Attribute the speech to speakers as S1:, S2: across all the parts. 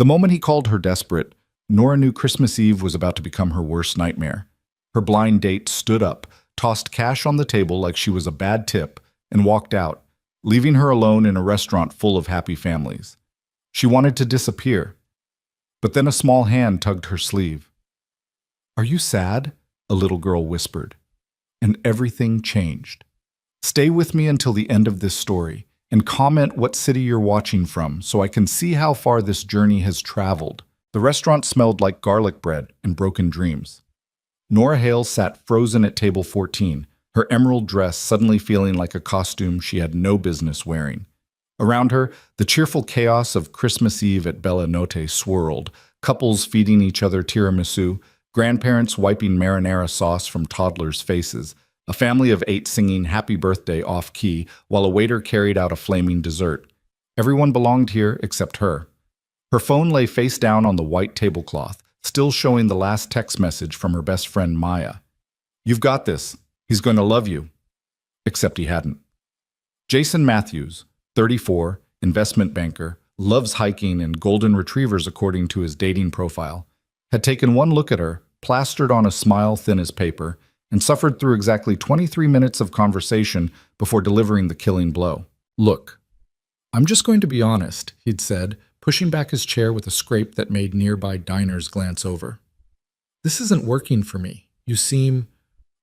S1: The moment he called her desperate, Nora knew Christmas Eve was about to become her worst nightmare. Her blind date stood up, tossed cash on the table like she was a bad tip, and walked out, leaving her alone in a restaurant full of happy families. She wanted to disappear, but then a small hand tugged her sleeve. "Are you sad?" a little girl whispered. And everything changed. Stay with me until the end of this story, and comment what city you're watching from so I can see how far this journey has traveled. The restaurant smelled like garlic bread and broken dreams. Nora Hale sat frozen at table 14, her emerald dress suddenly feeling like a costume she had no business wearing. Around her, the cheerful chaos of Christmas Eve at Bella Notte swirled, couples feeding each other tiramisu, grandparents wiping marinara sauce from toddlers' faces, a family of 8 singing Happy Birthday off-key while a waiter carried out a flaming dessert. Everyone belonged here except her. Her phone lay face down on the white tablecloth, still showing the last text message from her best friend Maya. "You've got this. He's going to love you." Except he hadn't. Jason Matthews, 34, investment banker, loves hiking and golden retrievers according to his dating profile, had taken one look at her, plastered on a smile thin as paper, and suffered through exactly 23 minutes of conversation before delivering the killing blow. "Look, I'm just going to be honest," he'd said, pushing back his chair with a scrape that made nearby diners glance over. "This isn't working for me. You seem,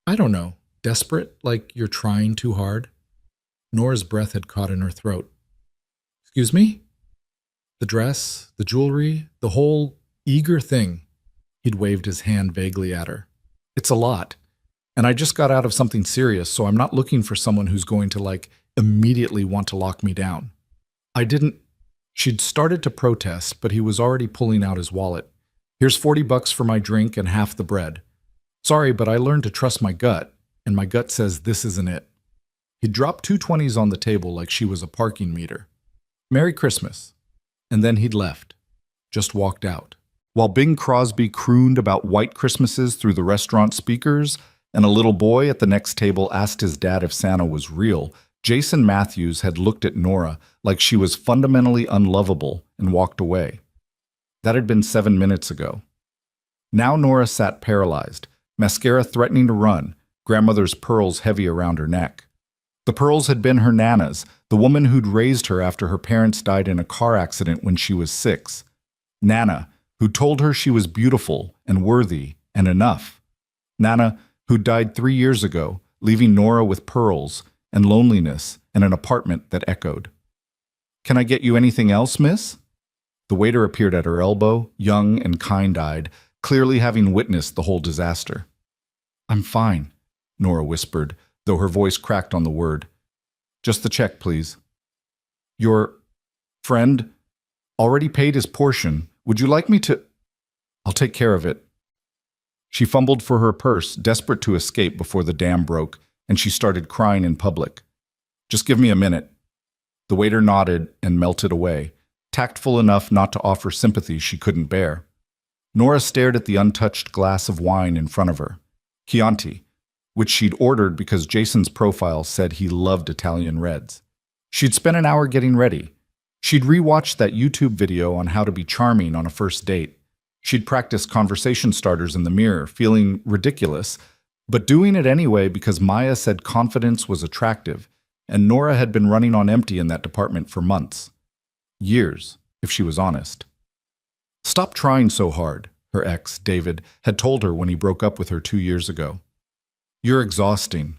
S1: I don't know, desperate, like you're trying too hard." Nora's breath had caught in her throat. "Excuse me?" The dress, the jewelry, the whole eager thing. He'd waved his hand vaguely at her. "It's a lot. And I just got out of something serious, so I'm not looking for someone who's going to, immediately want to lock me down." I didn't... She'd started to protest, but he was already pulling out his wallet. "Here's $40 for my drink and half the bread. Sorry, but I learned to trust my gut, and my gut says this isn't it." He'd dropped 2 20s on the table like she was a parking meter. "Merry Christmas." And then he'd left. Just walked out. While Bing Crosby crooned about white Christmases through the restaurant speakers, and a little boy at the next table asked his dad if Santa was real, Jason Matthews had looked at Nora like she was fundamentally unlovable and walked away. That had been 7 minutes ago. Now Nora sat paralyzed, mascara threatening to run, grandmother's pearls heavy around her neck. The pearls had been her Nana's, the woman who'd raised her after her parents died in a car accident when she was 6. Nana, who told her she was beautiful and worthy and enough. Nana, who died 3 years ago, leaving Nora with pearls and loneliness and an apartment that echoed. "Can I get you anything else, miss?" The waiter appeared at her elbow, young and kind-eyed, clearly having witnessed the whole disaster. "I'm fine," Nora whispered, though her voice cracked on the word. "Just the check, please." "Your friend already paid his portion. Would you like me to—" "I'll take care of it." She fumbled for her purse, desperate to escape before the dam broke, and she started crying in public. "Just give me a minute." The waiter nodded and melted away, tactful enough not to offer sympathy she couldn't bear. Nora stared at the untouched glass of wine in front of her, Chianti, which she'd ordered because Jason's profile said he loved Italian reds. She'd spent an hour getting ready. She'd rewatched that YouTube video on how to be charming on a first date. She'd practiced conversation starters in the mirror, feeling ridiculous, but doing it anyway because Maya said confidence was attractive, and Nora had been running on empty in that department for months. Years, if she was honest. "Stop trying so hard," her ex, David, had told her when he broke up with her 2 years ago. "You're exhausting."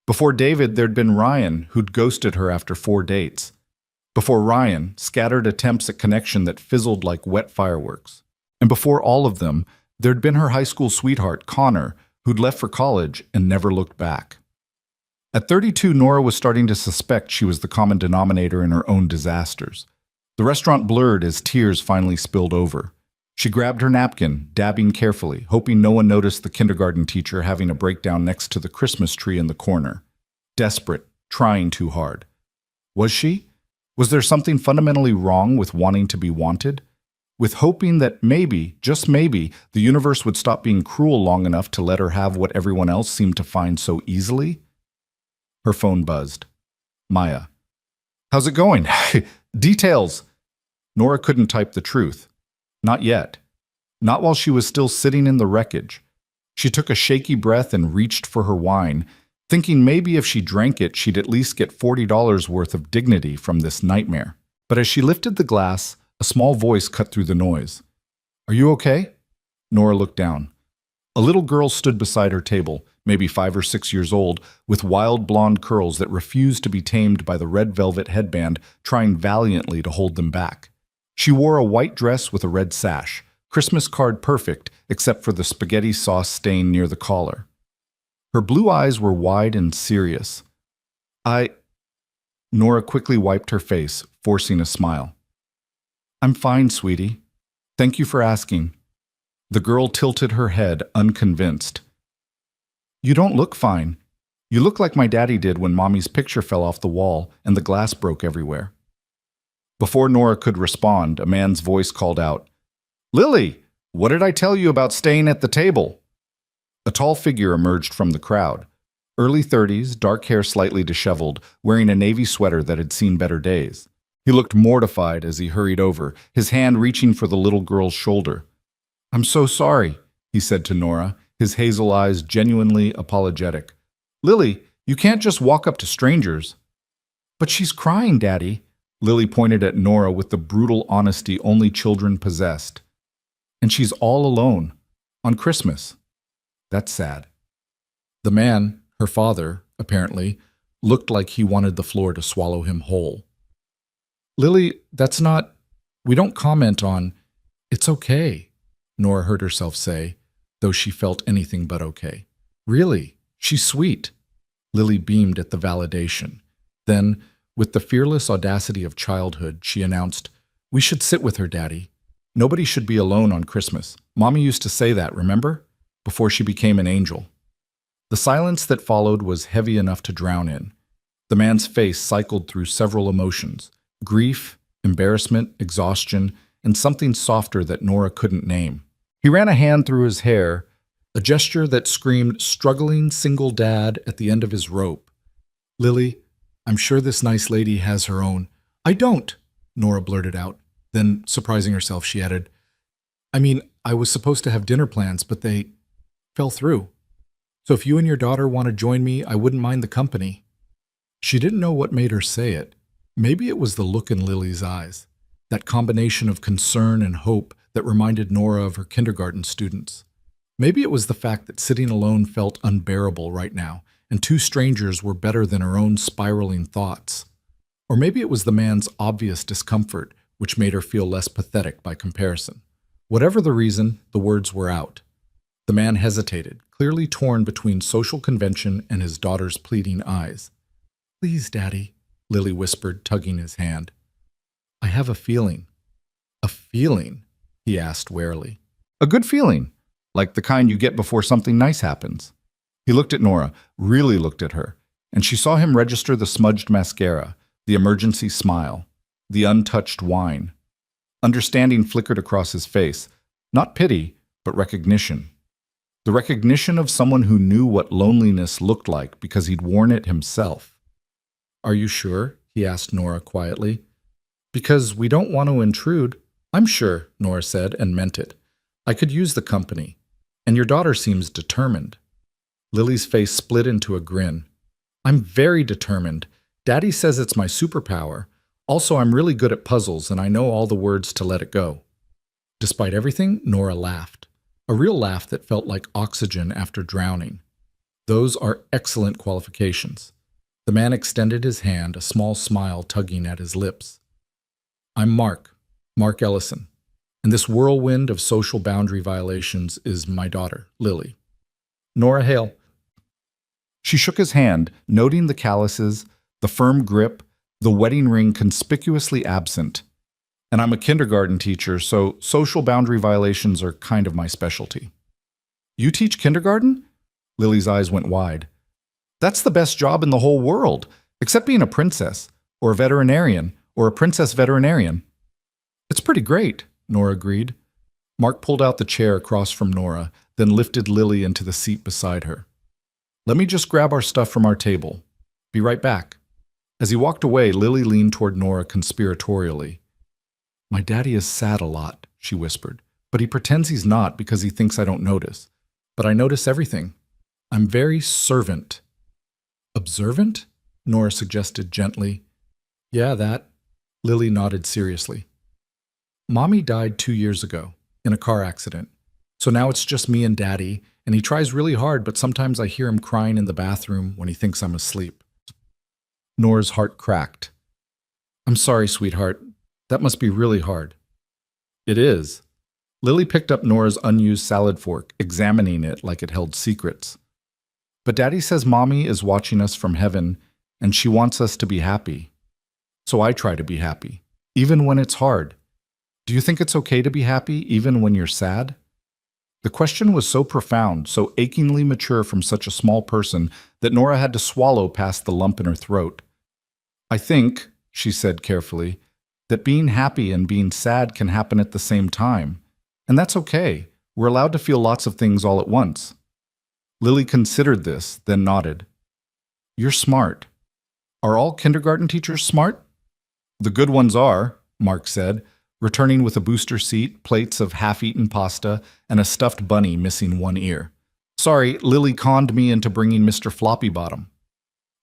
S1: Before David, there'd been Ryan, who'd ghosted her after 4 dates. Before Ryan, scattered attempts at connection that fizzled like wet fireworks. And before all of them, there'd been her high school sweetheart, Connor, who'd left for college and never looked back. At 32, Nora was starting to suspect she was the common denominator in her own disasters. The restaurant blurred as tears finally spilled over. She grabbed her napkin, dabbing carefully, hoping no one noticed the kindergarten teacher having a breakdown next to the Christmas tree in the corner. Desperate, trying too hard. Was she? Was there something fundamentally wrong with wanting to be wanted? With hoping that maybe, just maybe, the universe would stop being cruel long enough to let her have what everyone else seemed to find so easily? Her phone buzzed. Maya. "How's it going?" "Details." Nora couldn't type the truth. Not yet. Not while she was still sitting in the wreckage. She took a shaky breath and reached for her wine, thinking maybe if she drank it, she'd at least get $40 worth of dignity from this nightmare. But as she lifted the glass, a small voice cut through the noise. "Are you okay?" Nora looked down. A little girl stood beside her table, maybe 5 or 6 years old, with wild blonde curls that refused to be tamed by the red velvet headband, trying valiantly to hold them back. She wore a white dress with a red sash, Christmas card perfect except for the spaghetti sauce stain near the collar. Her blue eyes were wide and serious. Nora quickly wiped her face, forcing a smile. "I'm fine, sweetie. Thank you for asking." The girl tilted her head, unconvinced. "You don't look fine. You look like my daddy did when Mommy's picture fell off the wall and the glass broke everywhere." Before Nora could respond, a man's voice called out, "Lily, what did I tell you about staying at the table?" A tall figure emerged from the crowd. Early 30s, dark hair slightly disheveled, wearing a navy sweater that had seen better days. He looked mortified as he hurried over, his hand reaching for the little girl's shoulder. "I'm so sorry," he said to Nora, his hazel eyes genuinely apologetic. "Lily, you can't just walk up to strangers." "But she's crying, Daddy." Lily pointed at Nora with the brutal honesty only children possessed. "And she's all alone. On Christmas. That's sad." The man, her father, apparently, looked like he wanted the floor to swallow him whole. "Lily, that's not... We don't comment on... It's okay," Nora heard herself say, though she felt anything but okay. "Really, she's sweet." Lily beamed at the validation. Then, with the fearless audacity of childhood, she announced, "We should sit with her, Daddy. Nobody should be alone on Christmas. Mommy used to say that, remember? Before she became an angel." The silence that followed was heavy enough to drown in. The man's face cycled through several emotions: grief, embarrassment, exhaustion, and something softer that Nora couldn't name. He ran a hand through his hair, a gesture that screamed struggling single dad at the end of his rope. "Lily, I'm sure this nice lady has her own..." "I don't," Nora blurted out. Then, surprising herself, she added, "I mean, I was supposed to have dinner plans, but they fell through. So if you and your daughter want to join me, I wouldn't mind the company." She didn't know what made her say it. Maybe it was the look in Lily's eyes, that combination of concern and hope that reminded Nora of her kindergarten students. Maybe it was the fact that sitting alone felt unbearable right now, and two strangers were better than her own spiraling thoughts. Or maybe it was the man's obvious discomfort, which made her feel less pathetic by comparison. Whatever the reason, the words were out. The man hesitated, clearly torn between social convention and his daughter's pleading eyes. "Please, Daddy," Lily whispered, tugging his hand. "I have a feeling." "A feeling?" he asked warily. "A good feeling, like the kind you get before something nice happens." He looked at Nora, really looked at her, and she saw him register the smudged mascara, the emergency smile, the untouched wine. Understanding flickered across his face, not pity, but recognition. The recognition of someone who knew what loneliness looked like because he'd worn it himself. "Are you sure?" he asked Nora quietly. "Because we don't want to intrude." "I'm sure," Nora said, and meant it. "I could use the company. And your daughter seems determined." Lily's face split into a grin. "I'm very determined. Daddy says it's my superpower. Also, I'm really good at puzzles, and I know all the words to let it go." Despite everything, Nora laughed. A real laugh that felt like oxygen after drowning. Those are excellent qualifications. The man extended his hand, a small smile tugging at his lips. "I'm Mark Ellison, and this whirlwind of social boundary violations is my daughter, Lily." "Nora Hale." She shook his hand, noting the calluses, the firm grip, the wedding ring conspicuously absent. "And I'm a kindergarten teacher, so social boundary violations are kind of my specialty." "You teach kindergarten?" Lily's eyes went wide. "That's the best job in the whole world, except being a princess, or a veterinarian, or a princess veterinarian." "It's pretty great," Nora agreed. Mark pulled out the chair across from Nora, then lifted Lily into the seat beside her. "Let me just grab our stuff from our table. Be right back." As he walked away, Lily leaned toward Nora conspiratorially. "My daddy is sad a lot," she whispered. But he pretends he's not because he thinks I don't notice. But I notice everything. I'm very servant. Observant? Nora suggested gently. Yeah, that. Lily nodded seriously. Mommy died 2 years ago, in a car accident. So now it's just me and Daddy, and he tries really hard, but sometimes I hear him crying in the bathroom when he thinks I'm asleep. Nora's heart cracked. I'm sorry, sweetheart. That must be really hard. It is. Lily picked up Nora's unused salad fork, examining it like it held secrets. But Daddy says Mommy is watching us from heaven, and she wants us to be happy. So I try to be happy, even when it's hard. Do you think it's okay to be happy, even when you're sad? The question was so profound, so achingly mature from such a small person, that Nora had to swallow past the lump in her throat. I think, she said carefully, that being happy and being sad can happen at the same time. And that's okay. We're allowed to feel lots of things all at once. Lily considered this, then nodded. You're smart. Are all kindergarten teachers smart? The good ones are, Mark said, returning with a booster seat, plates of half-eaten pasta, and a stuffed bunny missing one ear. Sorry, Lily conned me into bringing Mr. Floppybottom.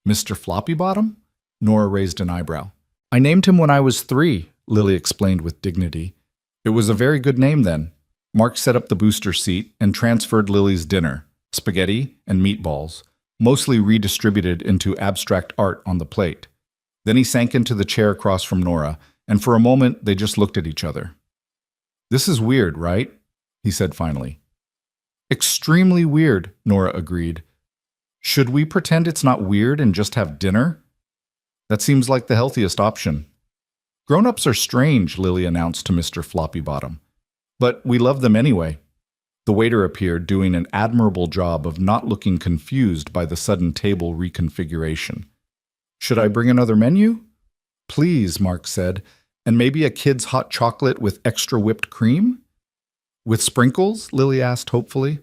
S1: Mr. Floppybottom? Nora raised an eyebrow. I named him when I was 3, Lily explained with dignity. It was a very good name then. Mark set up the booster seat and transferred Lily's dinner, spaghetti and meatballs, mostly redistributed into abstract art on the plate. Then he sank into the chair across from Nora, and for a moment they just looked at each other. This is weird, right? He said finally. Extremely weird, Nora agreed. Should we pretend it's not weird and just have dinner? That seems like the healthiest option. Grown-ups are strange, Lily announced to Mr. Floppybottom. But we love them anyway. The waiter appeared, doing an admirable job of not looking confused by the sudden table reconfiguration. Should I bring another menu? Please, Mark said. And maybe a kid's hot chocolate with extra whipped cream? With sprinkles? Lily asked hopefully.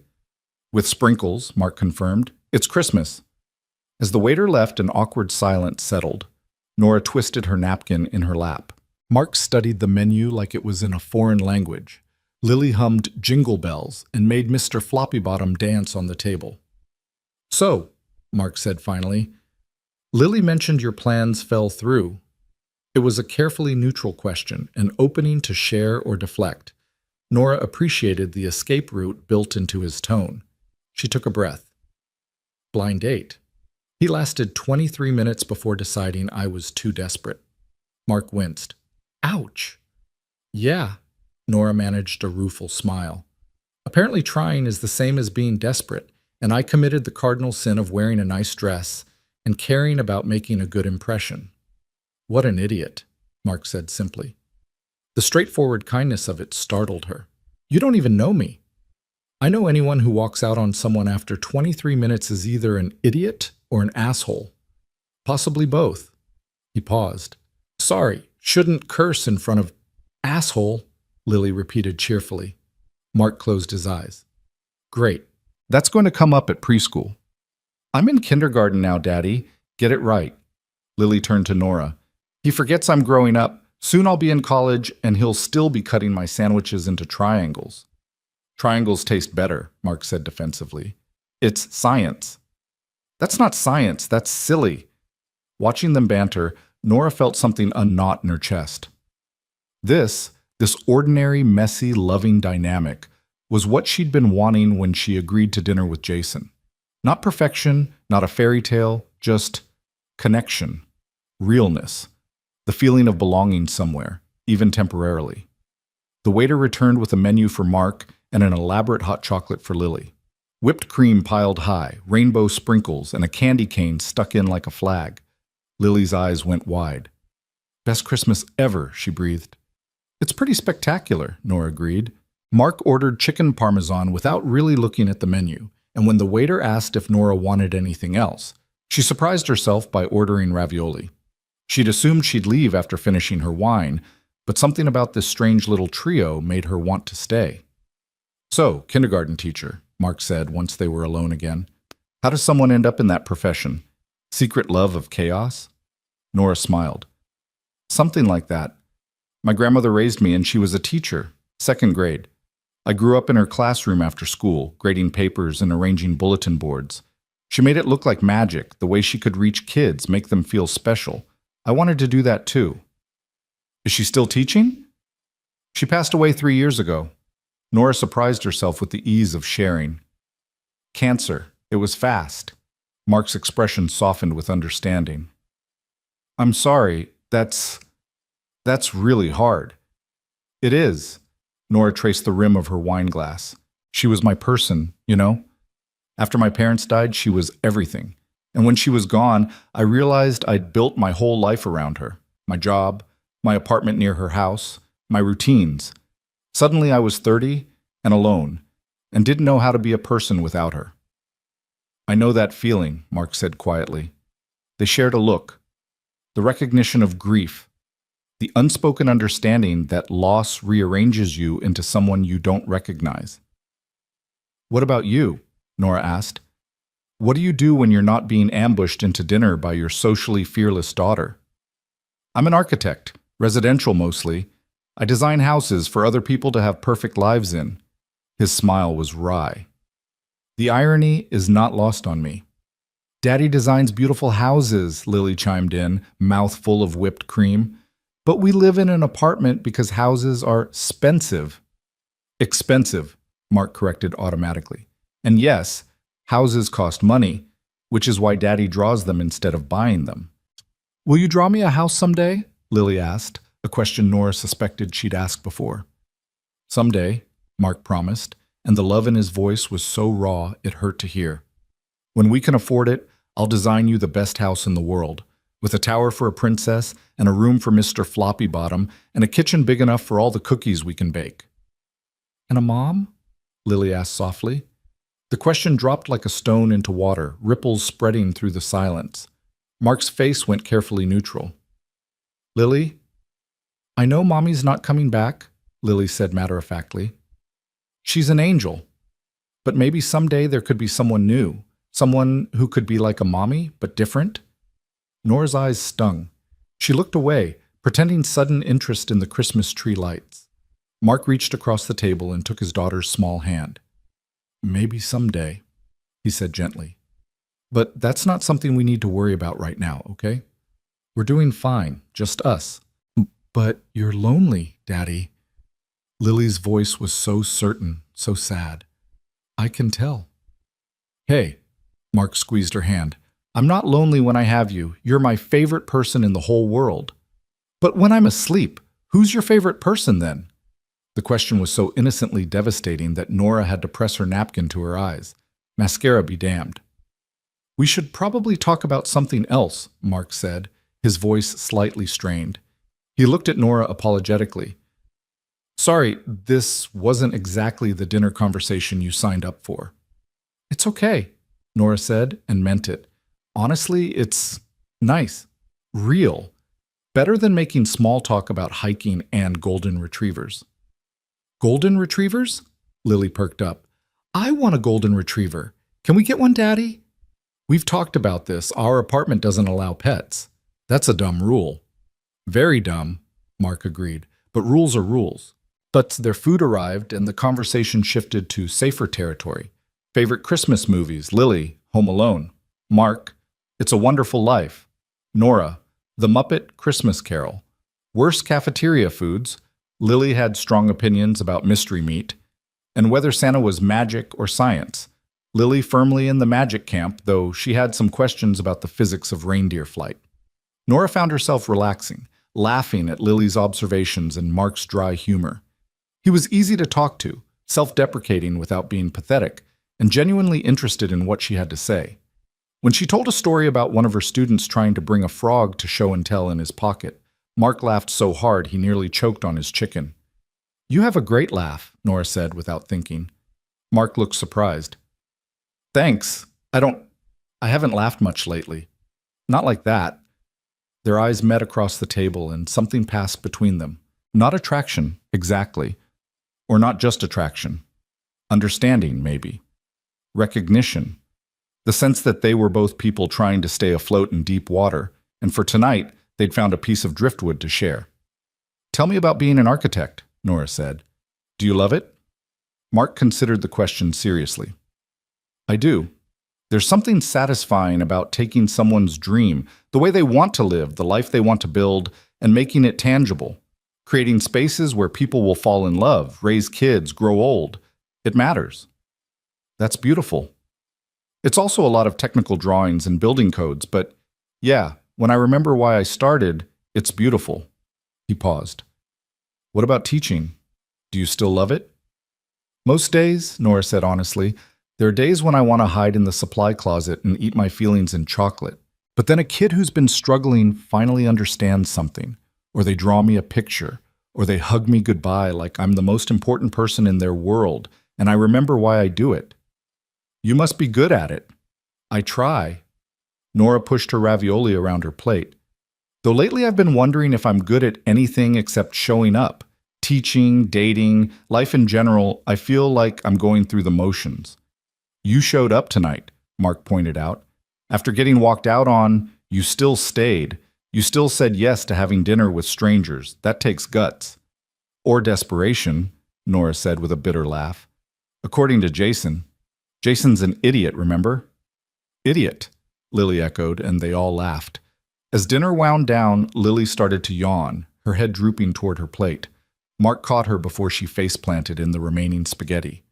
S1: With sprinkles, Mark confirmed. It's Christmas. As the waiter left, an awkward silence settled. Nora twisted her napkin in her lap. Mark studied the menu like it was in a foreign language. Lily hummed Jingle Bells and made Mr. Floppybottom dance on the table. So, Mark said finally, Lily mentioned your plans fell through. It was a carefully neutral question, an opening to share or deflect. Nora appreciated the escape route built into his tone. She took a breath. Blind date. He lasted 23 minutes before deciding I was too desperate. Mark winced. Ouch! Yeah, Nora managed a rueful smile. Apparently trying is the same as being desperate, and I committed the cardinal sin of wearing a nice dress and caring about making a good impression. What an idiot, Mark said simply. The straightforward kindness of it startled her. You don't even know me. I know anyone who walks out on someone after 23 minutes is either an idiot or an asshole. Possibly both. He paused. Sorry, shouldn't curse in front of asshole, Lily repeated cheerfully. Mark closed his eyes. Great. That's going to come up at preschool. I'm in kindergarten now, Daddy. Get it right. Lily turned to Nora. He forgets I'm growing up. Soon I'll be in college, and he'll still be cutting my sandwiches into triangles. Triangles taste better, Mark said defensively. It's science. That's not science, that's silly. Watching them banter, Nora felt something unknot in her chest. This ordinary, messy, loving dynamic was what she'd been wanting when she agreed to dinner with Jason. Not perfection, not a fairy tale, just connection, realness, the feeling of belonging somewhere, even temporarily. The waiter returned with a menu for Mark and an elaborate hot chocolate for Lily. Whipped cream piled high, rainbow sprinkles, and a candy cane stuck in like a flag. Lily's eyes went wide. Best Christmas ever, she breathed. It's pretty spectacular, Nora agreed. Mark ordered chicken parmesan without really looking at the menu, and when the waiter asked if Nora wanted anything else, she surprised herself by ordering ravioli. She'd assumed she'd leave after finishing her wine, but something about this strange little trio made her want to stay. So, kindergarten teacher, Mark said once they were alone again. How does someone end up in that profession? Secret love of chaos? Nora smiled. Something like that. My grandmother raised me and she was a teacher. Second grade. I grew up in her classroom after school, grading papers and arranging bulletin boards. She made it look like magic, the way she could reach kids, make them feel special. I wanted to do that too. Is she still teaching? She passed away 3 years ago. Nora surprised herself with the ease of sharing. Cancer. It was fast. Mark's expression softened with understanding. I'm sorry, that's really hard. It is. Nora traced the rim of her wine glass. She was my person, you know? After my parents died, she was everything. And when she was gone, I realized I'd built my whole life around her. My job, my apartment near her house, my routines. Suddenly I was 30 and alone, and didn't know how to be a person without her. I know that feeling, Mark said quietly. They shared a look. The recognition of grief. The unspoken understanding that loss rearranges you into someone you don't recognize. What about you? Nora asked. What do you do when you're not being ambushed into dinner by your socially fearless daughter? I'm an architect, residential mostly. I design houses for other people to have perfect lives in. His smile was wry. The irony is not lost on me. Daddy designs beautiful houses, Lily chimed in, mouth full of whipped cream. But we live in an apartment because houses are expensive. Expensive, Mark corrected automatically. And yes, houses cost money, which is why Daddy draws them instead of buying them. Will you draw me a house someday? Lily asked, a question Nora suspected she'd asked before. Someday, Mark promised, and the love in his voice was so raw it hurt to hear. When we can afford it, I'll design you the best house in the world, with a tower for a princess and a room for Mr. Floppy Bottom and a kitchen big enough for all the cookies we can bake. And a mom? Lily asked softly. The question dropped like a stone into water, ripples spreading through the silence. Mark's face went carefully neutral. Lily? I know Mommy's not coming back, Lily said matter-of-factly. She's an angel. But maybe someday there could be someone new, someone who could be like a mommy, but different. Nora's eyes stung. She looked away, pretending sudden interest in the Christmas tree lights. Mark reached across the table and took his daughter's small hand. Maybe someday, he said gently. But that's not something we need to worry about right now, okay? We're doing fine, just us. But you're lonely, Daddy. Lily's voice was so certain, so sad. I can tell. Hey, Mark squeezed her hand. I'm not lonely when I have you. You're my favorite person in the whole world. But when I'm asleep, who's your favorite person then? The question was so innocently devastating that Nora had to press her napkin to her eyes. Mascara be damned. We should probably talk about something else, Mark said, his voice slightly strained. He looked at Nora apologetically. Sorry, this wasn't exactly the dinner conversation you signed up for. It's okay, Nora said, and meant it. Honestly, it's nice, real, better than making small talk about hiking and golden retrievers. Golden retrievers? Lily perked up. I want a golden retriever. Can we get one, Daddy? We've talked about this. Our apartment doesn't allow pets. That's a dumb rule. Very dumb, Mark agreed. But rules are rules. But their food arrived and the conversation shifted to safer territory. Favorite Christmas movies, Lily, Home Alone. Mark, It's a Wonderful Life. Nora, The Muppet Christmas Carol. Worst cafeteria foods, Lily had strong opinions about mystery meat. And whether Santa was magic or science. Lily firmly in the magic camp, though she had some questions about the physics of reindeer flight. Nora found herself relaxing, laughing at Lily's observations and Mark's dry humor. He was easy to talk to, self-deprecating without being pathetic, and genuinely interested in what she had to say. When she told a story about one of her students trying to bring a frog to show and tell in his pocket, Mark laughed so hard he nearly choked on his chicken. You have a great laugh, Nora said without thinking. Mark looked surprised. Thanks. I haven't laughed much lately. Not like that. Their eyes met across the table and something passed between them. Not attraction, exactly. Or not just attraction. Understanding, maybe. Recognition. The sense that they were both people trying to stay afloat in deep water, and for tonight, they'd found a piece of driftwood to share. Tell me about being an architect, Nora said. Do you love it? Mark considered the question seriously. I do. There's something satisfying about taking someone's dream, the way they want to live, the life they want to build, and making it tangible. Creating spaces where people will fall in love, raise kids, grow old. It matters. That's beautiful. It's also a lot of technical drawings and building codes, but yeah, when I remember why I started, it's beautiful. He paused. What about teaching? Do you still love it? Most days, Nora said honestly, there are days when I want to hide in the supply closet and eat my feelings in chocolate. But then a kid who's been struggling finally understands something, or they draw me a picture, or they hug me goodbye like I'm the most important person in their world, and I remember why I do it. You must be good at it. I try. Nora pushed her ravioli around her plate. Though lately I've been wondering if I'm good at anything except showing up. Teaching, dating, life in general, I feel like I'm going through the motions. You showed up tonight, Mark pointed out. After getting walked out on, you still stayed. You still said yes to having dinner with strangers. That takes guts. Or desperation, Nora said with a bitter laugh. According to Jason. Jason's an idiot, remember? Idiot, Lily echoed, and they all laughed. As dinner wound down, Lily started to yawn, her head drooping toward her plate. Mark caught her before she face-planted in the remaining spaghetti.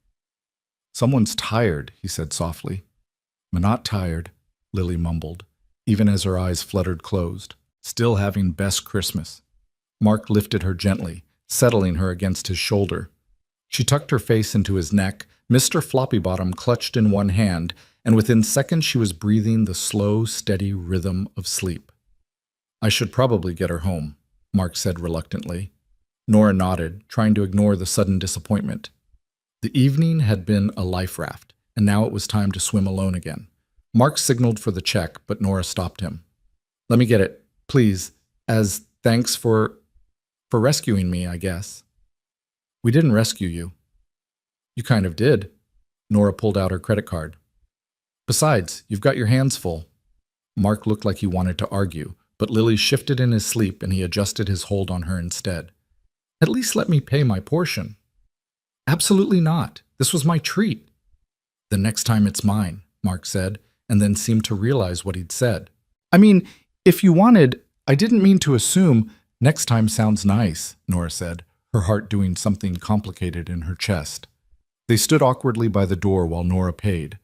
S1: Someone's tired, he said softly. I'm not tired, Lily mumbled, even as her eyes fluttered closed. Still having best Christmas. Mark lifted her gently, settling her against his shoulder. She tucked her face into his neck, Mr. Floppybottom clutched in one hand, and within seconds she was breathing the slow, steady rhythm of sleep. I should probably get her home, Mark said reluctantly. Nora nodded, trying to ignore the sudden disappointment. The evening had been a life raft, and now it was time to swim alone again. Mark signaled for the check, but Nora stopped him. Let me get it, please, as thanks for rescuing me, I guess. We didn't rescue you. You kind of did. Nora pulled out her credit card. Besides, you've got your hands full. Mark looked like he wanted to argue, but Lily shifted in his sleep and he adjusted his hold on her instead. At least let me pay my portion. Absolutely not. This was my treat. The next time it's mine, Mark said, and then seemed to realize what he'd said. I mean, if you wanted, I didn't mean to assume. Next time sounds nice, Nora said, her heart doing something complicated in her chest. They stood awkwardly by the door while Nora paid.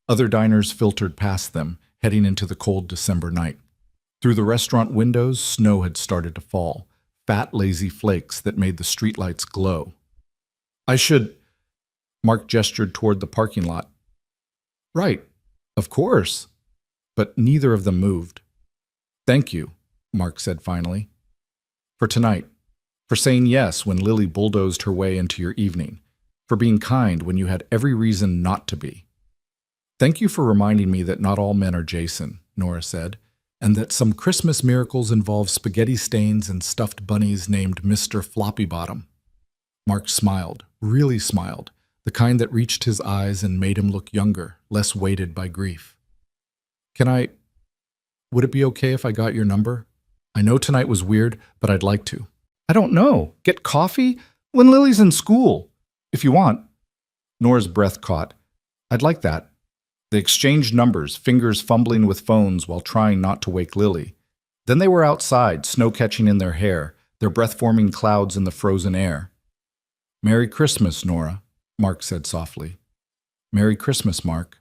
S1: Other diners filtered past them, heading into the cold December night. Through the restaurant windows, snow had started to fall. Fat, lazy flakes that made the streetlights glow. I should... Mark gestured toward the parking lot. Right, of course. But neither of them moved. Thank you, Mark said finally. For tonight. For saying yes when Lily bulldozed her way into your evening. For being kind when you had every reason not to be. Thank you for reminding me that not all men are Jason, Nora said, and that some Christmas miracles involve spaghetti stains and stuffed bunnies named Mr. Floppybottom. Mark smiled, really smiled, the kind that reached his eyes and made him look younger, less weighted by grief. Would it be okay if I got your number? I know tonight was weird, but I'd like to. I don't know. Get coffee? When Lily's in school. If you want. Nora's breath caught. I'd like that. They exchanged numbers, fingers fumbling with phones while trying not to wake Lily. Then they were outside, snow catching in their hair, their breath forming clouds in the frozen air. Merry Christmas, Nora, Mark said softly. Merry Christmas, Mark.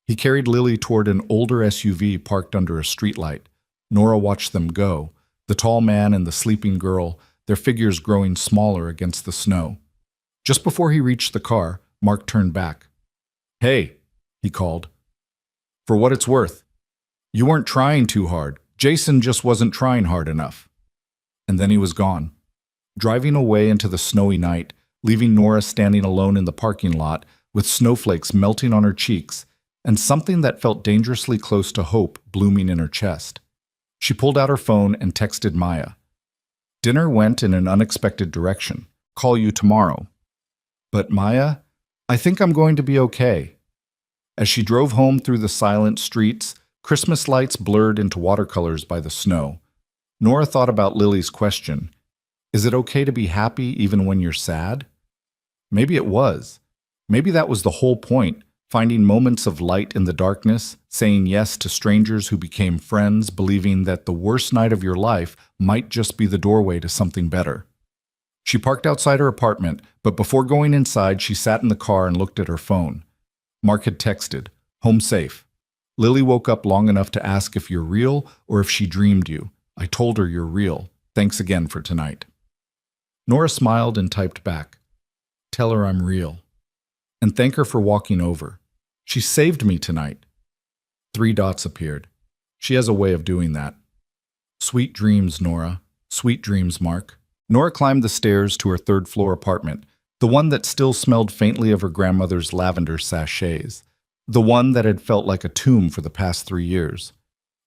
S1: He carried Lily toward an older SUV parked under a streetlight. Nora watched them go, the tall man and the sleeping girl, their figures growing smaller against the snow. Just before he reached the car, Mark turned back. Hey, he called. For what it's worth. You weren't trying too hard. Jason just wasn't trying hard enough. And then he was gone. Driving away into the snowy night, leaving Nora standing alone in the parking lot with snowflakes melting on her cheeks and something that felt dangerously close to hope blooming in her chest. She pulled out her phone and texted Maya. Dinner went in an unexpected direction. Call you tomorrow. But Maya, I think I'm going to be okay. As she drove home through the silent streets, Christmas lights blurred into watercolors by the snow. Nora thought about Lily's question. Is it okay to be happy even when you're sad? Maybe it was. Maybe that was the whole point, finding moments of light in the darkness, saying yes to strangers who became friends, believing that the worst night of your life might just be the doorway to something better. She parked outside her apartment, but before going inside, she sat in the car and looked at her phone. Mark had texted, "Home safe." Lily woke up long enough to ask if you're real or if she dreamed you. I told her you're real. Thanks again for tonight. Nora smiled and typed back, "Tell her I'm real. And thank her for walking over. She saved me tonight." 3 dots appeared. She has a way of doing that. Sweet dreams, Nora. Sweet dreams, Mark. Nora climbed the stairs to her 3rd-floor apartment, the one that still smelled faintly of her grandmother's lavender sachets, the one that had felt like a tomb for the past 3 years.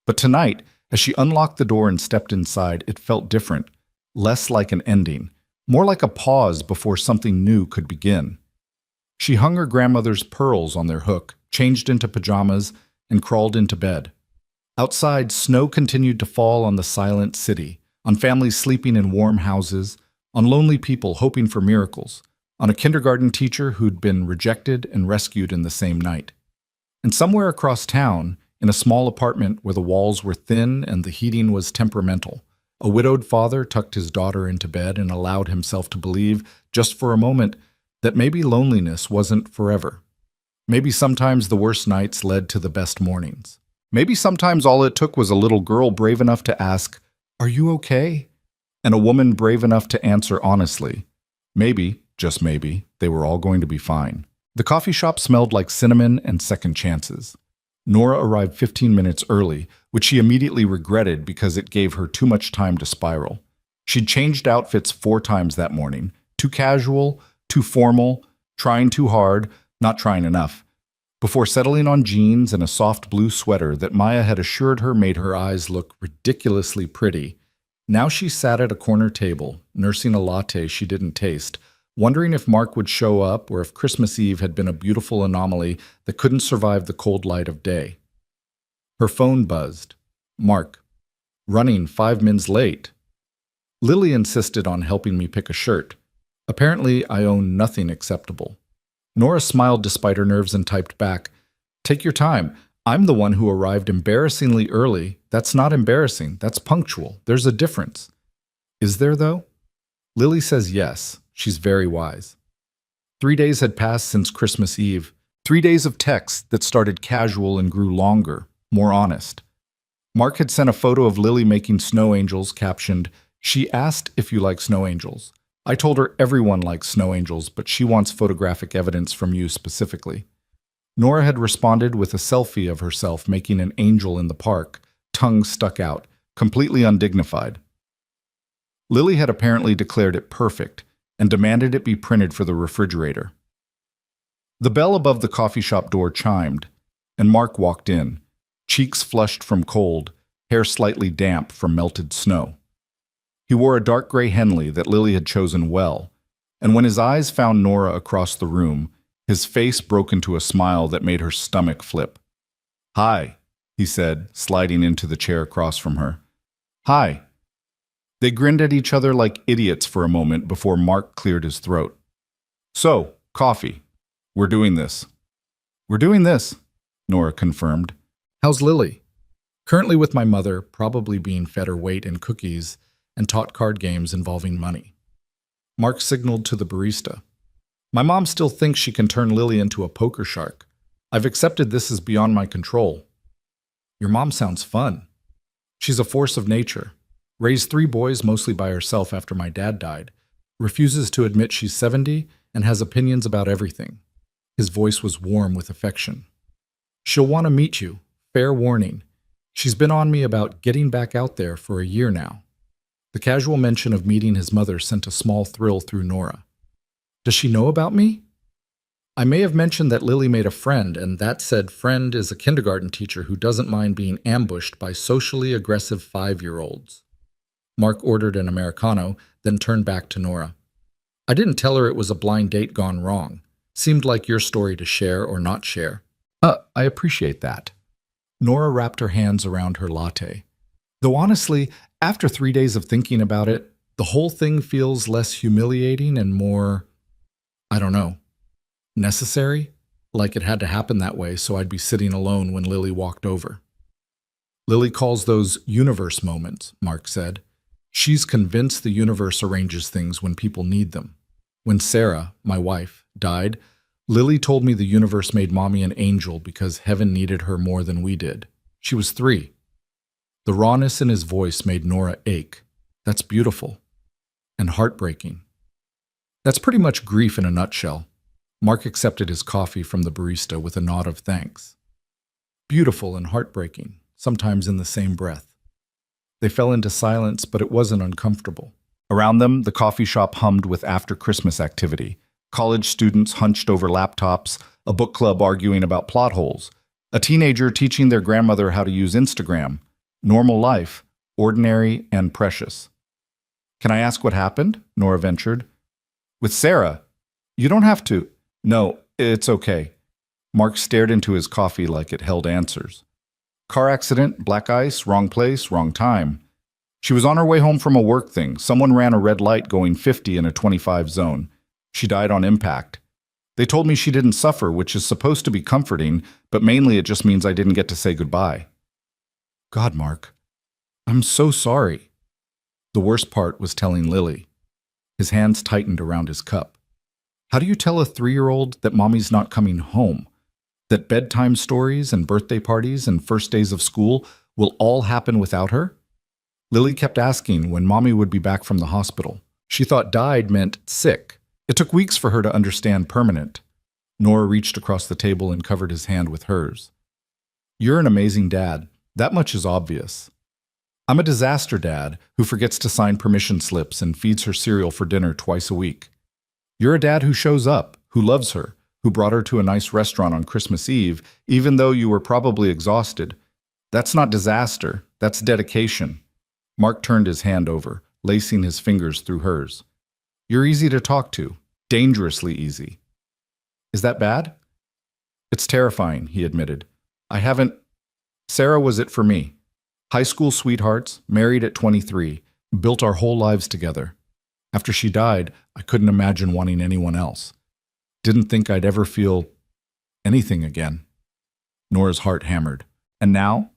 S1: But tonight, as she unlocked the door and stepped inside, it felt different, less like an ending, more like a pause before something new could begin. She hung her grandmother's pearls on their hook, changed into pajamas, and crawled into bed. Outside, snow continued to fall on the silent city, on families sleeping in warm houses, on lonely people hoping for miracles, on a kindergarten teacher who'd been rejected and rescued in the same night. And somewhere across town, in a small apartment where the walls were thin and the heating was temperamental, a widowed father tucked his daughter into bed and allowed himself to believe, just for a moment, that maybe loneliness wasn't forever. Maybe sometimes the worst nights led to the best mornings. Maybe sometimes all it took was a little girl brave enough to ask, "Are you okay?" And a woman brave enough to answer honestly. Maybe, just maybe, they were all going to be fine. The coffee shop smelled like cinnamon and second chances. Nora arrived 15 minutes early, which she immediately regretted because it gave her too much time to spiral. She'd changed outfits 4 times that morning, too casual, too formal, trying too hard, not trying enough, before settling on jeans and a soft blue sweater that Maya had assured her made her eyes look ridiculously pretty. Now she sat at a corner table, nursing a latte she didn't taste, wondering if Mark would show up or if Christmas Eve had been a beautiful anomaly that couldn't survive the cold light of day. Her phone buzzed. Mark. Running 5 minutes late. Lily insisted on helping me pick a shirt. Apparently, I own nothing acceptable. Nora smiled despite her nerves and typed back, "Take your time. I'm the one who arrived embarrassingly early. That's not embarrassing. That's punctual. There's a difference." Is there, though? Lily says yes. She's very wise. 3 days had passed since Christmas Eve. 3 days of texts that started casual and grew longer, more honest. Mark had sent a photo of Lily making snow angels, captioned, "She asked if you like snow angels. I told her everyone likes snow angels, but she wants photographic evidence from you specifically." Nora had responded with a selfie of herself making an angel in the park, tongue stuck out, completely undignified. Lily had apparently declared it perfect and demanded it be printed for the refrigerator. The bell above the coffee shop door chimed, and Mark walked in, cheeks flushed from cold, hair slightly damp from melted snow. He wore a dark gray Henley that Lily had chosen well, and when his eyes found Nora across the room, his face broke into a smile that made her stomach flip. "Hi," he said, sliding into the chair across from her. "Hi." They grinned at each other like idiots for a moment before Mark cleared his throat. "So, coffee. We're doing this." "We're doing this," Nora confirmed. "How's Lily?" "Currently with my mother, probably being fed her weight in cookies and taught card games involving money." Mark signaled to the barista. "My mom still thinks she can turn Lily into a poker shark. I've accepted this is beyond my control." "Your mom sounds fun." "She's a force of nature. Raised 3 boys mostly by herself after my dad died. Refuses to admit she's 70 and has opinions about everything." His voice was warm with affection. "She'll want to meet you. Fair warning. She's been on me about getting back out there for a year now." The casual mention of meeting his mother sent a small thrill through Nora. "Does she know about me?" "I may have mentioned that Lily made a friend, and that said friend is a kindergarten teacher who doesn't mind being ambushed by socially aggressive 5-year-olds. Mark ordered an Americano, then turned back to Nora. "I didn't tell her it was a blind date gone wrong. Seemed like your story to share or not share." I appreciate that." Nora wrapped her hands around her latte. "Though honestly, after 3 days of thinking about it, the whole thing feels less humiliating and more I don't know. Necessary? Like it had to happen that way so I'd be sitting alone when Lily walked over. Lily calls those universe moments, Mark said. She's convinced the universe arranges things when people need them. When Sarah, my wife, died, Lily told me the universe made Mommy an angel because heaven needed her more than we did. She was 3. The rawness in his voice made Nora ache. That's beautiful. And heartbreaking. That's pretty much grief in a nutshell. Mark accepted his coffee from the barista with a nod of thanks. Beautiful and heartbreaking, sometimes in the same breath. They fell into silence, but it wasn't uncomfortable. Around them, the coffee shop hummed with after-Christmas activity. College students hunched over laptops, a book club arguing about plot holes, a teenager teaching their grandmother how to use Instagram. Normal life, ordinary and precious. Can I ask what happened? Nora ventured. With Sarah. You don't have to. No, it's okay. Mark stared into his coffee like it held answers. Car accident, black ice, wrong place, wrong time. She was on her way home from a work thing. Someone ran a red light going 50 in a 25 zone. She died on impact. They told me she didn't suffer, which is supposed to be comforting, but mainly it just means I didn't get to say goodbye. God, Mark, I'm so sorry. The worst part was telling Lily. His hands tightened around his cup. How do you tell a 3-year-old that Mommy's not coming home? That bedtime stories and birthday parties and first days of school will all happen without her? Lily kept asking when Mommy would be back from the hospital. She thought died meant sick. It took weeks for her to understand permanent. Nora reached across the table and covered his hand with hers. You're an amazing dad. That much is obvious. I'm a disaster dad who forgets to sign permission slips and feeds her cereal for dinner twice a week. You're a dad who shows up, who loves her, who brought her to a nice restaurant on Christmas Eve, even though you were probably exhausted. That's not disaster, that's dedication. Mark turned his hand over, lacing his fingers through hers. You're easy to talk to, dangerously easy. Is that bad? It's terrifying, he admitted. Sarah was it for me. High school sweethearts, married at 23, built our whole lives together. After she died, I couldn't imagine wanting anyone else. Didn't think I'd ever feel anything again. Nora's heart hammered. And now?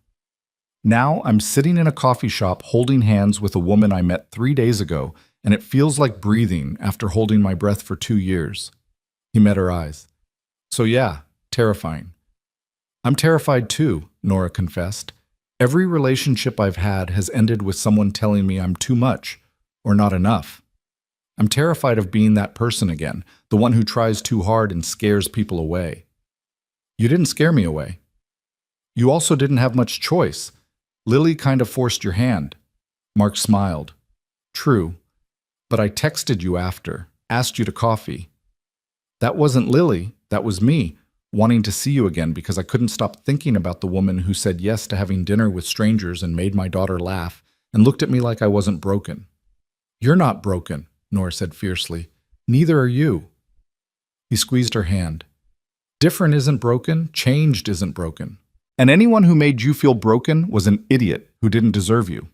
S1: Now I'm sitting in a coffee shop holding hands with a woman I met 3 days ago, and it feels like breathing after holding my breath for 2 years. He met her eyes. So yeah, terrifying. I'm terrified too, Nora confessed. Every relationship I've had has ended with someone telling me I'm too much or not enough. I'm terrified of being that person again, the one who tries too hard and scares people away. You didn't scare me away. You also didn't have much choice. Lily kind of forced your hand. Mark smiled. True, but I texted you after, asked you to coffee. That wasn't Lily, that was me, wanting to see you again because I couldn't stop thinking about the woman who said yes to having dinner with strangers and made my daughter laugh and looked at me like I wasn't broken. You're not broken, Nora said fiercely. Neither are you. He squeezed her hand. Different isn't broken, changed isn't broken. And anyone who made you feel broken was an idiot who didn't deserve you.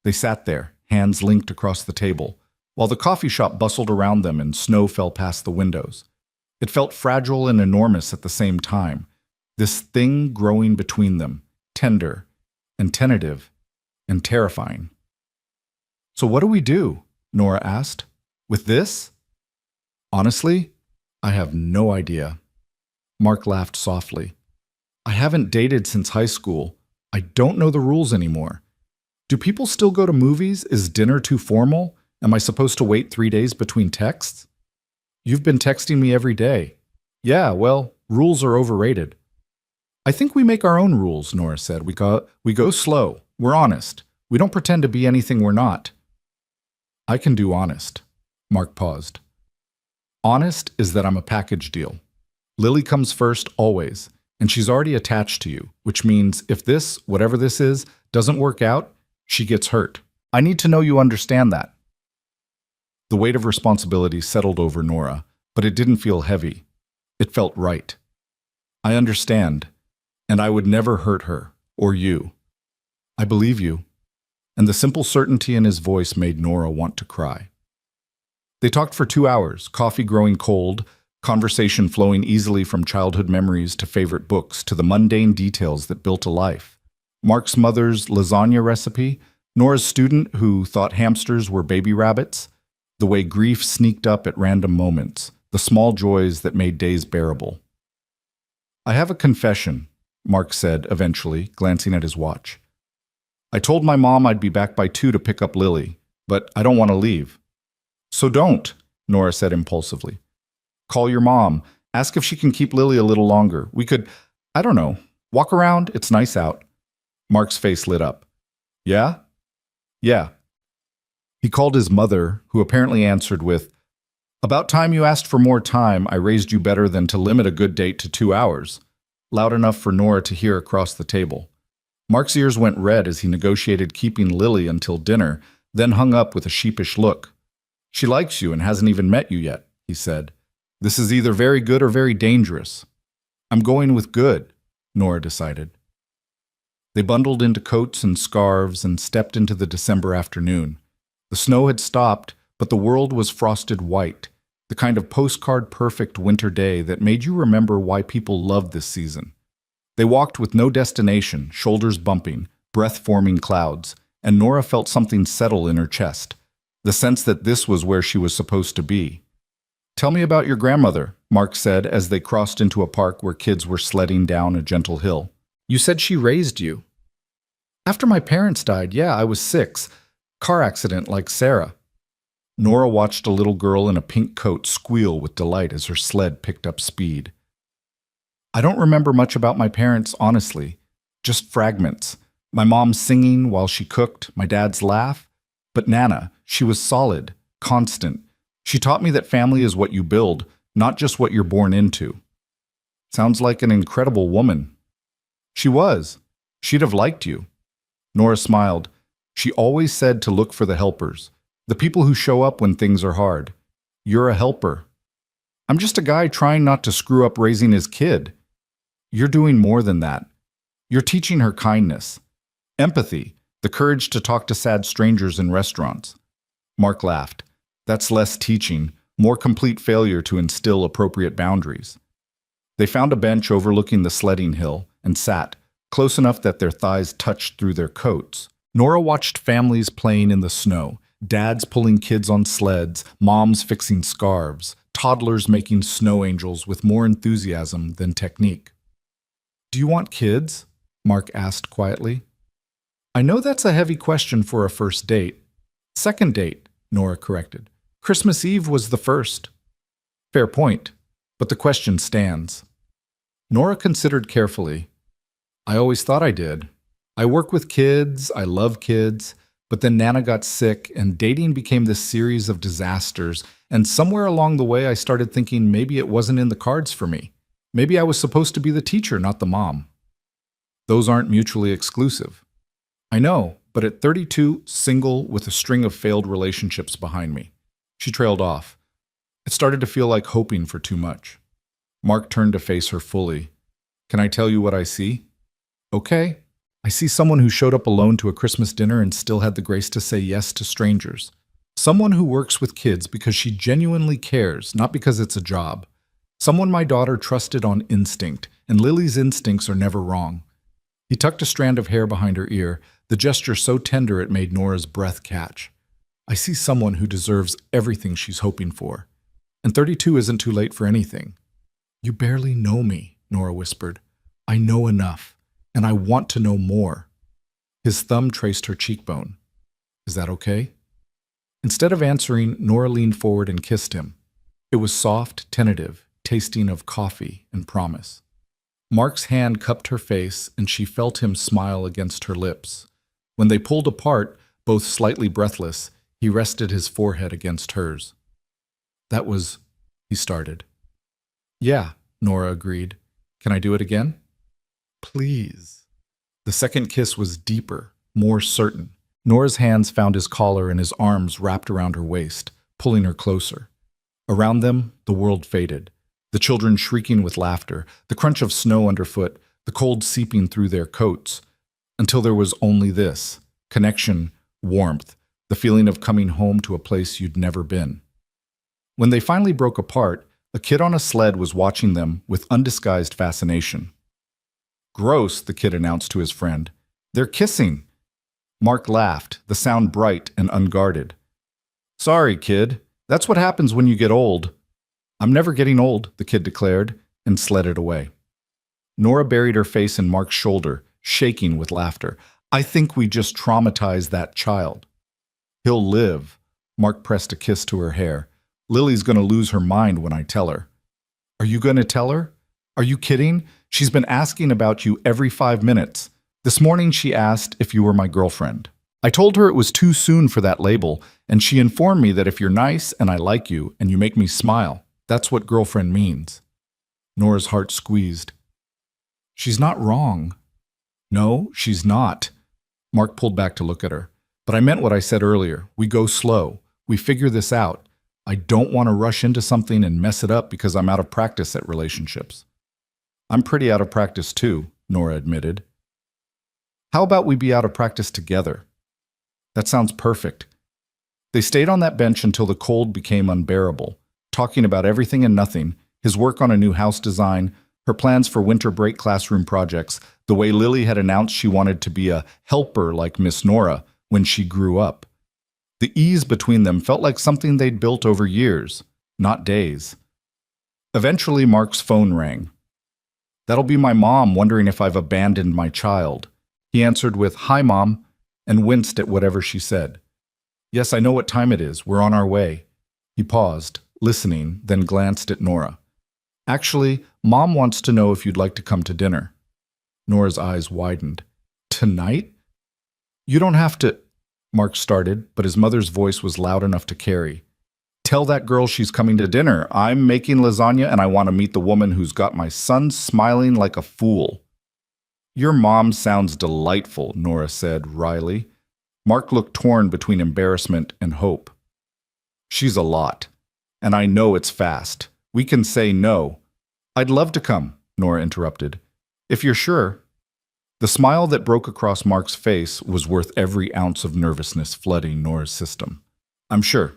S1: They sat there, hands linked across the table, while the coffee shop bustled around them and snow fell past the windows. It felt fragile and enormous at the same time, this thing growing between them, tender and tentative and terrifying. So what do we do? Nora asked. With this? Honestly, I have no idea. Mark laughed softly. I haven't dated since high school. I don't know the rules anymore. Do people still go to movies? Is dinner too formal? Am I supposed to wait 3 days between texts? You've been texting me every day. Yeah, well, rules are overrated. I think we make our own rules, Nora said. We go slow. We're honest. We don't pretend to be anything we're not. I can do honest. Mark paused. Honest is that I'm a package deal. Lily comes first always, and she's already attached to you, which means if this, whatever this is, doesn't work out, she gets hurt. I need to know you understand that. The weight of responsibility settled over Nora, but it didn't feel heavy. It felt right. I understand, and I would never hurt her, or you. I believe you. And the simple certainty in his voice made Nora want to cry. They talked for 2 hours, coffee growing cold, conversation flowing easily from childhood memories to favorite books to the mundane details that built a life. Mark's mother's lasagna recipe, Nora's student who thought hamsters were baby rabbits, the way grief sneaked up at random moments, the small joys that made days bearable. "I have a confession," Mark said eventually, glancing at his watch. "I told my mom I'd be back by 2 to pick up Lily, but I don't want to leave." "So don't," Nora said impulsively. "Call your mom. Ask if she can keep Lily a little longer. We could, I don't know, walk around. It's nice out." Mark's face lit up. "Yeah? Yeah." He called his mother, who apparently answered with, "About time you asked for more time. I raised you better than to limit a good date to 2 hours." Loud enough for Nora to hear across the table. Mark's ears went red as he negotiated keeping Lily until dinner, then hung up with a sheepish look. "She likes you and hasn't even met you yet," he said. "This is either very good or very dangerous." "I'm going with good," Nora decided. They bundled into coats and scarves and stepped into the December afternoon. The snow had stopped, but the world was frosted white, the kind of postcard-perfect winter day that made you remember why people loved this season. They walked with no destination, shoulders bumping, breath-forming clouds, and Nora felt something settle in her chest, the sense that this was where she was supposed to be. "Tell me about your grandmother," Mark said as they crossed into a park where kids were sledding down a gentle hill. "You said she raised you." "After my parents died, yeah, I was 6. Car accident like Sarah." Nora watched a little girl in a pink coat squeal with delight as her sled picked up speed. "I don't remember much about my parents, honestly. Just fragments. My mom singing while she cooked, my dad's laugh. But Nana, she was solid, constant. She taught me that family is what you build, not just what you're born into." "Sounds like an incredible woman." "She was. She'd have liked you." Nora smiled. "She always said to look for the helpers, the people who show up when things are hard. You're a helper." "I'm just a guy trying not to screw up raising his kid." "You're doing more than that. You're teaching her kindness, empathy, the courage to talk to sad strangers in restaurants." Mark laughed. "That's less teaching, more complete failure to instill appropriate boundaries." They found a bench overlooking the sledding hill and sat, close enough that their thighs touched through their coats. Nora watched families playing in the snow, dads pulling kids on sleds, moms fixing scarves, toddlers making snow angels with more enthusiasm than technique. "Do you want kids?" Mark asked quietly. "I know that's a heavy question for a first date." "Second date," Nora corrected. "Christmas Eve was the first." "Fair point, but the question stands." Nora considered carefully. "I always thought I did. I work with kids, I love kids, but then Nana got sick and dating became this series of disasters, and somewhere along the way I started thinking maybe it wasn't in the cards for me. Maybe I was supposed to be the teacher, not the mom." "Those aren't mutually exclusive." "I know, but at 32, single with a string of failed relationships behind me." She trailed off. It started to feel like hoping for too much. Mark turned to face her fully. "Can I tell you what I see?" "Okay. I see someone who showed up alone to a Christmas dinner and still had the grace to say yes to strangers. Someone who works with kids because she genuinely cares, not because it's a job. Someone my daughter trusted on instinct, and Lily's instincts are never wrong." He tucked a strand of hair behind her ear, the gesture so tender it made Nora's breath catch. "I see someone who deserves everything she's hoping for. And 32 isn't too late for anything." "You barely know me," Nora whispered. "I know enough, and I want to know more." His thumb traced her cheekbone. "Is that okay?" Instead of answering, Nora leaned forward and kissed him. It was soft, tentative, tasting of coffee and promise. Mark's hand cupped her face, and she felt him smile against her lips. When they pulled apart, both slightly breathless, he rested his forehead against hers. "That was," he started. "Yeah," Nora agreed. "Can I do it again?" "Please." The second kiss was deeper, more certain. Nora's hands found his collar and his arms wrapped around her waist, pulling her closer. Around them, the world faded. The children shrieking with laughter, the crunch of snow underfoot, the cold seeping through their coats, until there was only this: connection, warmth, the feeling of coming home to a place you'd never been. When they finally broke apart, a kid on a sled was watching them with undisguised fascination. "Gross," the kid announced to his friend. "They're kissing." Mark laughed, the sound bright and unguarded. "Sorry, kid. That's what happens when you get old." "I'm never getting old," the kid declared, and sledded away. Nora buried her face in Mark's shoulder, shaking with laughter. "I think we just traumatized that child." "He'll live." Mark pressed a kiss to her hair. "Lily's going to lose her mind when I tell her." "Are you going to tell her? Are you kidding? She's been asking about you every 5 minutes. This morning she asked if you were my girlfriend. I told her it was too soon for that label, and she informed me that if you're nice and I like you and you make me smile, that's what girlfriend means." Nora's heart squeezed. "She's not wrong." "No, she's not." Mark pulled back to look at her. "But I meant what I said earlier. We go slow. We figure this out. I don't want to rush into something and mess it up because I'm out of practice at relationships." "I'm pretty out of practice too," Nora admitted. "How about we be out of practice together?" "That sounds perfect." They stayed on that bench until the cold became unbearable, talking about everything and nothing, his work on a new house design, her plans for winter break classroom projects, the way Lily had announced she wanted to be a helper like Miss Nora when she grew up. The ease between them felt like something they'd built over years, not days. Eventually, Mark's phone rang. "That'll be my mom wondering if I've abandoned my child." He answered with, "Hi, Mom," and winced at whatever she said. "Yes, I know what time it is. We're on our way." He paused, listening, then glanced at Nora. "Actually, Mom wants to know if you'd like to come to dinner." Nora's eyes widened. "Tonight?" "You don't have to—" Mark started, but his mother's voice was loud enough to carry. "Tell that girl she's coming to dinner. I'm making lasagna and I want to meet the woman who's got my son smiling like a fool." "Your mom sounds delightful," Nora said wryly. Mark looked torn between embarrassment and hope. "She's a lot. And I know it's fast. We can say no." "I'd love to come," Nora interrupted. "If you're sure." The smile that broke across Mark's face was worth every ounce of nervousness flooding Nora's system. "I'm sure."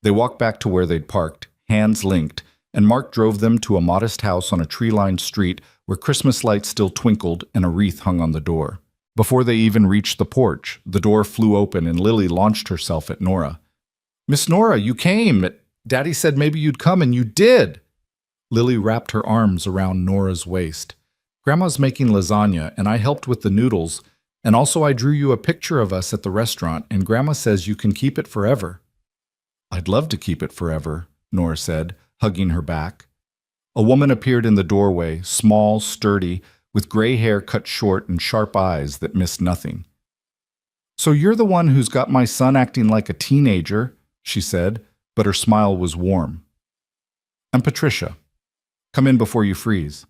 S1: They walked back to where they'd parked, hands linked, and Mark drove them to a modest house on a tree-lined street where Christmas lights still twinkled and a wreath hung on the door. Before they even reached the porch, the door flew open and Lily launched herself at Nora. "Miss Nora, you came! Daddy said maybe you'd come, and you did!" Lily wrapped her arms around Nora's waist. "Grandma's making lasagna, and I helped with the noodles, and also I drew you a picture of us at the restaurant, and Grandma says you can keep it forever." "I'd love to keep it forever," Nora said, hugging her back. A woman appeared in the doorway, small, sturdy, with gray hair cut short and sharp eyes that missed nothing. "So you're the one who's got my son acting like a teenager," she said, but her smile was warm. "I'm Patricia. Come in before you freeze."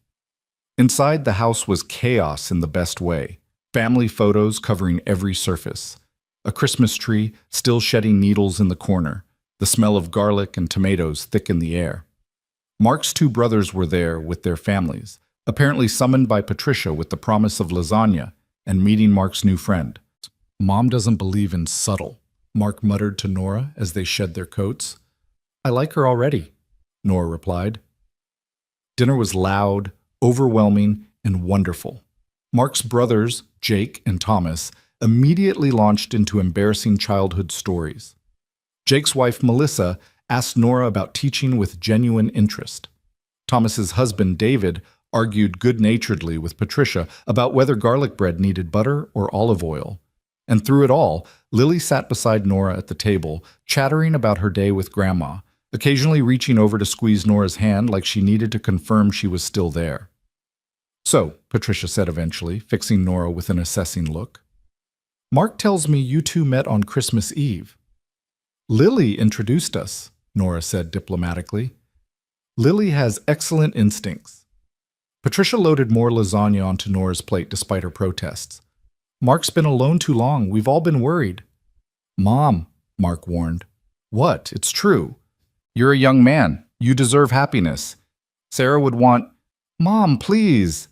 S1: Inside, the house was chaos in the best way. Family photos covering every surface. A Christmas tree still shedding needles in the corner. The smell of garlic and tomatoes thick in the air. Mark's two brothers were there with their families, apparently summoned by Patricia with the promise of lasagna and meeting Mark's new friend. "Mom doesn't believe in subtle," Mark muttered to Nora as they shed their coats. "I like her already," Nora replied. Dinner was loud, overwhelming, and wonderful. Mark's brothers, Jake and Thomas, immediately launched into embarrassing childhood stories. Jake's wife, Melissa, asked Nora about teaching with genuine interest. Thomas's husband, David, argued good-naturedly with Patricia about whether garlic bread needed butter or olive oil. And through it all, Lily sat beside Nora at the table, chattering about her day with Grandma, occasionally reaching over to squeeze Nora's hand like she needed to confirm she was still there. "So," Patricia said eventually, fixing Nora with an assessing look, "Mark tells me you two met on Christmas Eve." "Lily introduced us," Nora said diplomatically. "Lily has excellent instincts." Patricia loaded more lasagna onto Nora's plate despite her protests. "Mark's been alone too long. We've all been worried." "Mom," Mark warned. "What? It's true. You're a young man. You deserve happiness. Sarah would want—" "Mom, please!"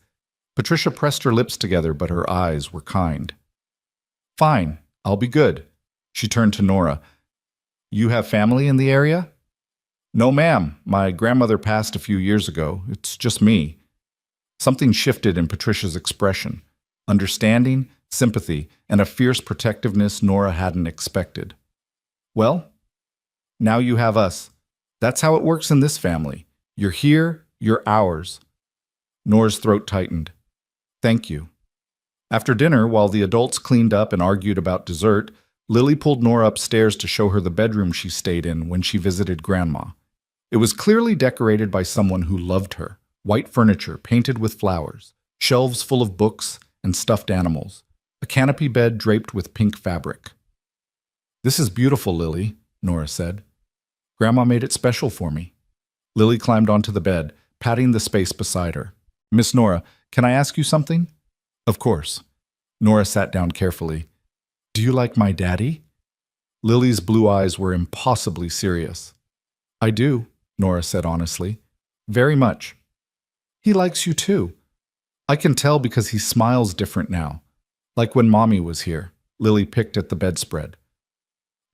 S1: Patricia pressed her lips together, but her eyes were kind. "Fine, I'll be good." She turned to Nora. "You have family in the area?" No, ma'am. My grandmother passed a few years ago. It's just me. Something shifted in Patricia's expression. Understanding, sympathy, and a fierce protectiveness Nora hadn't expected. Well, now you have us. That's how it works in this family. You're here, you're ours. Nora's throat tightened. Thank you. After dinner, while the adults cleaned up and argued about dessert, Lily pulled Nora upstairs to show her the bedroom she stayed in when she visited Grandma. It was clearly decorated by someone who loved her. White furniture painted with flowers, shelves full of books and stuffed animals, a canopy bed draped with pink fabric. This is beautiful, Lily, Nora said. Grandma made it special for me. Lily climbed onto the bed, patting the space beside her. Miss Nora, can I ask you something? Of course. Nora sat down carefully. Do you like my daddy? Lily's blue eyes were impossibly serious. I do, Nora said honestly. Very much. He likes you too. I can tell because he smiles different now. Like when Mommy was here. Lily picked at the bedspread.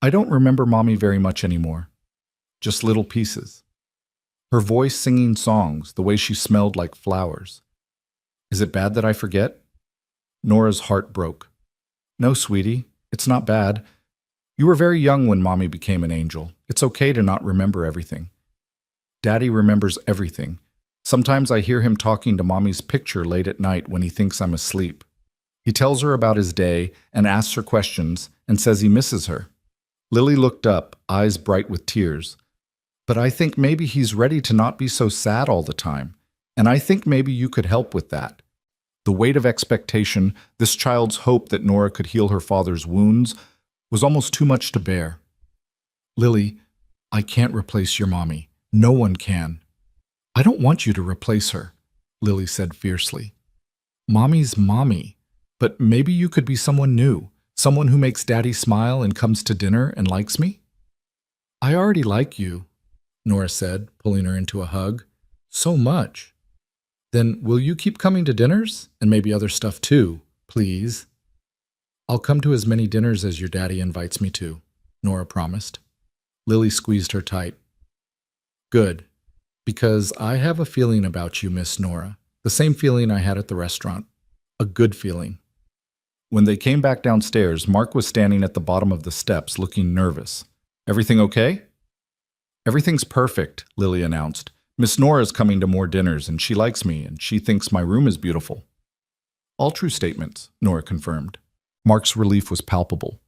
S1: I don't remember Mommy very much anymore. Just little pieces. Her voice singing songs, the way she smelled like flowers. Is it bad that I forget? Nora's heart broke. No, sweetie, it's not bad. You were very young when Mommy became an angel. It's okay to not remember everything. Daddy remembers everything. Sometimes I hear him talking to Mommy's picture late at night when he thinks I'm asleep. He tells her about his day and asks her questions and says he misses her. Lily looked up, eyes bright with tears. But I think maybe he's ready to not be so sad all the time, and I think maybe you could help with that. The weight of expectation, this child's hope that Nora could heal her father's wounds, was almost too much to bear. Lily, I can't replace your mommy. No one can. I don't want you to replace her, Lily said fiercely. Mommy's mommy, but maybe you could be someone new, someone who makes Daddy smile and comes to dinner and likes me? I already like you, Nora said, pulling her into a hug. So much. Then will you keep coming to dinners? And maybe other stuff too, please? I'll come to as many dinners as your daddy invites me to, Nora promised. Lily squeezed her tight. Good, because I have a feeling about you, Miss Nora. The same feeling I had at the restaurant. A good feeling. When they came back downstairs, Mark was standing at the bottom of the steps, looking nervous. Everything okay? Everything's perfect, Lily announced. Miss Nora's coming to more dinners, and she likes me, and she thinks my room is beautiful. All true statements, Nora confirmed. Mark's relief was palpable.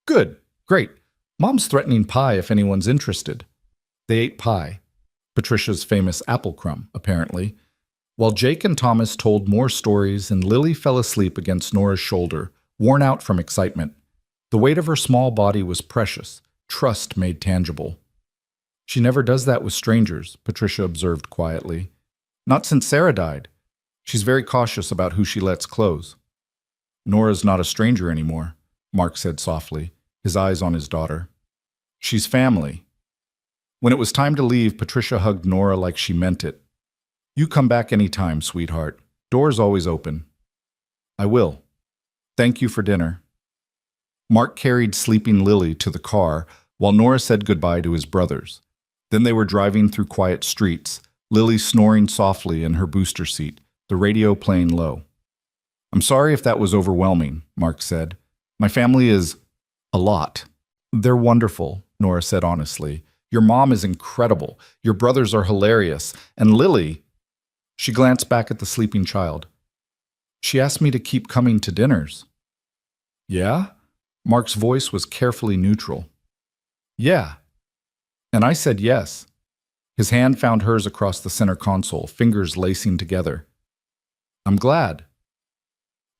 S1: Good, great. Mom's threatening pie if anyone's interested. They ate pie, Patricia's famous apple crumb, apparently, while Jake and Thomas told more stories and Lily fell asleep against Nora's shoulder, worn out from excitement. The weight of her small body was precious, trust made tangible. She never does that with strangers, Patricia observed quietly. Not since Sarah died. She's very cautious about who she lets close. Nora's not a stranger anymore, Mark said softly, his eyes on his daughter. She's family. When it was time to leave, Patricia hugged Nora like she meant it. You come back any time, sweetheart. Door's always open. I will. Thank you for dinner. Mark carried sleeping Lily to the car while Nora said goodbye to his brothers. Then they were driving through quiet streets, Lily snoring softly in her booster seat, the radio playing low. I'm sorry if that was overwhelming, Mark said. My family is a lot. They're wonderful, Nora said honestly. Your mom is incredible. Your brothers are hilarious. And Lily, she glanced back at the sleeping child. She asked me to keep coming to dinners. Yeah? Mark's voice was carefully neutral. Yeah. And I said yes. His hand found hers across the center console, fingers lacing together. I'm glad.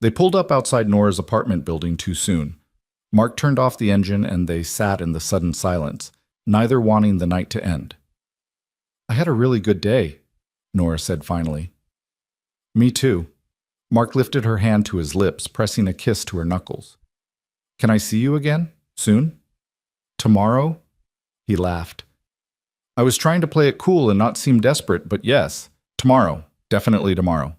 S1: They pulled up outside Nora's apartment building too soon. Mark turned off the engine and they sat in the sudden silence, neither wanting the night to end. I had a really good day, Nora said finally. Me too. Mark lifted her hand to his lips, pressing a kiss to her knuckles. Can I see you again? Soon? Tomorrow? He laughed. I was trying to play it cool and not seem desperate, but yes, tomorrow. Definitely tomorrow.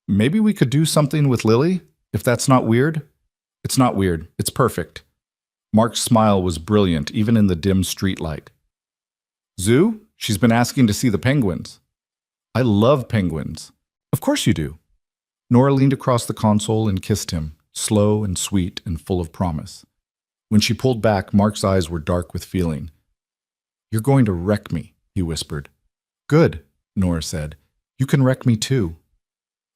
S1: Maybe we could do something with Lily, if that's not weird? It's not weird. It's perfect. Mark's smile was brilliant, even in the dim streetlight. Zoo? She's been asking to see the penguins. I love penguins. Of course you do. Nora leaned across the console and kissed him, slow and sweet and full of promise. When she pulled back, Mark's eyes were dark with feeling. You're going to wreck me, he whispered. Good, Nora said. You can wreck me too.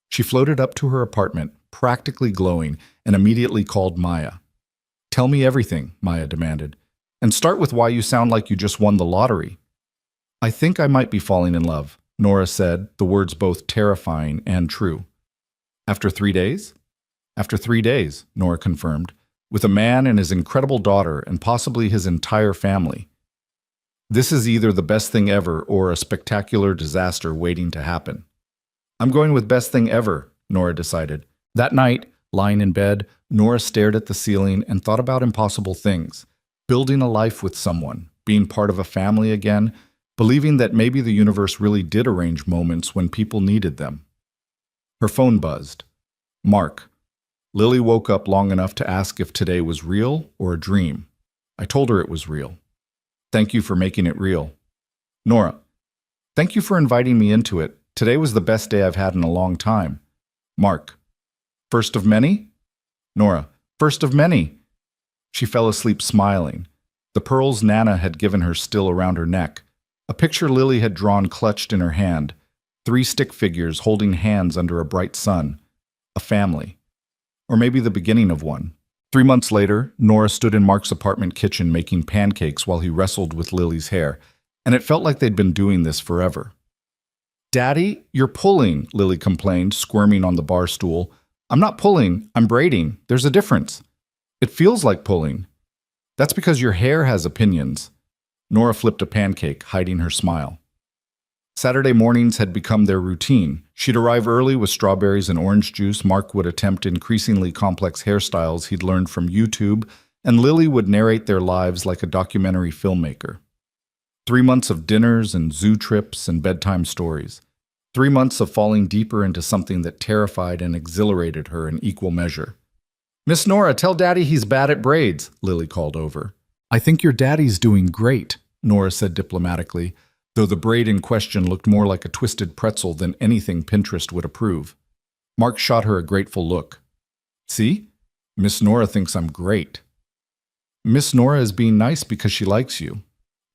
S1: She floated up to her apartment, practically glowing, and immediately called Maya. Tell me everything, Maya demanded, and start with why you sound like you just won the lottery. I think I might be falling in love, Nora said, the words both terrifying and true. After 3 days? After 3 days, Nora confirmed, with a man and his incredible daughter and possibly his entire family. This is either the best thing ever or a spectacular disaster waiting to happen. I'm going with best thing ever, Nora decided. That night, lying in bed, Nora stared at the ceiling and thought about impossible things. Building a life with someone, being part of a family again, believing that maybe the universe really did arrange moments when people needed them. Her phone buzzed. Mark. Lily woke up long enough to ask if today was real or a dream. I told her it was real. Thank you for making it real. Nora. Thank you for inviting me into it. Today was the best day I've had in a long time. Mark. First of many? Nora. First of many. She fell asleep smiling. The pearls Nana had given her still around her neck. A picture Lily had drawn clutched in her hand. 3 stick figures holding hands under a bright sun. A family. Or maybe the beginning of one. 3 months later, Nora stood in Mark's apartment kitchen making pancakes while he wrestled with Lily's hair, and it felt like they'd been doing this forever. Daddy, you're pulling, Lily complained, squirming on the bar stool. I'm not pulling, I'm braiding. There's a difference. It feels like pulling. That's because your hair has opinions. Nora flipped a pancake, hiding her smile. Saturday mornings had become their routine. She'd arrive early with strawberries and orange juice. Mark would attempt increasingly complex hairstyles he'd learned from YouTube, and Lily would narrate their lives like a documentary filmmaker. 3 months of dinners and zoo trips and bedtime stories. 3 months of falling deeper into something that terrified and exhilarated her in equal measure. Miss Nora, tell Daddy he's bad at braids, Lily called over. I think your daddy's doing great, Nora said diplomatically, though the braid in question looked more like a twisted pretzel than anything Pinterest would approve. Mark shot her a grateful look. See? Miss Nora thinks I'm great. Miss Nora is being nice because she likes you.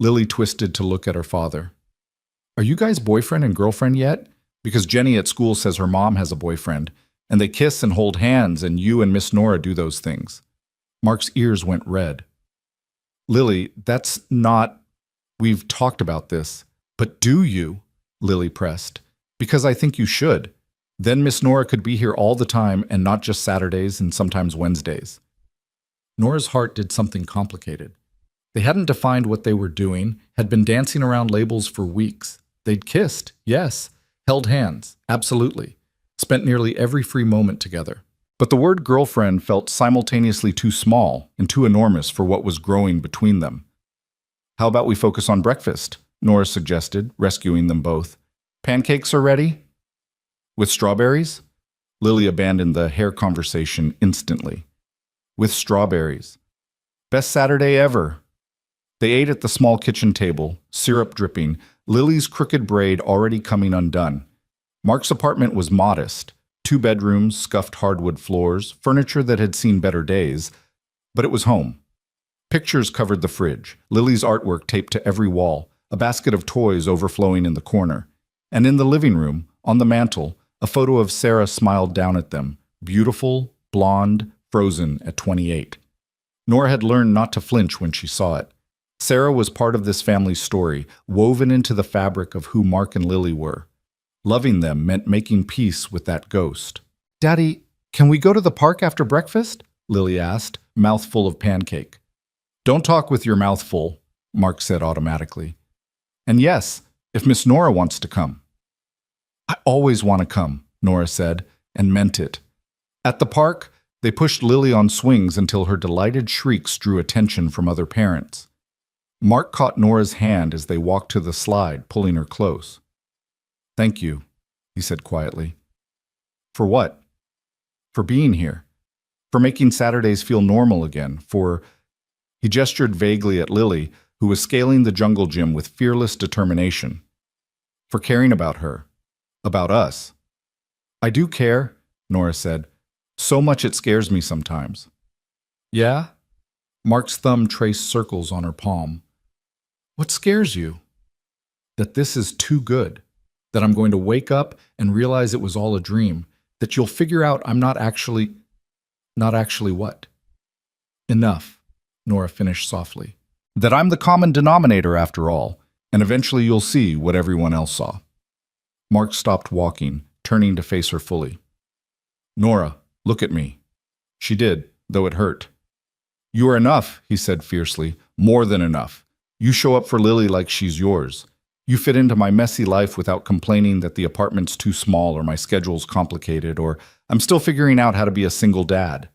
S1: Lily twisted to look at her father. Are you guys boyfriend and girlfriend yet? Because Jenny at school says her mom has a boyfriend, and they kiss and hold hands, and you and Miss Nora do those things. Mark's ears went red. Lily, that's not... We've talked about this. But do you? Lily pressed. Because I think you should. Then Miss Nora could be here all the time and not just Saturdays and sometimes Wednesdays. Nora's heart did something complicated. They hadn't defined what they were doing, had been dancing around labels for weeks. They'd kissed, yes. Held hands, absolutely. Spent nearly every free moment together. But the word girlfriend felt simultaneously too small and too enormous for what was growing between them. How about we focus on breakfast? Nora suggested, rescuing them both. Pancakes are ready? With strawberries? Lily abandoned the hair conversation instantly. With strawberries. Best Saturday ever. They ate at the small kitchen table, syrup dripping, Lily's crooked braid already coming undone. Mark's apartment was modest. 2 bedrooms, scuffed hardwood floors, furniture that had seen better days, but it was home. Pictures covered the fridge, Lily's artwork taped to every wall, a basket of toys overflowing in the corner. And in the living room, on the mantel, a photo of Sarah smiled down at them, beautiful, blonde, frozen at 28. Nora had learned not to flinch when she saw it. Sarah was part of this family's story, woven into the fabric of who Mark and Lily were. Loving them meant making peace with that ghost. Daddy, can we go to the park after breakfast? Lily asked, mouth full of pancake. Don't talk with your mouth full, Mark said automatically. And yes, if Miss Nora wants to come. I always want to come, Nora said, and meant it. At the park, they pushed Lily on swings until her delighted shrieks drew attention from other parents. Mark caught Nora's hand as they walked to the slide, pulling her close. Thank you, he said quietly. For what? For being here. For making Saturdays feel normal again. He gestured vaguely at Lily, who who was scaling the jungle gym with fearless determination. For caring about her. About us. I do care, Nora said. So much it scares me sometimes. Yeah? Mark's thumb traced circles on her palm. What scares you? That this is too good. That I'm going to wake up and realize it was all a dream. That you'll figure out I'm not actually what? Enough, Nora finished softly. That I'm the common denominator after all, and eventually you'll see what everyone else saw. Mark stopped walking, turning to face her fully. Nora, look at me. She did, though it hurt. You are enough, he said fiercely, more than enough. You show up for Lily like she's yours. You fit into my messy life without complaining that the apartment's too small or my schedule's complicated or I'm still figuring out how to be a single dad.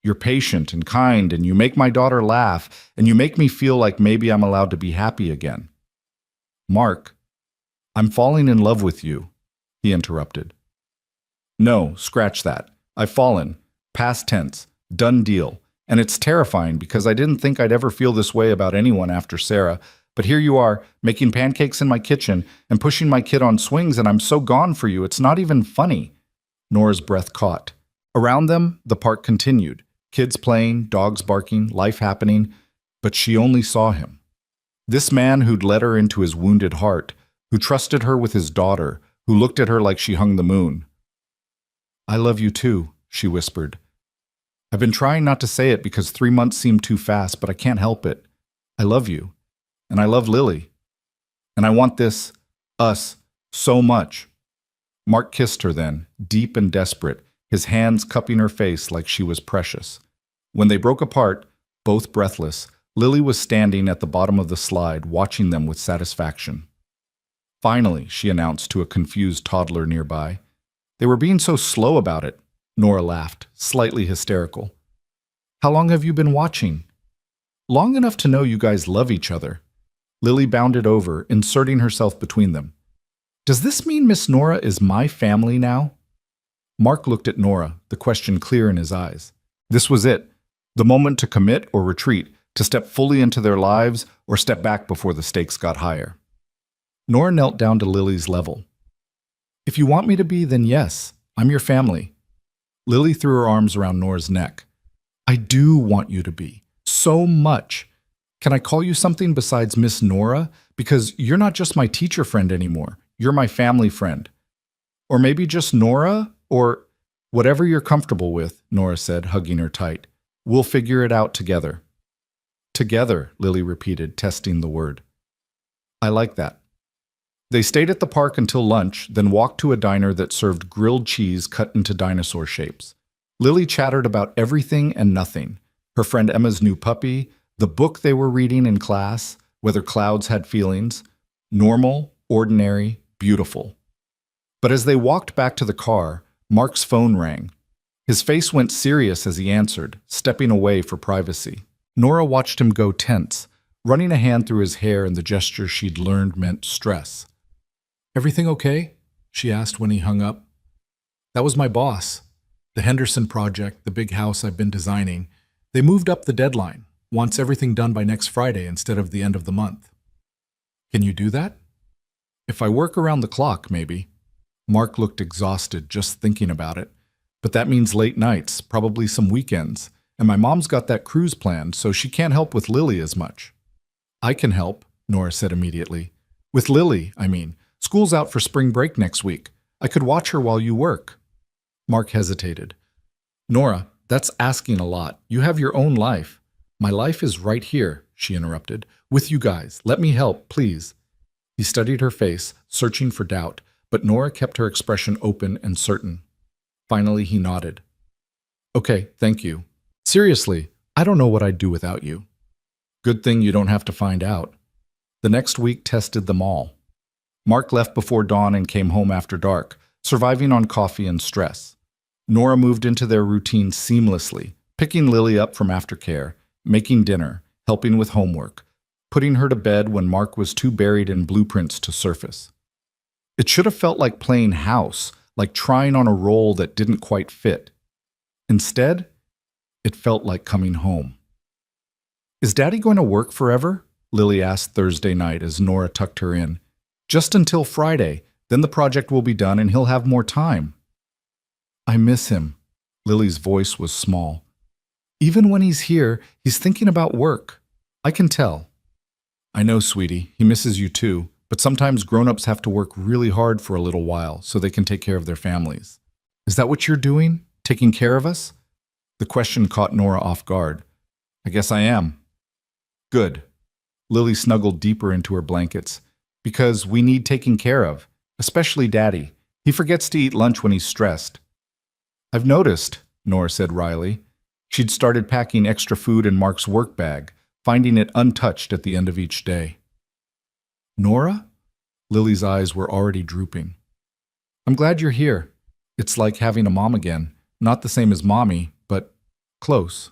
S1: You're patient and kind and you make my daughter laugh and you make me feel like maybe I'm allowed to be happy again. Mark, I'm falling in love with you, he interrupted. No, scratch that. I've fallen. Past tense. Done deal. And it's terrifying because I didn't think I'd ever feel this way about anyone after Sarah, but here you are, making pancakes in my kitchen and pushing my kid on swings and I'm so gone for you, it's not even funny. Nora's breath caught. Around them, the park continued. Kids playing, dogs barking, life happening, but she only saw him. This man who'd let her into his wounded heart, who trusted her with his daughter, who looked at her like she hung the moon. I love you too, she whispered. I've been trying not to say it because 3 months seem too fast, but I can't help it. I love you. And I love Lily. And I want this, us, so much. Mark kissed her then, deep and desperate, his hands cupping her face like she was precious. When they broke apart, both breathless, Lily was standing at the bottom of the slide, watching them with satisfaction. Finally, she announced to a confused toddler nearby. They were being so slow about it, Nora laughed, slightly hysterical. How long have you been watching? Long enough to know you guys love each other. Lily bounded over, inserting herself between them. Does this mean Miss Nora is my family now? Mark looked at Nora, the question clear in his eyes. This was it, the moment to commit or retreat, to step fully into their lives or step back before the stakes got higher. Nora knelt down to Lily's level. If you want me to be, then yes, I'm your family. Lily threw her arms around Nora's neck. I do want you to be. So much. Can I call you something besides Miss Nora? Because you're not just my teacher friend anymore. You're my family friend. Or maybe just Nora? Or whatever you're comfortable with, Nora said, hugging her tight. We'll figure it out together. Together, Lily repeated, testing the word. I like that. They stayed at the park until lunch, then walked to a diner that served grilled cheese cut into dinosaur shapes. Lily chattered about everything and nothing. Her friend Emma's new puppy, the book they were reading in class, whether clouds had feelings, normal, ordinary, beautiful. But as they walked back to the car, Mark's phone rang. His face went serious as he answered, stepping away for privacy. Nora watched him go tense, running a hand through his hair in the gesture she'd learned meant stress. Everything okay? She asked when he hung up. That was my boss. The Henderson project, the big house I've been designing. They moved up the deadline. Wants everything done by next Friday instead of the end of the month. Can you do that? If I work around the clock, maybe. Mark looked exhausted just thinking about it. But that means late nights, probably some weekends. And my mom's got that cruise planned, so she can't help with Lily as much. I can help, Nora said immediately. With Lily, I mean. School's out for spring break next week. I could watch her while you work. Mark hesitated. Nora, that's asking a lot. You have your own life. My life is right here, she interrupted. With you guys. Let me help, please. He studied her face, searching for doubt, but Nora kept her expression open and certain. Finally, he nodded. Okay, thank you. Seriously, I don't know what I'd do without you. Good thing you don't have to find out. The next week tested them all. Mark left before dawn and came home after dark, surviving on coffee and stress. Nora moved into their routine seamlessly, picking Lily up from aftercare, making dinner, helping with homework, putting her to bed when Mark was too buried in blueprints to surface. It should have felt like playing house, like trying on a role that didn't quite fit. Instead, it felt like coming home. Is Daddy going to work forever? Lily asked Thursday night as Nora tucked her in. Just until Friday. Then the project will be done and he'll have more time. I miss him. Lily's voice was small. Even when he's here, he's thinking about work. I can tell. I know, sweetie, he misses you too, but sometimes grown-ups have to work really hard for a little while so they can take care of their families. Is that what you're doing? Taking care of us? The question caught Nora off guard. I guess I am. Good. Lily snuggled deeper into her blankets. Because we need taking care of, especially Daddy. He forgets to eat lunch when he's stressed. I've noticed, Nora said wryly. She'd started packing extra food in Mark's work bag, finding it untouched at the end of each day. Nora? Lily's eyes were already drooping. I'm glad you're here. It's like having a mom again. Not the same as Mommy, but close.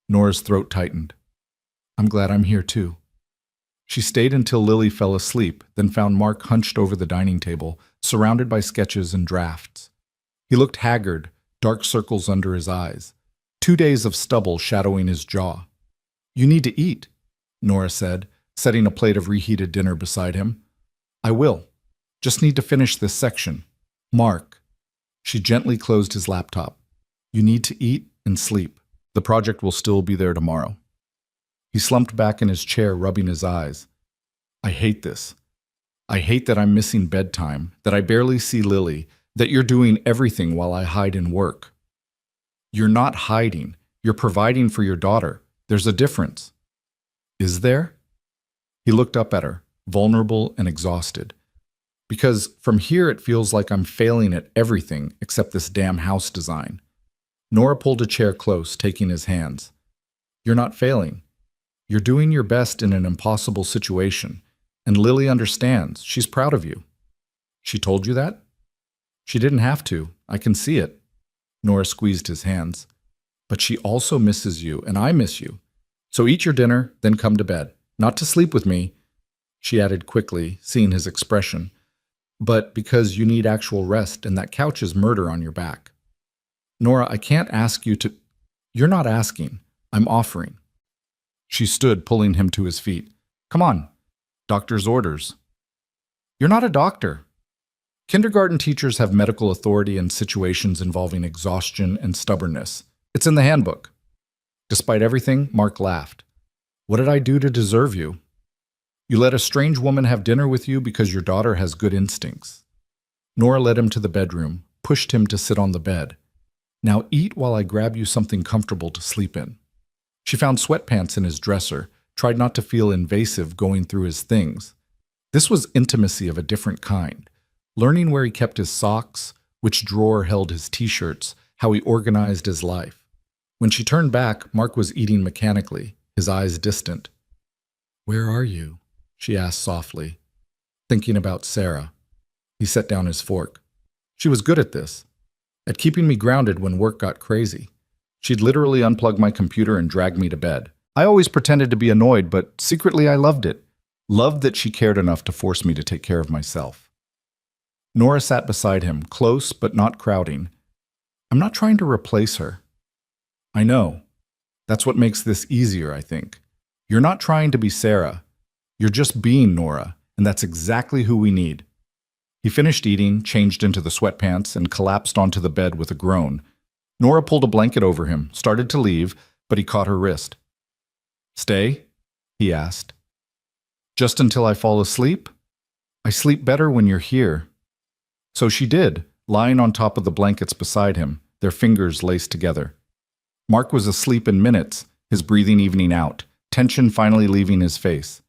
S1: Nora's throat tightened. I'm glad I'm here too. She stayed until Lily fell asleep, then found Mark hunched over the dining table, surrounded by sketches and drafts. He looked haggard, dark circles under his eyes, 2 days of stubble shadowing his jaw. You need to eat, Nora said, setting a plate of reheated dinner beside him. I will. Just need to finish this section. Mark. She gently closed his laptop. You need to eat and sleep. The project will still be there tomorrow. He slumped back in his chair, rubbing his eyes. I hate this. I hate that I'm missing bedtime, that I barely see Lily, that you're doing everything while I hide and work. You're not hiding. You're providing for your daughter. There's a difference. Is there? He looked up at her, vulnerable and exhausted. Because from here it feels like I'm failing at everything except this damn house design. Nora pulled a chair close, taking his hands. You're not failing. You're doing your best in an impossible situation, and Lily understands. She's proud of you. She told you that? She didn't have to. I can see it. Nora squeezed his hands. But she also misses you, and I miss you. So eat your dinner, then come to bed. Not to sleep with me, she added quickly, seeing his expression, but because you need actual rest and that couch is murder on your back. Nora, I can't ask you to... You're not asking. I'm offering. She stood, pulling him to his feet. Come on. Doctor's orders. You're not a doctor. Kindergarten teachers have medical authority in situations involving exhaustion and stubbornness. It's in the handbook. Despite everything, Mark laughed. What did I do to deserve you? You let a strange woman have dinner with you because your daughter has good instincts. Nora led him to the bedroom, pushed him to sit on the bed. Now eat while I grab you something comfortable to sleep in. She found sweatpants in his dresser, tried not to feel invasive going through his things. This was intimacy of a different kind. Learning where he kept his socks, which drawer held his t-shirts, how he organized his life. When she turned back, Mark was eating mechanically, his eyes distant. Where are you? She asked softly. Thinking about Sarah. He set down his fork. She was good at this, at keeping me grounded when work got crazy. She'd literally unplug my computer and drag me to bed. I always pretended to be annoyed, but secretly I loved it. Loved that she cared enough to force me to take care of myself. Nora sat beside him, close but not crowding. I'm not trying to replace her. I know. That's what makes this easier, I think. You're not trying to be Sarah. You're just being Nora, and that's exactly who we need. He finished eating, changed into the sweatpants, and collapsed onto the bed with a groan. Nora pulled a blanket over him, started to leave, but he caught her wrist. Stay? He asked. Just until I fall asleep? I sleep better when you're here. So she did, lying on top of the blankets beside him, their fingers laced together. Mark was asleep in minutes, his breathing evening out, tension finally leaving his face.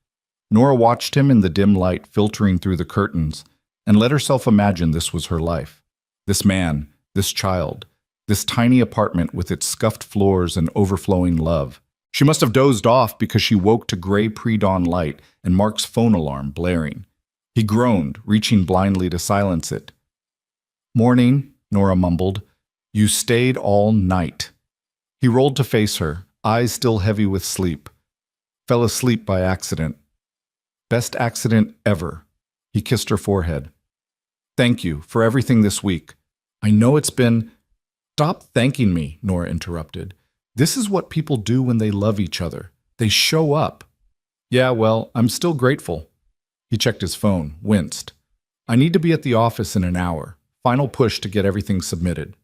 S1: Nora watched him in the dim light filtering through the curtains and let herself imagine this was her life. This man, this child, this tiny apartment with its scuffed floors and overflowing love. She must have dozed off because she woke to gray pre-dawn light and Mark's phone alarm blaring. He groaned, reaching blindly to silence it. Morning, Nora mumbled. You stayed all night. He rolled to face her, eyes still heavy with sleep. Fell asleep by accident. Best accident ever. He kissed her forehead. Thank you for everything this week. I know it's been... Stop thanking me, Nora interrupted. This is what people do when they love each other. They show up. Yeah, well, I'm still grateful. He checked his phone, winced. I need to be at the office in an hour. Final push to get everything submitted.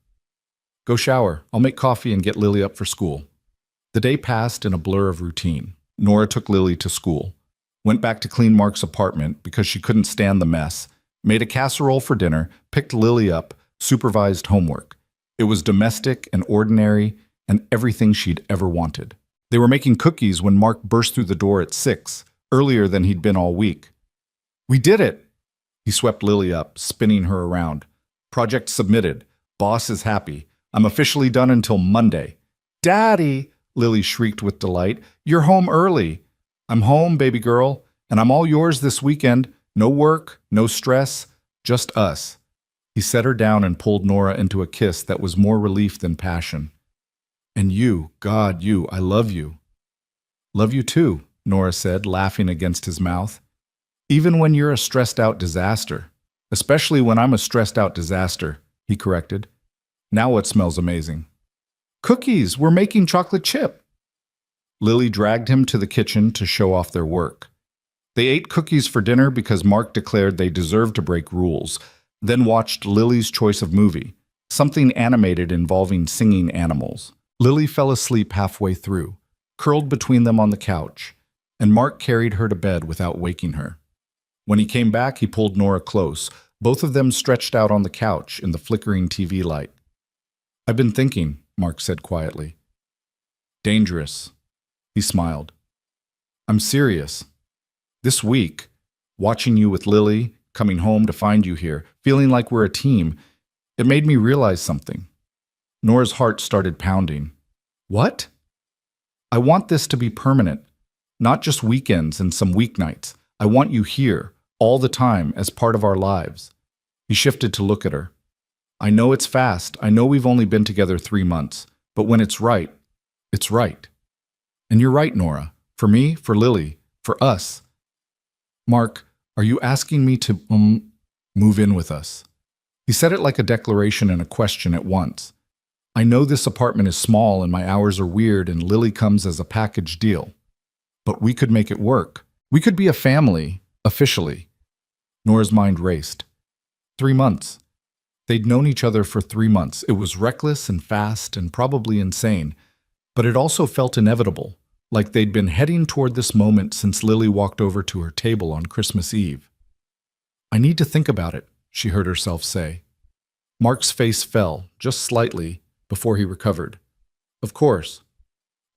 S1: Go shower. I'll make coffee and get Lily up for school. The day passed in a blur of routine. Nora took Lily to school, went back to clean Mark's apartment because she couldn't stand the mess, made a casserole for dinner, picked Lily up, supervised homework. It was domestic and ordinary and everything she'd ever wanted. They were making cookies when Mark burst through the door at 6, earlier than he'd been all week. We did it! He swept Lily up, spinning her around. Project submitted. Boss is happy. I'm officially done until Monday. Daddy! Lily shrieked with delight. You're home early. I'm home, baby girl, and I'm all yours this weekend. No work, no stress, just us. He set her down and pulled Nora into a kiss that was more relief than passion. And you, God, you, I love you. Love you too, Nora said, laughing against his mouth. Even when you're a stressed-out disaster. Especially when I'm a stressed-out disaster, he corrected. Now what smells amazing? Cookies! We're making chocolate chip! Lily dragged him to the kitchen to show off their work. They ate cookies for dinner because Mark declared they deserved to break rules, then watched Lily's choice of movie, something animated involving singing animals. Lily fell asleep halfway through, curled between them on the couch, and Mark carried her to bed without waking her. When he came back, he pulled Nora close, both of them stretched out on the couch in the flickering TV light. I've been thinking, Mark said quietly. Dangerous. He smiled. I'm serious. This week, watching you with Lily, coming home to find you here, feeling like we're a team, it made me realize something. Nora's heart started pounding. What? I want this to be permanent, not just weekends and some weeknights. I want you here, all the time, as part of our lives. He shifted to look at her. I know it's fast. I know we've only been together 3 months. But when it's right, it's right. And you're right, Nora. For me, for Lily, for us. Mark, are you asking me to, move in with us? He said it like a declaration and a question at once. I know this apartment is small and my hours are weird and Lily comes as a package deal. But we could make it work. We could be a family, officially. Nora's mind raced. 3 months. They'd known each other for 3 months. It was reckless and fast and probably insane, but it also felt inevitable, like they'd been heading toward this moment since Lily walked over to her table on Christmas Eve. I need to think about it, she heard herself say. Mark's face fell, just slightly, before he recovered. Of course.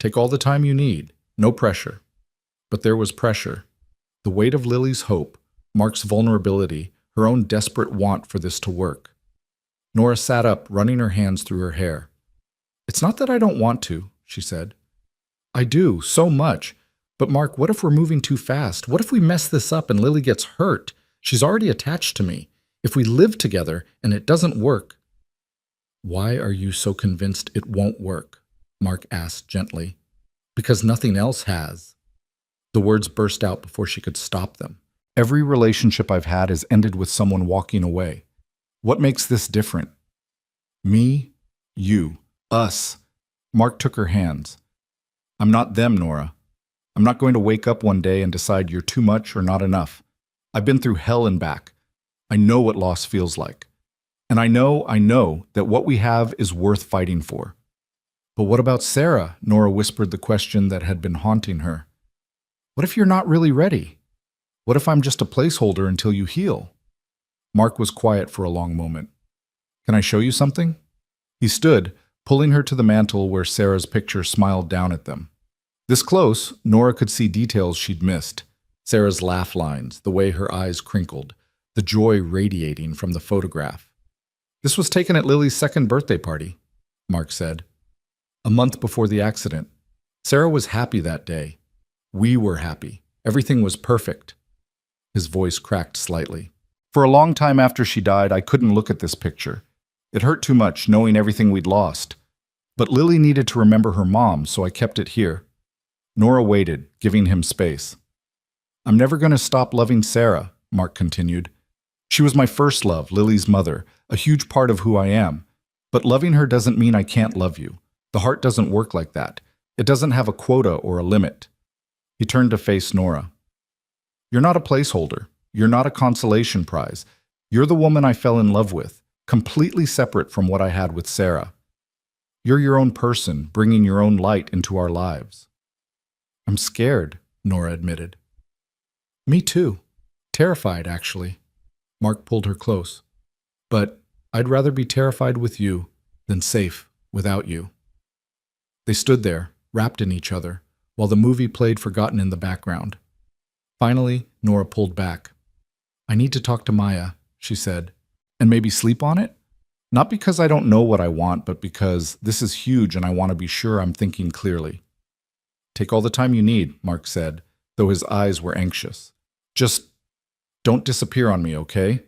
S1: Take all the time you need. No pressure. But there was pressure. The weight of Lily's hope, Mark's vulnerability, her own desperate want for this to work. Nora sat up, running her hands through her hair. It's not that I don't want to, she said. I do, so much. But Mark, what if we're moving too fast? What if we mess this up and Lily gets hurt? She's already attached to me. If we live together and it doesn't work. Why are you so convinced it won't work? Mark asked gently. Because nothing else has. The words burst out before she could stop them. Every relationship I've had has ended with someone walking away. What makes this different? Me, you, us. Mark took her hands. I'm not them, Nora. I'm not going to wake up one day and decide you're too much or not enough. I've been through hell and back. I know what loss feels like. And I know that what we have is worth fighting for. But what about Sarah? Nora whispered the question that had been haunting her. What if you're not really ready? What if I'm just a placeholder until you heal? Mark was quiet for a long moment. Can I show you something? He stood, pulling her to the mantel where Sarah's picture smiled down at them. This close, Nora could see details she'd missed. Sarah's laugh lines, the way her eyes crinkled, the joy radiating from the photograph. This was taken at Lily's second birthday party, Mark said. A month before the accident. Sarah was happy that day. We were happy. Everything was perfect. His voice cracked slightly. For a long time after she died, I couldn't look at this picture. It hurt too much, knowing everything we'd lost. But Lily needed to remember her mom, so I kept it here. Nora waited, giving him space. I'm never going to stop loving Sarah, Mark continued. She was my first love, Lily's mother, a huge part of who I am. But loving her doesn't mean I can't love you. The heart doesn't work like that. It doesn't have a quota or a limit. He turned to face Nora. You're not a placeholder. You're not a consolation prize. You're the woman I fell in love with, completely separate from what I had with Sarah. You're your own person, bringing your own light into our lives. I'm scared, Nora admitted. Me too. Terrified, actually. Mark pulled her close. But I'd rather be terrified with you than safe without you. They stood there, wrapped in each other, while the movie played forgotten in the background. Finally, Nora pulled back. I need to talk to Maya, she said, and maybe sleep on it? Not because I don't know what I want, but because this is huge and I want to be sure I'm thinking clearly. Take all the time you need, Mark said, though his eyes were anxious. Just don't disappear on me, okay?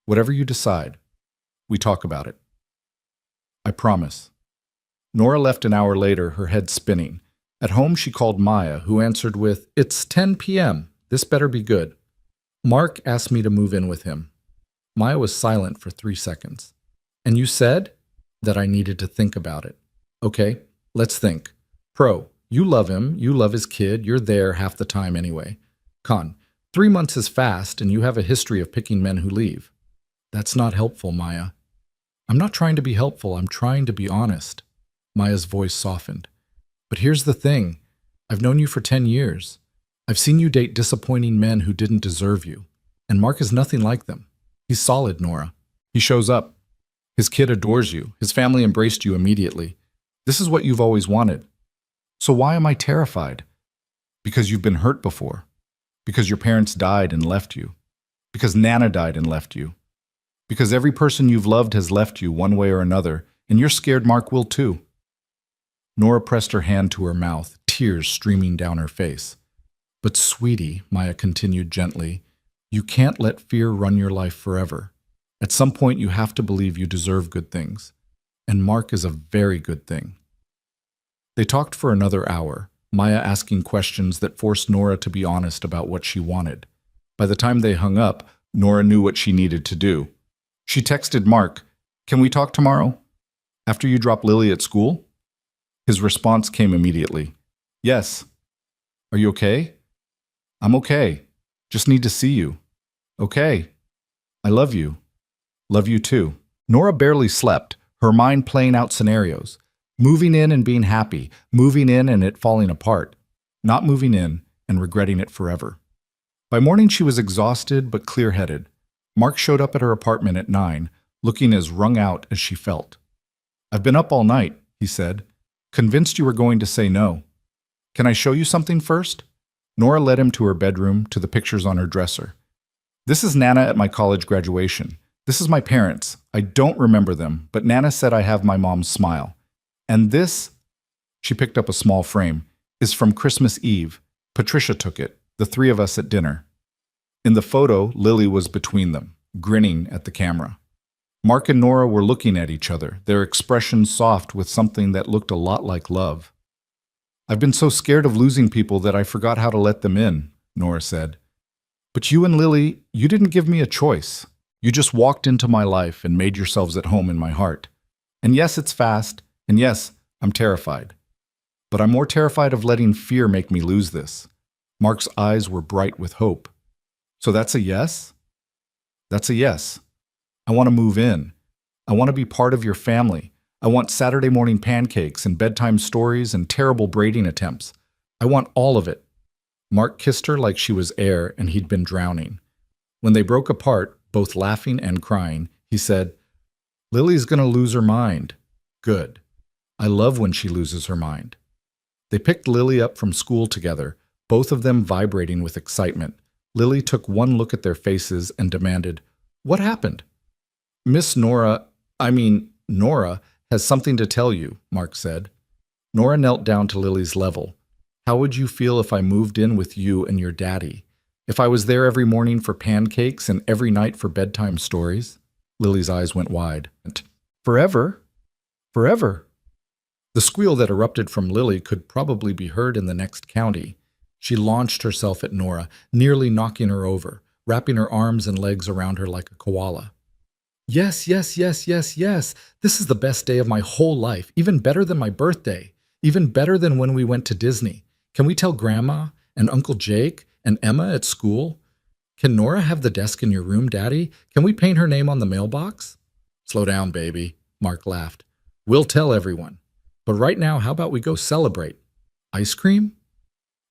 S1: Whatever you decide, we talk about it. I promise. Nora left an hour later, her head spinning. At home, she called Maya, who answered with, It's 10 p.m. This better be good. Mark asked me to move in with him. Maya was silent for 3 seconds. And you said that I needed to think about it. Okay, let's think. Pro, you love him, you love his kid, you're there half the time anyway. Con, 3 months is fast and you have a history of picking men who leave. That's not helpful, Maya. I'm not trying to be helpful, I'm trying to be honest. Maya's voice softened. But here's the thing. I've known you for 10 years. I've seen you date disappointing men who didn't deserve you. And Mark is nothing like them. He's solid, Nora. He shows up. His kid adores you. His family embraced you immediately. This is what you've always wanted. So why am I terrified? Because you've been hurt before. Because your parents died and left you. Because Nana died and left you. Because every person you've loved has left you one way or another, and you're scared Mark will too. Nora pressed her hand to her mouth, tears streaming down her face. But sweetie, Maya continued gently, you can't let fear run your life forever. At some point you have to believe you deserve good things. And Mark is a very good thing. They talked for another hour, Maya asking questions that forced Nora to be honest about what she wanted. By the time they hung up, Nora knew what she needed to do. She texted Mark, Can we talk tomorrow? After you drop Lily at school? His response came immediately. Yes. Are you okay? I'm okay. Just need to see you. Okay. I love you. Love you too. Nora barely slept, her mind playing out scenarios. Moving in and being happy, moving in and it falling apart, not moving in and regretting it forever. By morning she was exhausted but clear-headed. Mark showed up at her apartment at 9, looking as wrung out as she felt. I've been up all night, he said, convinced you were going to say no. Can I show you something first? Nora led him to her bedroom, to the pictures on her dresser. This is Nana at my college graduation. This is my parents. I don't remember them, but Nana said I have my mom's smile. And this, she picked up a small frame, is from Christmas Eve. Patricia took it, the 3 of us at dinner. In the photo, Lily was between them, grinning at the camera. Mark and Nora were looking at each other, their expressions soft with something that looked a lot like love. I've been so scared of losing people that I forgot how to let them in, Nora said. But you and Lily, you didn't give me a choice. You just walked into my life and made yourselves at home in my heart. And yes, it's fast, and yes, I'm terrified. But I'm more terrified of letting fear make me lose this. Mark's eyes were bright with hope. So that's a yes? That's a yes. I want to move in. I want to be part of your family. I want Saturday morning pancakes and bedtime stories and terrible braiding attempts. I want all of it. Mark kissed her like she was air and he'd been drowning. When they broke apart, both laughing and crying, he said, Lily's going to lose her mind. Good. I love when she loses her mind. They picked Lily up from school together, both of them vibrating with excitement. Lily took one look at their faces and demanded, What happened? Nora has something to tell you, Mark said. Nora knelt down to Lily's level. How would you feel if I moved in with you and your daddy? If I was there every morning for pancakes and every night for bedtime stories? Lily's eyes went wide. Forever? Forever? The squeal that erupted from Lily could probably be heard in the next county. She launched herself at Nora, nearly knocking her over, wrapping her arms and legs around her like a koala. Yes, yes, yes, yes, yes. This is the best day of my whole life, even better than my birthday, even better than when we went to Disney. Can we tell Grandma
S2: And Uncle Jake? And Emma at school? Can Nora have the desk in your room, Daddy? Can we paint her name on the mailbox? Slow down, baby, Mark laughed. We'll tell everyone. But right now, how about we go celebrate? Ice cream?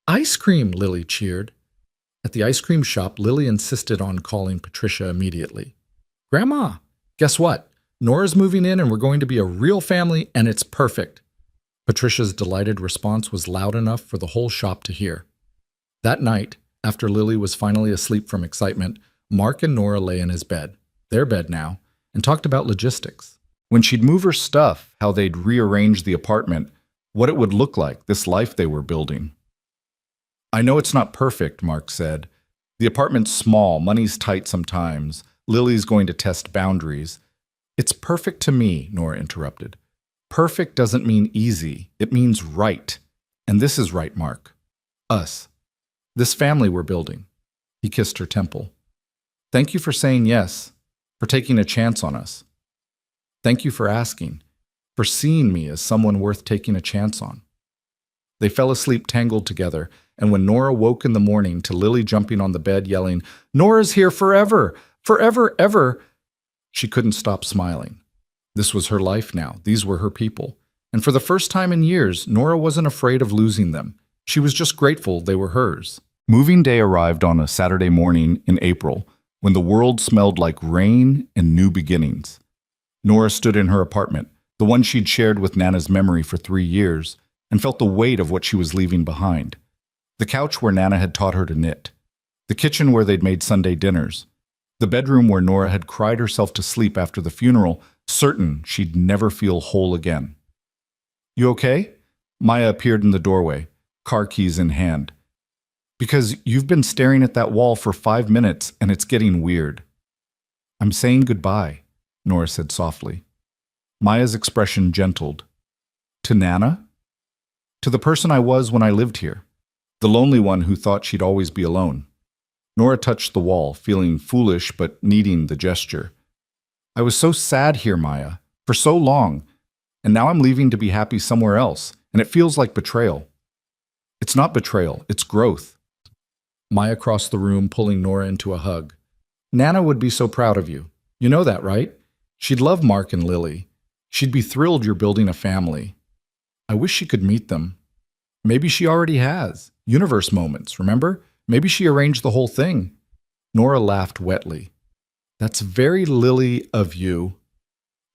S2: Ice cream, Lily cheered. At the ice cream shop, Lily insisted on calling Patricia immediately. Grandma, guess what? Nora's moving in and we're going to be a real family and it's perfect. Patricia's delighted response was loud enough for the whole shop to hear. That night, after Lily was finally asleep from excitement, Mark and Nora lay in his bed, their bed now, and talked about logistics.
S1: When she'd move her stuff, how they'd rearrange the apartment, what it would look like, this life they were building. I know it's not perfect, Mark said. The apartment's small, money's tight sometimes. Lily's going to test boundaries. It's perfect to me, Nora interrupted. Perfect doesn't mean easy. It means right. And this is right, Mark. Us. This family we're building. He kissed her temple. Thank you for saying yes, for taking a chance on us. Thank you for asking, for seeing me as someone worth taking a chance on. They fell asleep tangled together, and when Nora woke in the morning to Lily jumping on the bed yelling, Nora's here forever, forever, ever, she couldn't stop smiling. This was her life now. These were her people. And for the first time in years, Nora wasn't afraid of losing them. She was just grateful they were hers. Moving day arrived on a Saturday morning in April, when the world smelled like rain and new beginnings. Nora stood in her apartment, the one she'd shared with Nana's memory for 3 years, and felt the weight of what she was leaving behind. The couch where Nana had taught her to knit. The kitchen where they'd made Sunday dinners. The bedroom where Nora had cried herself to sleep after the funeral, certain she'd never feel whole again. You okay? Maya appeared in the doorway, car keys in hand. Because you've been staring at that wall for 5 minutes and it's getting weird. I'm saying goodbye, Nora said softly. Maya's expression gentled. To Nana? To the person I was when I lived here. The lonely one who thought she'd always be alone. Nora touched the wall, feeling foolish but needing the gesture. I was so sad here, Maya, for so long, and now I'm leaving to be happy somewhere else, and it feels like betrayal. It's not betrayal, it's growth. Maya crossed the room, pulling Nora into a hug. Nana would be so proud of you. You know that, right? She'd love Mark and Lily. She'd be thrilled you're building a family. I wish she could meet them. Maybe she already has. Universe moments, remember? Maybe she arranged the whole thing. Nora laughed wetly. That's very Lily of you.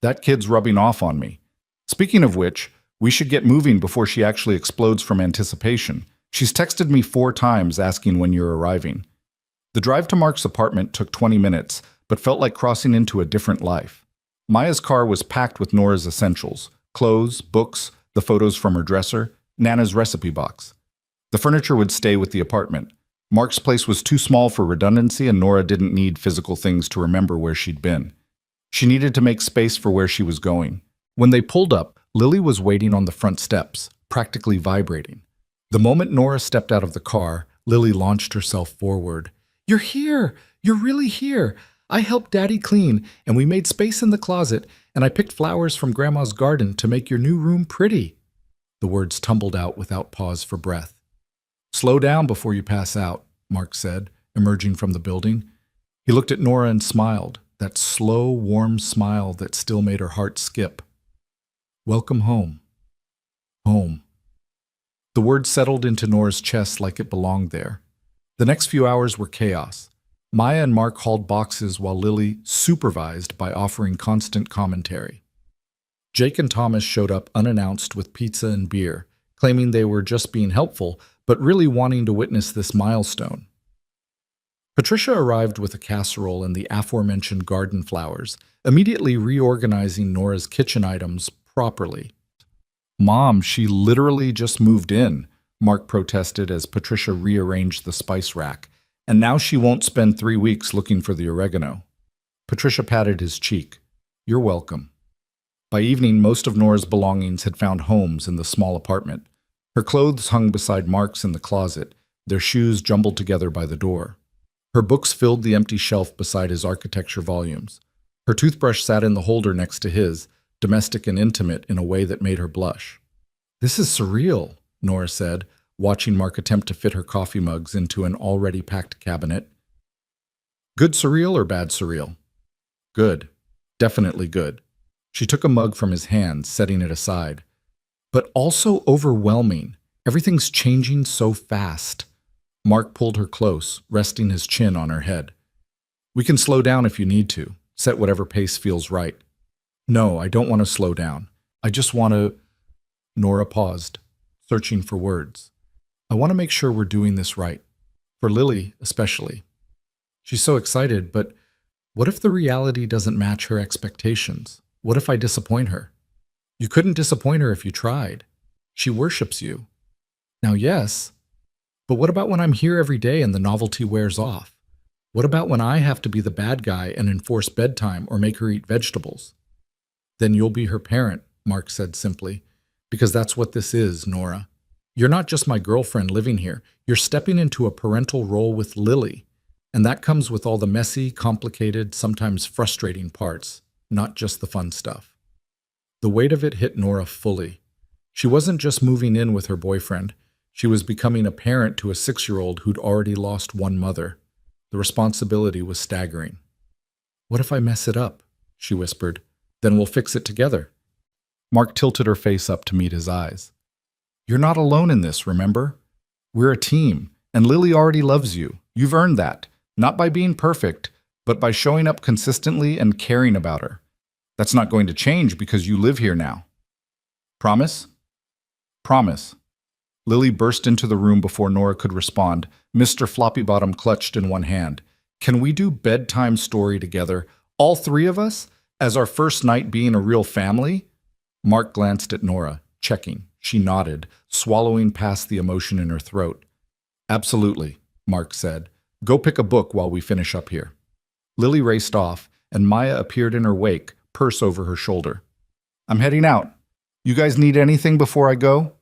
S1: That kid's rubbing off on me. Speaking of which, we should get moving before she actually explodes from anticipation. She's texted me 4 times asking when you're arriving. The drive to Mark's apartment took 20 minutes, but felt like crossing into a different life. Maya's car was packed with Nora's essentials, clothes, books, the photos from her dresser, Nana's recipe box. The furniture would stay with the apartment. Mark's place was too small for redundancy, and Nora didn't need physical things to remember where she'd been. She needed to make space for where she was going. When they pulled up, Lily was waiting on the front steps, practically vibrating. The moment Nora stepped out of the car, Lily launched herself forward. You're here! You're really here! I helped Daddy clean, and we made space in the closet, and I picked flowers from Grandma's garden to make your new room pretty. The words tumbled out without pause for breath. Slow down before you pass out, Mark said, emerging from the building. He looked at Nora and smiled, that slow, warm smile that still made her heart skip. Welcome home. Home. The word settled into Nora's chest like it belonged there. The next few hours were chaos. Maya and Mark hauled boxes while Lily supervised by offering constant commentary. Jake and Thomas showed up unannounced with pizza and beer, claiming they were just being helpful, but really wanting to witness this milestone. Patricia arrived with a casserole and the aforementioned garden flowers, immediately reorganizing Nora's kitchen items properly. Mom, she literally just moved in, Mark protested as Patricia rearranged the spice rack, and now she won't spend 3 weeks looking for the oregano. Patricia patted his cheek. You're welcome. By evening, most of Nora's belongings had found homes in the small apartment. Her clothes hung beside Mark's in the closet, their shoes jumbled together by the door. Her books filled the empty shelf beside his architecture volumes. Her toothbrush sat in the holder next to his, domestic and intimate in a way that made her blush. This is surreal, Nora said,
S2: watching Mark attempt to fit her coffee mugs into an already packed cabinet. Good surreal or bad surreal? Good. Definitely good. She took a mug from his hand, setting it aside. But also overwhelming. Everything's changing so fast. Mark pulled her close, resting his chin on her head. We can slow down if you need to. Set whatever pace feels right. No, I don't want to slow down. I just want to... Nora paused, searching for words. I want to make sure we're doing this right. For Lily, especially. She's so excited, but what if the reality doesn't match her expectations? What if I disappoint her? You couldn't disappoint her if you tried. She worships you. Now, yes, but what about when I'm here every day and the novelty wears off? What about when I have to be the bad guy and enforce bedtime or make her eat vegetables? Then you'll be her parent, Mark said simply, because that's what this is, Nora. You're not just my girlfriend living here. You're stepping into a parental role with Lily, and that comes with all the messy, complicated, sometimes frustrating parts, not just the fun stuff. The weight of it hit Nora fully. She wasn't just moving in with her boyfriend. She was becoming a parent to a 6-year-old who'd already lost one mother. The responsibility was staggering. What if I mess it up? She whispered. Then we'll fix it together. Mark tilted her face up to meet his eyes. You're not alone in this, remember? We're a team, and Lily already loves you. You've earned that, not by being perfect, but by showing up consistently and caring about her. That's not going to change because you live here now. Promise? Promise. Lily burst into the room before Nora could respond, Mr. Floppybottom clutched in one hand. Can we do bedtime story together, all three of us, as our first night being a real family? Mark glanced at Nora, checking. She nodded, swallowing past the emotion in her throat. Absolutely, Mark said. Go pick a book while we finish up here. Lily raced off, and Maya appeared in her wake, purse over her shoulder. I'm heading out. You guys need anything before I go?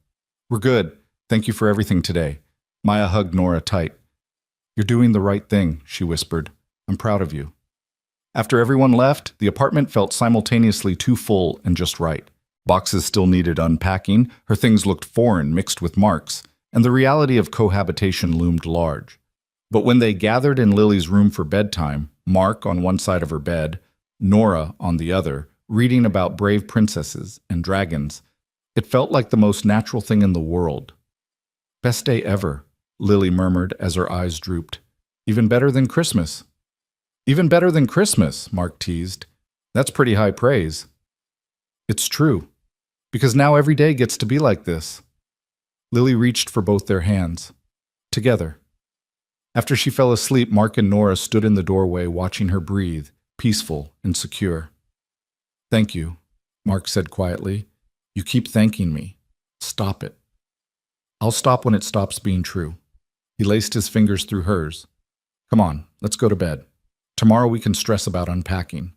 S2: We're good. Thank you for everything today. Maya hugged Nora tight. You're doing the right thing, she whispered. I'm proud of you. After everyone left, the apartment felt simultaneously too full and just right. Boxes still needed unpacking, her things looked foreign mixed with Mark's, and the reality of cohabitation loomed large. But when they gathered in Lily's room for bedtime, Mark on one side of her bed, Nora on the other, reading about brave princesses and dragons, it felt like the most natural thing in the world. Best day ever, Lily murmured as her eyes drooped. Even better than Christmas. Even better than Christmas, Mark teased. That's pretty high praise. It's true, because now every day gets to be like this. Lily reached for both their hands. Together. After she fell asleep, Mark and Nora stood in the doorway watching her breathe, peaceful and secure. Thank you, Mark said quietly. You keep thanking me. Stop it. I'll stop when it stops being true. He laced his fingers through hers. Come on, let's go to bed. Tomorrow we can stress about unpacking.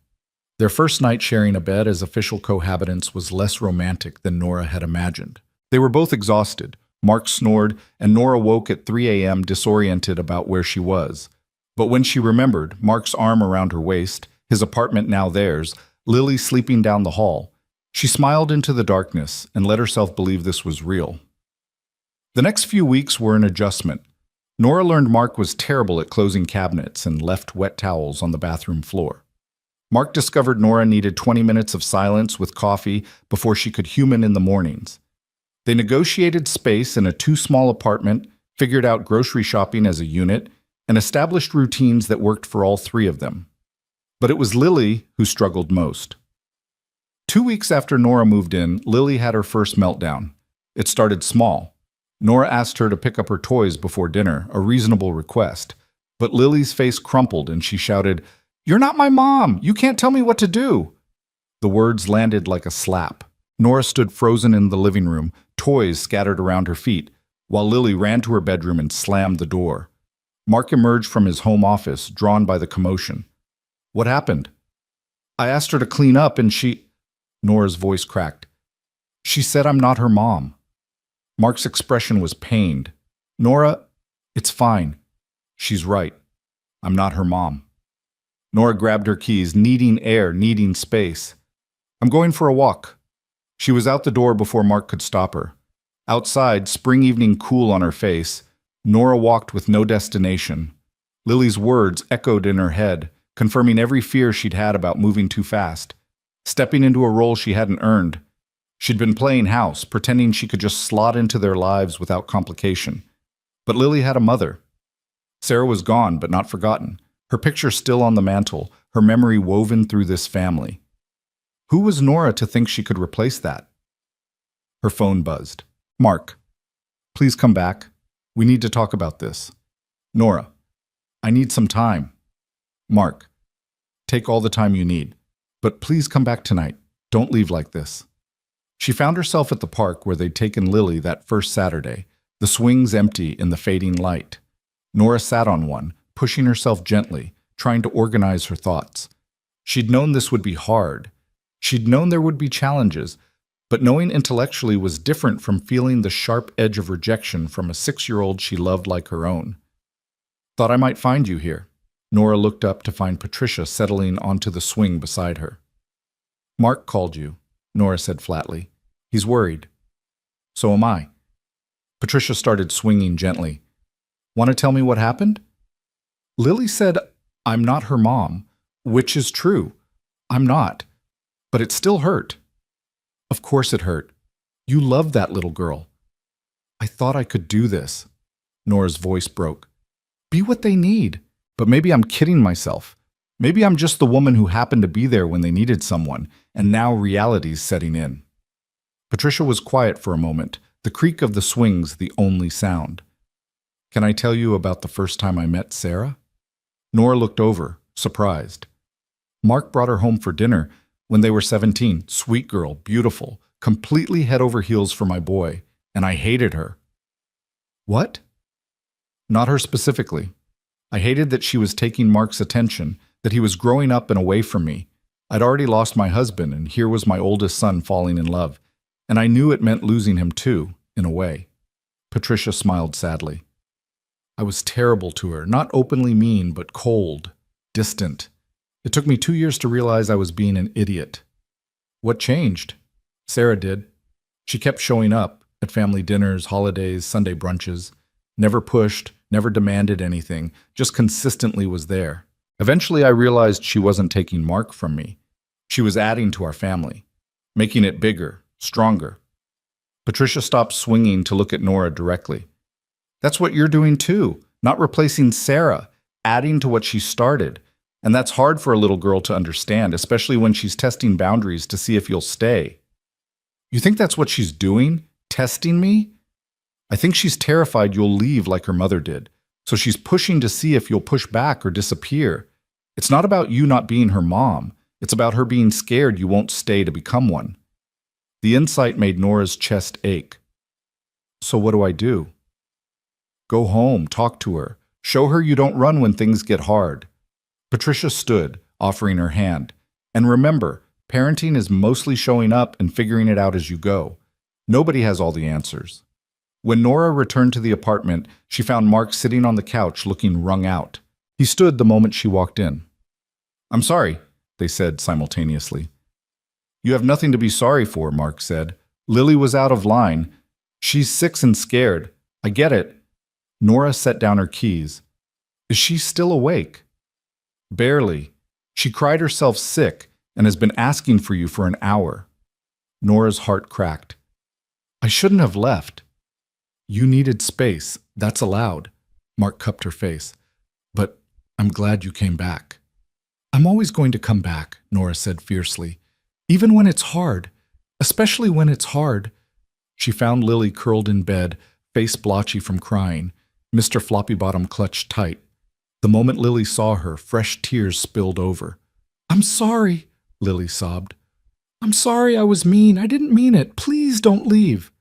S2: Their first night sharing a bed as official cohabitants was less romantic than Nora had imagined. They were both exhausted. Mark snored, and Nora woke at 3 a.m. disoriented about where she was. But when she remembered, Mark's arm around her waist, his apartment now theirs, Lily sleeping down the hall, she smiled into the darkness and let herself believe this was real. The next few weeks were an adjustment. Nora learned Mark was terrible at closing cabinets and left wet towels on the bathroom floor. Mark discovered Nora needed 20 minutes of silence with coffee before she could human in the mornings. They negotiated space in a too-small apartment, figured out grocery shopping as a unit, and established routines that worked for all three of them. But it was Lily who struggled most. 2 weeks after Nora moved in, Lily had her first meltdown. It started small. Nora asked her to pick up her toys before dinner, a reasonable request. But Lily's face crumpled and she shouted, "You're not my mom! You can't tell me what to do!" The words landed like a slap. Nora stood frozen in the living room, toys scattered around her feet, while Lily ran to her bedroom and slammed the door. Mark emerged from his home office, drawn by the commotion. What happened? I asked her to clean up and she... Nora's voice cracked. She said I'm not her mom. Mark's expression was pained. Nora, it's fine. She's right. I'm not her mom. Nora grabbed her keys, needing air, needing space. I'm going for a walk. She was out the door before Mark could stop her.
S1: Outside, spring evening cool on her face, Nora walked with no destination. Lily's words echoed in her head, confirming every fear she'd had about moving too fast, stepping into a role she hadn't earned. She'd been playing house, pretending she could just slot into their lives without complication. But Lily had a mother. Sarah was gone, but not forgotten. Her picture still on the mantle, her memory woven through this family. Who was Nora to think she could replace that? Her phone buzzed. Mark, please come back. We need to talk about this. Nora, I need some time. Mark, take all the time you need. But please come back tonight. Don't leave like this. She found herself at the park where they'd taken Lily that first Saturday, the swings empty in the fading light. Nora sat on one, pushing herself gently, trying to organize her thoughts. She'd known this would be hard. She'd known there would be challenges, but knowing intellectually was different from feeling the sharp edge of rejection from a 6-year-old she loved like her own. Thought I might find you here. Nora looked up to find Patricia settling onto the swing beside her. Mark called you, Nora said flatly. He's worried. So am I. Patricia started swinging gently. Want to tell me what happened? Lily said, I'm not her mom, which is true. I'm not. But it still hurt. Of course it hurt. You loved that little girl. I thought I could do this. Nora's voice broke. Be what they need. But maybe I'm kidding myself. Maybe I'm just the woman who happened to be there when they needed someone, and now reality's setting in. Patricia was quiet for a moment, the creak of the swings the only sound. Can I tell you about the first time I met Sarah? Nora looked over, surprised. Mark brought her home for dinner when they were 17, sweet girl, beautiful, completely head over heels for my boy, and I hated her. What? Not her specifically. I hated that she was taking Mark's attention, that he was growing up and away from me. I'd already lost my husband, and here was my oldest son falling in love, and I knew it meant losing him too, in a way. Patricia smiled sadly. I was terrible to her, not openly mean, but cold, distant. It took me 2 years to realize I was being an idiot. What changed? Sarah did. She kept showing up at family dinners, holidays, Sunday brunches. Never pushed, never demanded anything, just consistently was there. Eventually I realized she wasn't taking Mark from me. She was adding to our family, making it bigger, stronger. Patricia stopped swinging to look at Nora directly. That's what you're doing too, not replacing Sarah, adding to what she started. And that's hard for a little girl to understand, especially when she's testing boundaries to see if you'll stay. You think that's what she's doing? Testing me? I think she's terrified you'll leave like her mother did. So she's pushing to see if you'll push back or disappear. It's not about you not being her mom. It's about her being scared you won't stay to become one. The insight made Nora's chest ache. So what do I do? Go home, talk to her. Show her you don't run when things get hard. Patricia stood, offering her hand. And remember, parenting is mostly showing up and figuring it out as you go. Nobody has all the answers. When Nora returned to the apartment, she found Mark sitting on the couch looking wrung out. He stood the moment she walked in. I'm sorry, they said simultaneously. You have nothing to be sorry for, Mark said. Lily was out of line. She's 6 and scared. I get it. Nora set down her keys. Is she still awake? Barely. She cried herself sick and has been asking for you for an hour. Nora's heart cracked. I shouldn't have left. You needed space. That's allowed. Mark cupped her face. But I'm glad you came back. I'm always going to come back, Nora said fiercely. Even when it's hard. Especially when it's hard. She found Lily curled in bed, face blotchy from crying. Mr. Floppy Bottom clutched tight. The moment Lily saw her, fresh tears spilled over. I'm sorry, Lily sobbed. I'm sorry I was mean. I didn't mean it. Please don't leave.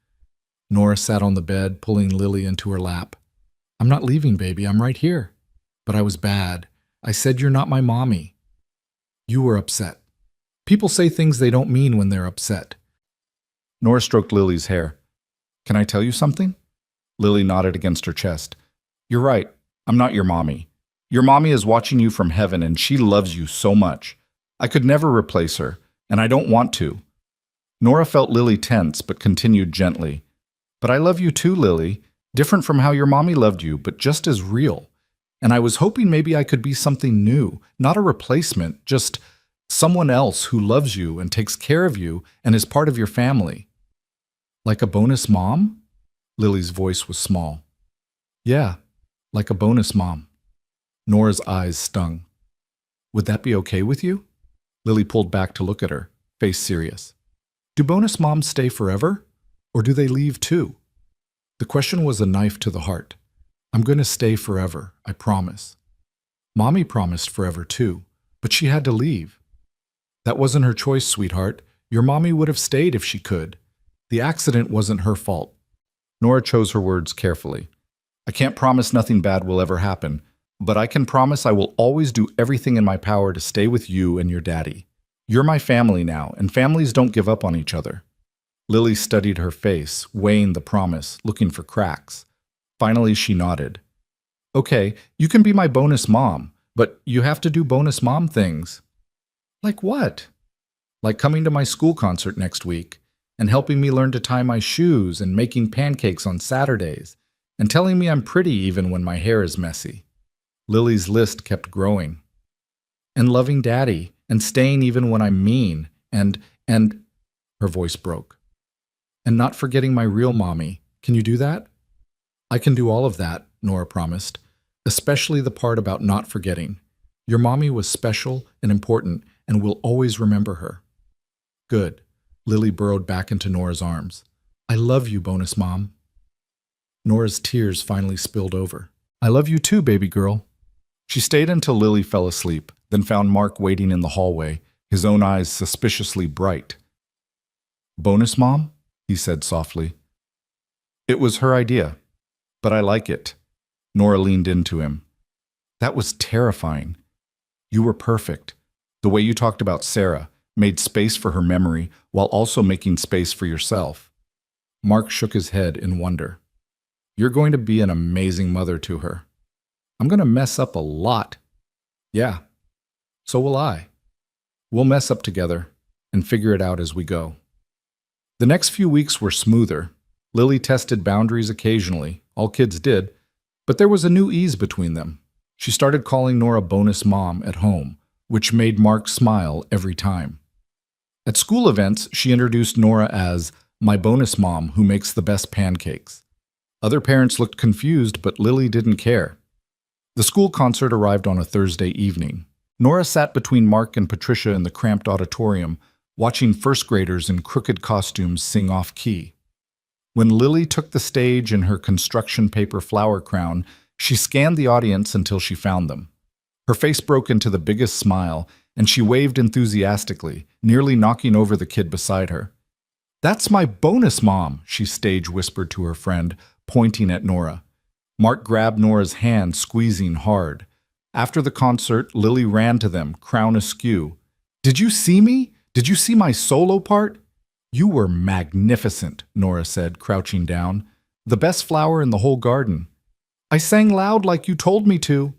S1: Nora sat on the bed, pulling Lily into her lap. I'm not leaving, baby. I'm right here. But I was bad. I said you're not my mommy. You were upset. People say things they don't mean when they're upset. Nora stroked Lily's hair. Can I tell you something? Lily nodded against her chest. You're right. I'm not your mommy. Your mommy is watching you from heaven and she loves you so much. I could never replace her, and I don't want to. Nora felt Lily tense but continued gently. But I love you too, Lily. Different from how your mommy loved you, but just as real. And I was hoping maybe I could be something new, not a replacement, just someone else who loves you and takes care of you and is part of your family. Like a bonus mom? Lily's voice was small. Yeah, like a bonus mom. Nora's eyes stung. Would that be okay with you? Lily pulled back to look at her, face serious. Do bonus moms stay forever? Or do they leave too? The question was a knife to the heart. I'm going to stay forever, I promise. Mommy promised forever too, but she had to leave. That wasn't her choice, sweetheart. Your mommy would have stayed if she could. The accident wasn't her fault. Nora chose her words carefully. I can't promise nothing bad will ever happen, but I can promise I will always do everything in my power to stay with you and your daddy. You're my family now, and families don't give up on each other. Lily studied her face, weighing the promise, looking for cracks. Finally, she nodded. Okay, you can be my bonus mom, but you have to do bonus mom things. Like what? Like coming to my school concert next week, and helping me learn to tie my shoes and making pancakes on Saturdays, and telling me I'm pretty even when my hair is messy. Lily's list kept growing. And loving Daddy, and staying even when I'm mean, and her voice broke. And not forgetting my real mommy. Can you do that? I can do all of that, Nora promised, especially the part about not forgetting. Your mommy was special and important, and we'll always remember her. Good. Lily burrowed back into Nora's arms. I love you, bonus mom. Nora's tears finally spilled over. I love you too, baby girl. She stayed until Lily fell asleep, then found Mark waiting in the hallway, his own eyes suspiciously bright. Bonus mom? He said softly. It was her idea, but I like it. Nora leaned into him. That was terrifying. You were perfect. The way you talked about Sarah, made space for her memory while also making space for yourself. Mark shook his head in wonder. You're going to be an amazing mother to her. I'm going to mess up a lot. Yeah, so will I. We'll mess up together and figure it out as we go. The next few weeks were smoother. Lily tested boundaries occasionally, all kids did, but there was a new ease between them. She started calling Nora bonus mom at home, which made Mark smile every time. At school events, she introduced Nora as my bonus mom who makes the best pancakes. Other parents looked confused, but Lily didn't care. The school concert arrived on a Thursday evening. Nora sat between Mark and Patricia in the cramped auditorium, watching first graders in crooked costumes sing off-key. When Lily took the stage in her construction paper flower crown, she scanned the audience until she found them. Her face broke into the biggest smile, and she waved enthusiastically, nearly knocking over the kid beside her. That's my bonus mom, she stage whispered to her friend, pointing at Nora. Mark grabbed Nora's hand, squeezing hard. After the concert, Lily ran to them, crown askew. Did you see me? Did you see my solo part? You were magnificent, Nora said, crouching down. The best flower in the whole garden. I sang loud like you told me to.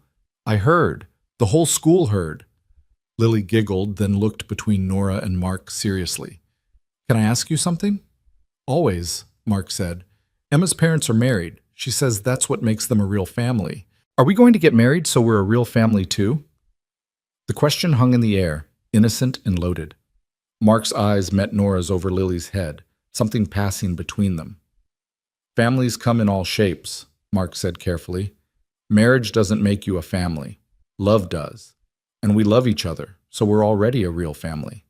S1: I heard. The whole school heard. Lily giggled, then looked between Nora and Mark seriously. Can I ask you something? Always, Mark said. Emma's parents are married. She says that's what makes them a real family. Are we going to get married so we're a real family too? The question hung in the air, innocent and loaded. Mark's eyes met Nora's over Lily's head, something passing between them. Families come in all shapes, Mark said carefully. Marriage doesn't make you a family. Love does. And we love each other, so we're already a real family.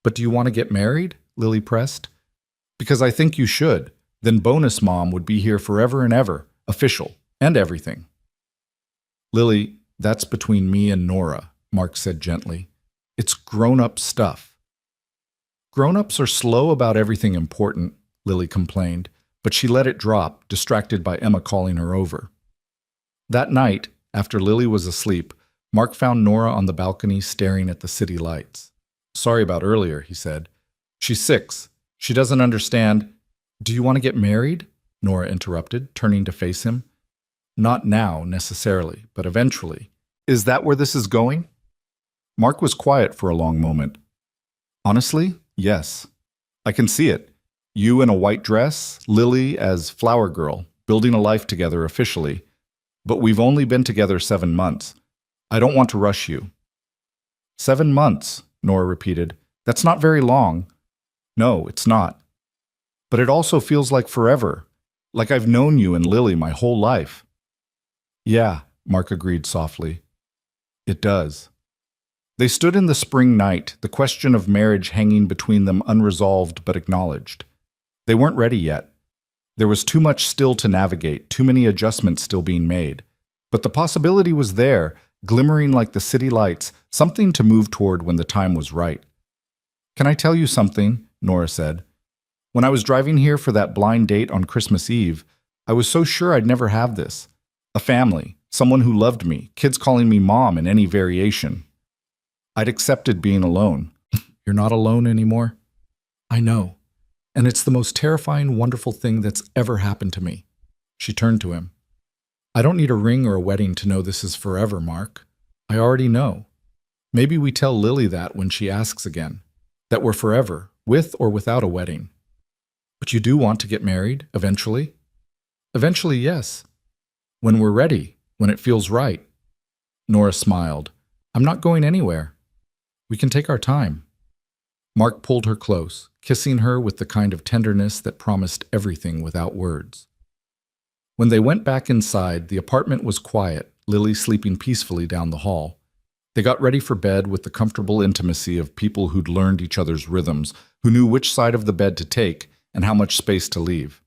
S1: But do you want to get married? Lily pressed. Because I think you should. Then bonus mom would be here forever and ever, official, and everything. Lily, that's between me and Nora, Mark said gently. It's grown-up stuff. Grown-ups are slow about everything important, Lily complained, but she let it drop, distracted by Emma calling her over. That night, after Lily was asleep, Mark found Nora on the balcony staring at the city lights. Sorry about earlier, he said. She's 6. She doesn't understand. Do you want to get married? Nora interrupted, turning to face him. Not now, necessarily, but eventually. Is that where this is going? Mark was quiet for a long moment. Honestly, yes. I can see it. You in a white dress, Lily as flower girl, building a life together officially. But we've only been together 7 months. I don't want to rush you." 7 months, Nora repeated. "That's not very long." "No, it's not. But it also feels like forever. Like I've known you and Lily my whole life." "Yeah," Mark agreed softly. "It does." They stood in the spring night, the question of marriage hanging between them unresolved but acknowledged. They weren't ready yet. There was too much still to navigate, too many adjustments still being made. But the possibility was there, glimmering like the city lights, something to move toward when the time was right. "Can I tell you something?" Nora said. "When I was driving here for that blind date on Christmas Eve, I was so sure I'd never have this. A family, someone who loved me, kids calling me mom in any variation. I'd accepted being alone." "You're not alone anymore?" "I know. And it's the most terrifying, wonderful thing that's ever happened to me." She turned to him. "I don't need a ring or a wedding to know this is forever, Mark. I already know. Maybe we tell Lily that when she asks again, that we're forever, with or without a wedding." "But you do want to get married, eventually?" "Eventually, yes. When we're ready, when it feels right." Nora smiled. "I'm not going anywhere. We can take our time." Mark pulled her close, kissing her with the kind of tenderness that promised everything without words. When they went back inside, the apartment was quiet, Lily sleeping peacefully down the hall. They got ready for bed with the comfortable intimacy of people who'd learned each other's rhythms, who knew which side of the bed to take and how much space to leave.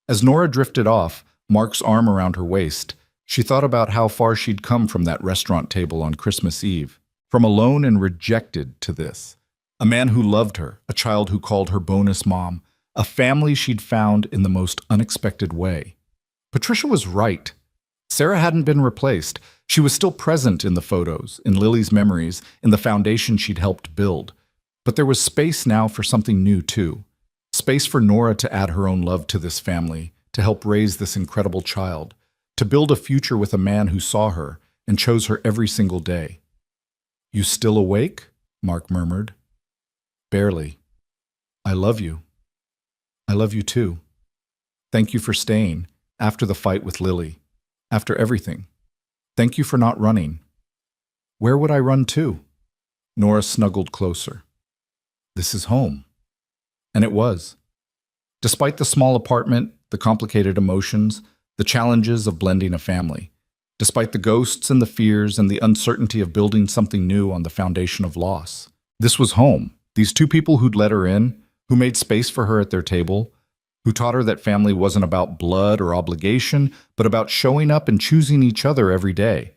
S1: As Nora drifted off, Mark's arm around her waist, she thought about how far she'd come from that restaurant table on Christmas Eve, from alone and rejected to this. A man who loved her, a child who called her bonus mom, a family she'd found in the most unexpected way. Patricia was right. Sarah hadn't been replaced. She was still present in the photos, in Lily's memories, in the foundation she'd helped build. But there was space now for something new, too. Space for Nora to add her own love to this family, to help raise this incredible child, to build a future with a man who saw her and chose her every single day. "You still awake?" Mark murmured. "Barely. I love you." "I love you too. Thank you for staying, after the fight with Lily, after everything. Thank you for not running." "Where would I run to?" Nora snuggled closer. "This is home." And it was. Despite the small apartment, the complicated emotions, the challenges of blending a family, despite the ghosts and the fears and the uncertainty of building something new on the foundation of loss, this was home. These two people who'd let her in, who made space for her at their table, who taught her that family wasn't about blood or obligation, but about showing up and choosing each other every day.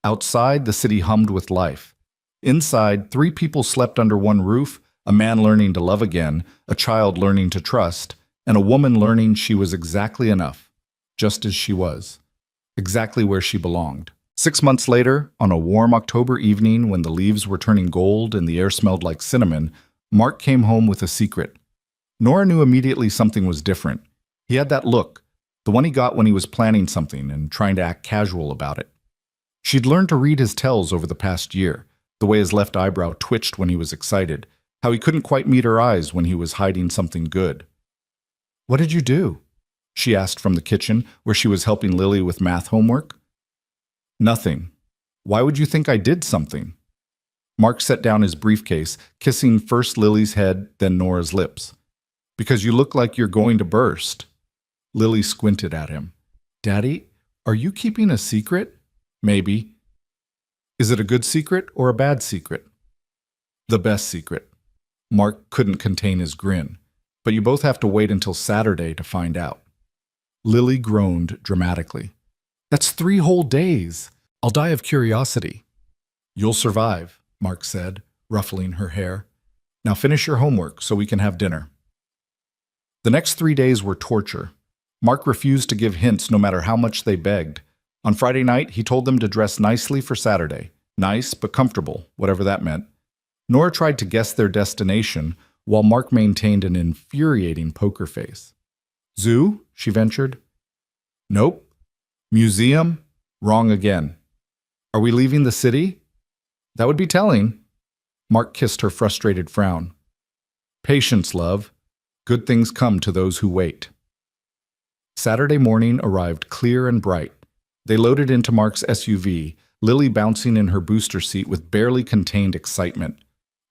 S1: Outside, the city hummed with life. Inside, 3 people slept under one roof, a man learning to love again, a child learning to trust, and a woman learning she was exactly enough, just as she was, exactly where she belonged. 6 months later, on a warm October evening when the leaves were turning gold and the air smelled like cinnamon, Mark came home with a secret. Nora knew immediately something was different. He had that look, the one he got when he was planning something and trying to act casual about it. She'd learned to read his tells over the past year, the way his left eyebrow twitched when he was excited, how he couldn't quite meet her eyes when he was hiding something good. "What did you do?" she asked from the kitchen, where she was helping Lily with math homework. "Nothing. Why would you think I did something?" Mark set down his briefcase, kissing first Lily's head, then Nora's lips. "Because you look like you're going to burst." Lily squinted at him. "Daddy, are you keeping a secret?" "Maybe." "Is it a good secret or a bad secret?" "The best secret." Mark couldn't contain his grin. "But you both have to wait until Saturday to find out." Lily groaned dramatically. "That's 3 whole days. I'll die of curiosity." "You'll survive," Mark said, ruffling her hair. "Now finish your homework so we can have dinner." The next 3 days were torture. Mark refused to give hints no matter how much they begged. On Friday night, he told them to dress nicely for Saturday. Nice, but comfortable, whatever that meant. Nora tried to guess their destination, while Mark maintained an infuriating poker face. "Zoo?" she ventured. "Nope." "Museum?" "Wrong again." "Are we leaving the city?" "That would be telling." Mark kissed her frustrated frown. "Patience, love. Good things come to those who wait. Saturday morning arrived clear and bright. They loaded into Mark's SUV, Lily bouncing in her booster seat with barely contained excitement.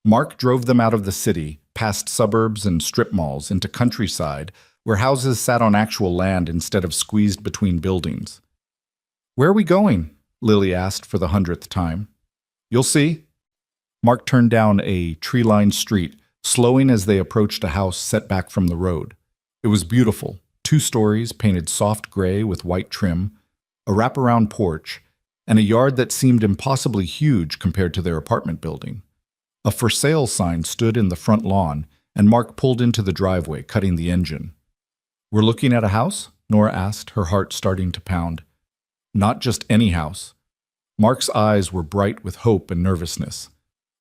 S1: Mark drove them out of the city, past suburbs and strip malls, into countryside, where houses sat on actual land instead of squeezed between buildings. "Where are we going?" Lily asked for the 100th time. "You'll see." Mark turned down a tree-lined street, slowing as they approached a house set back from the road. It was beautiful, 2 stories painted soft gray with white trim, a wraparound porch, and a yard that seemed impossibly huge compared to their apartment building. A for sale sign stood in the front lawn, and Mark pulled into the driveway, cutting the engine. "We're looking at a house?" Nora asked, her heart starting to pound. "Not just any house." Mark's eyes were bright with hope and nervousness.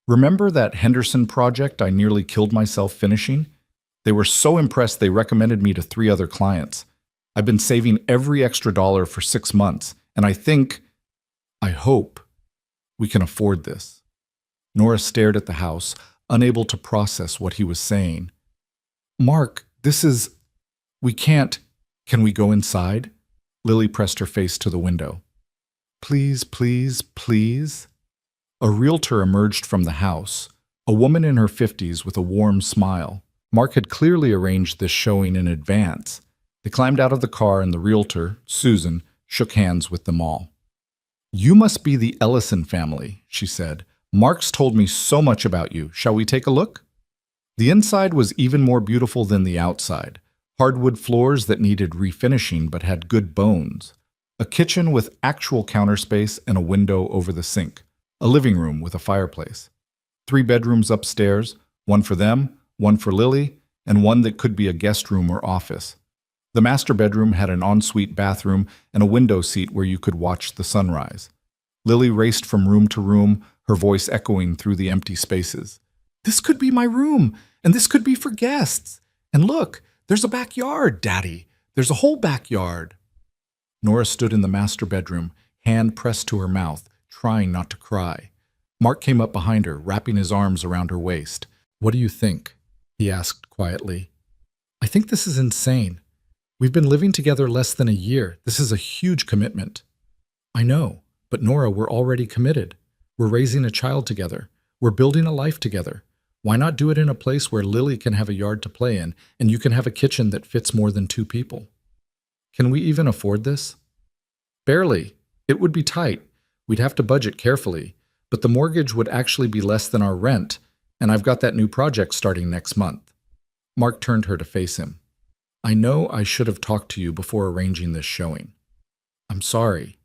S1: "Remember that Henderson project I nearly killed myself finishing? They were so impressed they recommended me to 3 other clients. I've been saving every extra dollar for 6 months, and I hope, we can afford this." Nora stared at the house, unable to process what he was saying. "Mark, we can't. Can we go inside?" Lily pressed her face to the window. "Please, please, please." A realtor emerged from the house, a woman in her 50s with a warm smile. Mark had clearly arranged this showing in advance. They climbed out of the car and the realtor, Susan, shook hands with them all. "You must be the Ellison family," she said. "Mark's told me so much about you. Shall we take a look?" The inside was even more beautiful than the outside. Hardwood floors that needed refinishing but had good bones. A kitchen with actual counter space and a window over the sink. A living room with a fireplace. 3 bedrooms upstairs, one for them, one for Lily, and one that could be a guest room or office. The master bedroom had an ensuite bathroom and a window seat where you could watch the sunrise. Lily raced from room to room, her voice echoing through the empty spaces. "This could be my room, and this could be for guests. And look, there's a backyard, Daddy. There's a whole backyard." Nora stood in the master bedroom, hand pressed to her mouth, trying not to cry. Mark came up behind her, wrapping his arms around her waist. "What do you think?" he asked quietly. "I think this is insane. We've been living together less than a year. This is a huge commitment." "I know, but Nora, we're already committed. We're raising a child together. We're building a life together. Why not do it in a place where Lily can have a yard to play in, and you can have a kitchen that fits more than 2 people? Can we even afford this?" "Barely. It would be tight. We'd have to budget carefully, but the mortgage would actually be less than our rent, and I've got that new project starting next month." Mark turned her to face him. "I know I should have talked to you before arranging this showing. I'm sorry.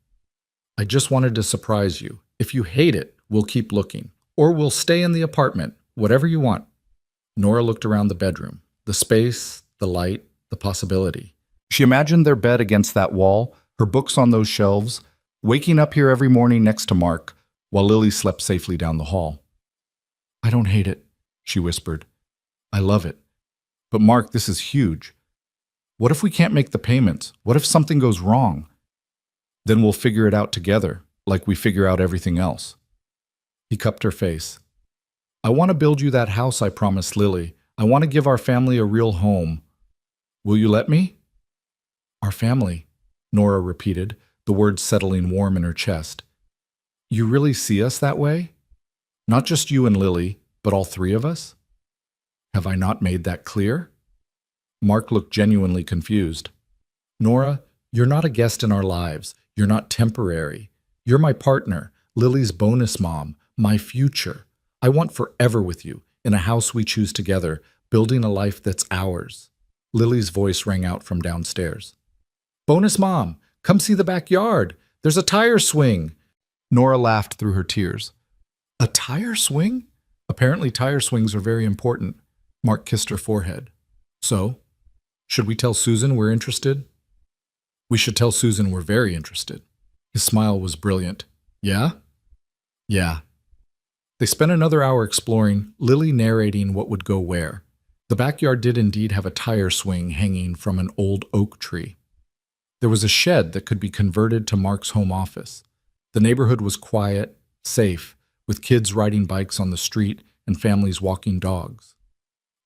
S1: I just wanted to surprise you. If you hate it, we'll keep looking. Or we'll stay in the apartment, whatever you want." Nora looked around the bedroom, the space, the light, the possibility. She imagined their bed against that wall, her books on those shelves, waking up here every morning next to Mark, while Lily slept safely down the hall. "I don't hate it," she whispered. "I love it. But Mark, this is huge. What if we can't make the payments? What if something goes wrong? Then we'll figure it out together, like we figure out everything else." He cupped her face. "I want to build you that house I promised Lily. I want to give our family a real home. Will you let me?" "Our family," Nora repeated, the words settling warm in her chest. "You really see us that way? Not just you and Lily, but all 3 of us? Have I not made that clear?" Mark looked genuinely confused. "Nora, you're not a guest in our lives. You're not temporary. You're my partner, Lily's bonus mom, my future. I want forever with you, in a house we choose together, building a life that's ours." Lily's voice rang out from downstairs. "Bonus mom, come see the backyard. There's a tire swing." Nora laughed through her tears. "A tire swing?" "Apparently tire swings are very important." Mark kissed her forehead. "So, should we tell Susan we're interested?" "We should tell Susan we're very interested." His smile was brilliant. "Yeah?" "Yeah." They spent another hour exploring, Lily narrating what would go where. The backyard did indeed have a tire swing hanging from an old oak tree. There was a shed that could be converted to Mark's home office. The neighborhood was quiet, safe, with kids riding bikes on the street and families walking dogs.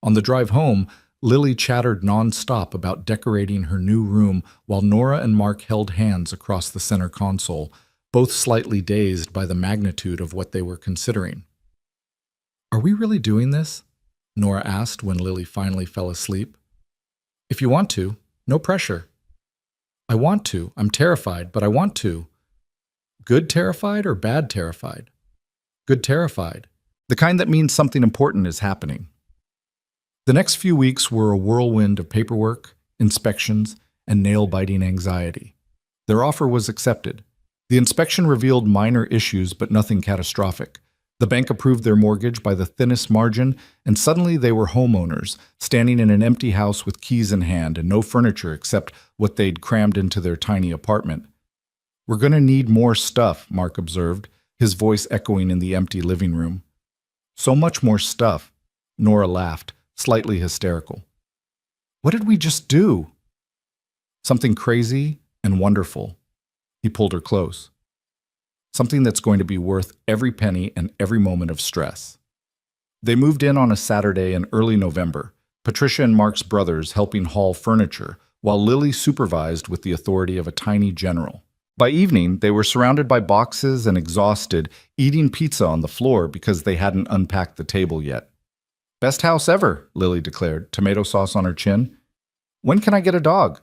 S1: On the drive home,
S2: Lily chattered nonstop about decorating her new room while Nora and Mark held hands across the center console, both slightly dazed by the magnitude of what they were considering. "Are we really doing this?" Nora asked when Lily finally fell asleep. "If you want to, no pressure." "I want to. I'm terrified, but I want to." "Good terrified or bad terrified?" "Good terrified."
S1: The kind that means something important is happening. The next few weeks were a whirlwind of paperwork, inspections, and nail-biting anxiety. Their offer was accepted. The inspection revealed minor issues, but nothing catastrophic. The bank approved their mortgage by the thinnest margin, and suddenly they were homeowners, standing in an empty house with keys in hand and no furniture except what they'd crammed into their tiny apartment. "We're going to need more stuff," Mark observed, his voice echoing in the empty living room. "So much more stuff," Nora laughed, slightly hysterical. "What did we just do?" "Something crazy and wonderful." He pulled her close. "Something that's going to be worth every penny and every moment of stress." They moved in on a Saturday in early November, Patricia and Mark's brothers helping haul furniture, while Lily supervised with the authority of a tiny general. By evening, they were surrounded by boxes and exhausted, eating pizza on the floor because they hadn't unpacked the table yet. "Best house ever," Lily declared, tomato sauce on her chin. "When can I get a dog?"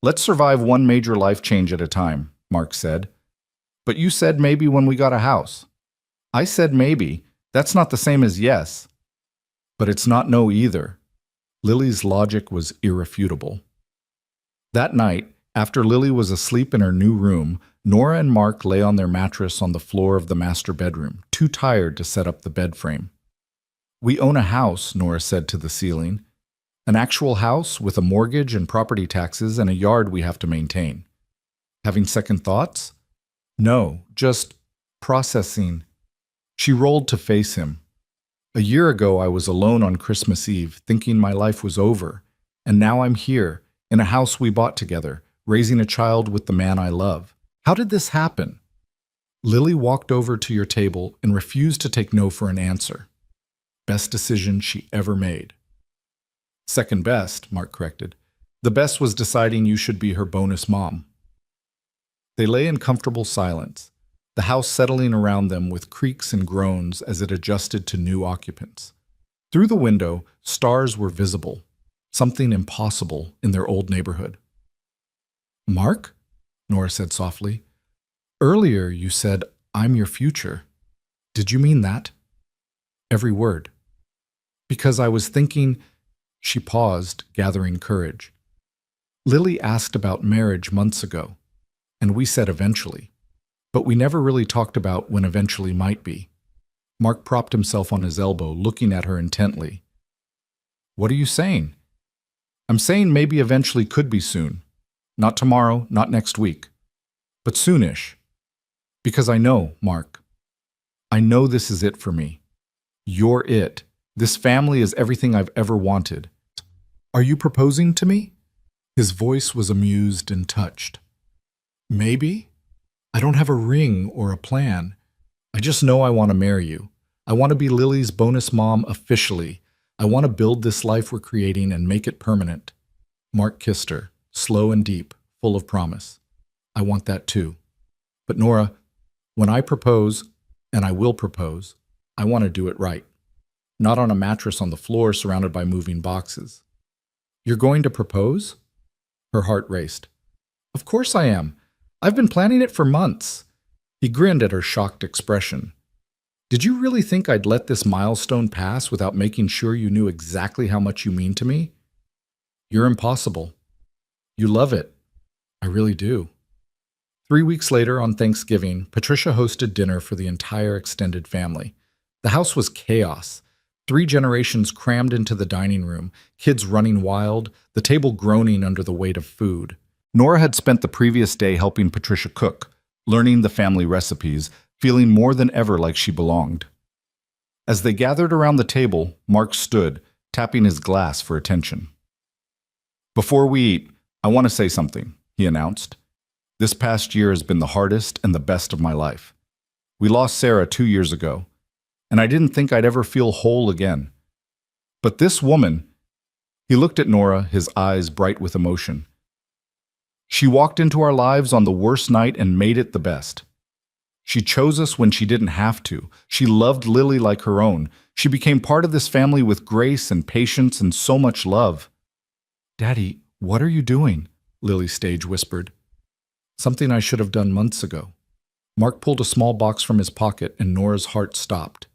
S1: "Let's survive one major life change at a time," Mark said. "But you said maybe when we got a house." "I said maybe. That's not the same as yes." "But it's not no either." Lily's logic was irrefutable. That night, after Lily was asleep in her new room, Nora and Mark lay on their mattress on the floor of the master bedroom, too tired to set up the bed frame. "We own a house," Nora said to the ceiling. "An actual house with a mortgage and property taxes and a yard we have to maintain." "Having second thoughts?" "No, just processing." She rolled to face him. "A year ago I was alone on Christmas Eve, thinking my life was over, and now I'm here, in a house we bought together, raising a child with the man I love. How did this happen?" Lily walked over to your table and refused to take no for an answer. Best decision she ever made. "Second best," Mark corrected. "The best was deciding you should be her bonus mom." They lay in comfortable silence, the house settling around them with creaks and groans as it adjusted to new occupants. Through the window, stars were visible, something impossible in their old neighborhood. "Mark?" Nora said softly. "Earlier you said, 'I'm your future.' Did you mean that?" "Every word." "Because I was thinking—" She paused, gathering courage. "Lily asked about marriage months ago, and we said eventually. But we never really talked about when eventually might be." Mark propped himself on his elbow, looking at her intently. "What are you saying?" "I'm saying maybe eventually could be soon. Not tomorrow, not next week. But soonish. Because I know, Mark. I know this is it for me. You're it. This family is everything I've ever wanted. Are you proposing to me?" His voice was amused and touched. "Maybe. I don't have a ring or a plan. I just know I want to marry you. I want to be Lily's bonus mom officially. I want to build this life we're creating and make it permanent." Mark kissed her, slow and deep, full of promise. "I want that too. But Nora, when I propose, and I will propose, I want to do it right. Not on a mattress on the floor surrounded by moving boxes." "You're going to propose?" Her heart raced. "Of course I am. I've been planning it for months." He grinned at her shocked expression. "Did you really think I'd let this milestone pass without making sure you knew exactly how much you mean to me? You're impossible. You love it. I really do." 3 weeks later, on Thanksgiving, Patricia hosted dinner for the entire extended family. The house was chaos. 3 generations crammed into the dining room, kids running wild, the table groaning under the weight of food. Nora had spent the previous day helping Patricia cook, learning the family recipes, feeling more than ever like she belonged. As they gathered around the table, Mark stood, tapping his glass for attention. "Before we eat, I want to say something," he announced. "This past year has been the hardest and the best of my life. We lost Sarah 2 years ago, and I didn't think I'd ever feel whole again. But this woman, He looked at Nora, his eyes bright with emotion. She walked into our lives on the worst night and made it the best. She chose us when she didn't have to. She loved Lily like her own. She became part of this family with grace and patience and so much love. Daddy, what are you doing? Lily stage whispered. Something I should have done months ago. Mark pulled a small box from his pocket and Nora's heart stopped.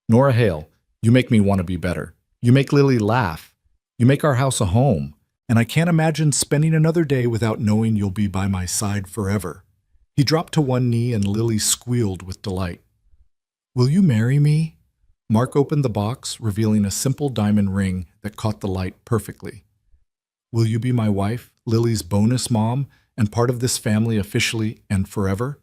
S1: Nora Hale, you make me want to be better. You make Lily laugh. You make our house a home. And I can't imagine spending another day without knowing you'll be by my side forever. He dropped to one knee and Lily squealed with delight. Will you marry me? Mark opened the box, revealing a simple diamond ring that caught the light perfectly. Will you be my wife, Lily's bonus mom, and part of this family officially and forever?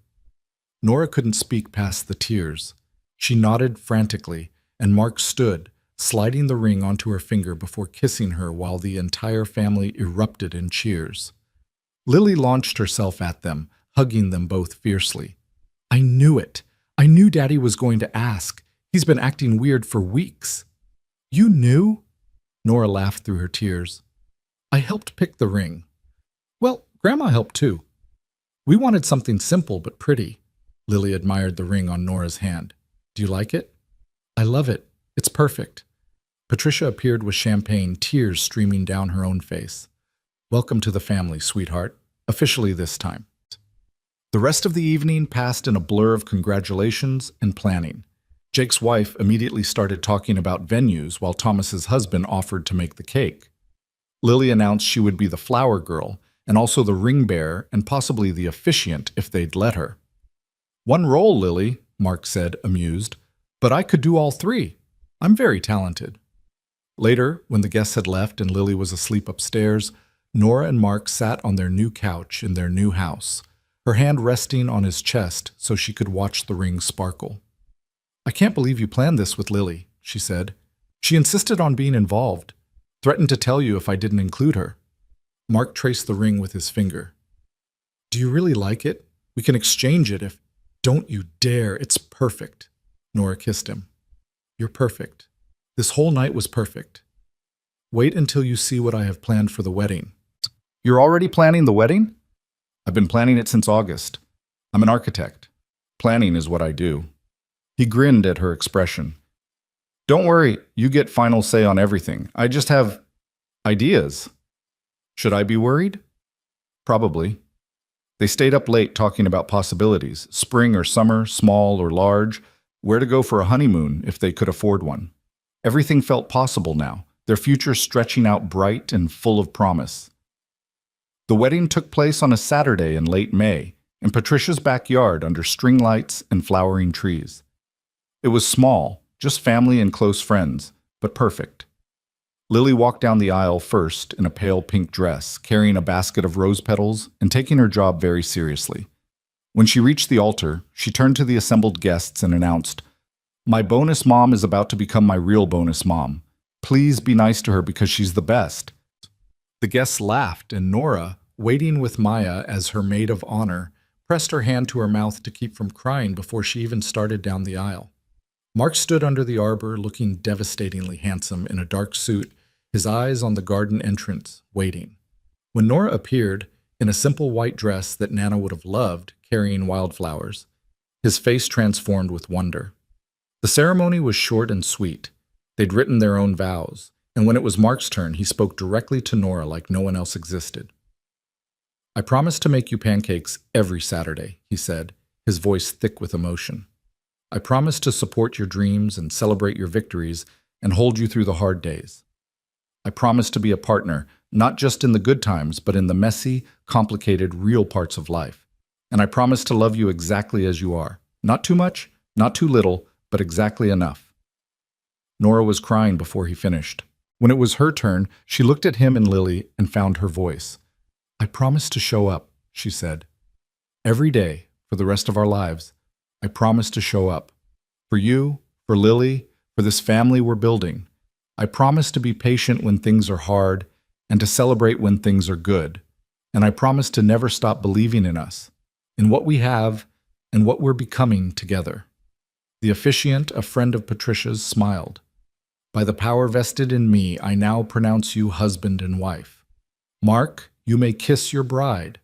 S1: Nora couldn't speak past the tears. She nodded frantically, and Mark stood, sliding the ring onto her finger before kissing her while the entire family erupted in cheers. Lily launched herself at them, hugging them both fiercely. I knew it. I knew Daddy was going to ask. He's been acting weird for weeks. You knew? Nora laughed through her tears. I helped pick the ring. Well, Grandma helped too. We wanted something simple but pretty. Lily admired the ring on Nora's hand. Do you like it? I love it. It's perfect. Patricia appeared with champagne, tears streaming down her own face. Welcome to the family, sweetheart. Officially this time. The rest of the evening passed in a blur of congratulations and planning. Jake's wife immediately started talking about venues while Thomas's husband offered to make the cake. Lily announced she would be the flower girl and also the ring bearer and possibly the officiant if they'd let her. One role, Lily, Mark said, amused, but I could do all three. I'm very talented. Later, when the guests had left and Lily was asleep upstairs, Nora and Mark sat on their new couch in their new house, her hand resting on his chest so she could watch the ring sparkle. I can't believe you planned this with Lily, she said. She insisted on being involved, threatened to tell you if I didn't include her. Mark traced the ring with his finger. Do you really like it? We can exchange it if... Don't you dare, it's perfect. Nora kissed him. You're perfect. This whole night was perfect. Wait until you see what I have planned for the wedding. You're already planning the wedding? I've been planning it since August. I'm an architect. Planning is what I do. He grinned at her expression. Don't worry, you get final say on everything. I just have ideas. Should I be worried? Probably. They stayed up late talking about possibilities, spring or summer, small or large, where to go for a honeymoon if they could afford one. Everything felt possible now, their future stretching out bright and full of promise. The wedding took place on a Saturday in late May, in Patricia's backyard under string lights and flowering trees. It was small, just family and close friends, but perfect. Lily walked down the aisle first in a pale pink dress, carrying a basket of rose petals and taking her job very seriously. When she reached the altar, she turned to the assembled guests and announced, My bonus mom is about to become my real bonus mom. Please be nice to her because she's the best. The guests laughed, and Nora, waiting with Maya as her maid of honor, pressed her hand to her mouth to keep from crying before she even started down the aisle. Mark stood under the arbor, looking devastatingly handsome in a dark suit, his eyes on the garden entrance, waiting. When Nora appeared, in a simple white dress that Nana would have loved, carrying wildflowers, his face transformed with wonder. The ceremony was short and sweet. They'd written their own vows, and when it was Mark's turn, he spoke directly to Nora like no one else existed. I promise to make you pancakes every Saturday, he said, his voice thick with emotion. I promise to support your dreams and celebrate your victories and hold you through the hard days. I promise to be a partner, not just in the good times, but in the messy, complicated, real parts of life. And I promise to love you exactly as you are. Not too much, not too little, but exactly enough. Nora was crying before he finished. When it was her turn, she looked at him and Lily and found her voice. I promise to show up, she said. Every day, for the rest of our lives, I promise to show up. For you, for Lily, for this family we're building. I promise to be patient when things are hard and to celebrate when things are good. And I promise to never stop believing in us, in what we have and what we're becoming together. The officiant, a friend of Patricia's, smiled.
S2: By the power vested in me, I now pronounce you husband and wife. Mark, you may kiss your bride."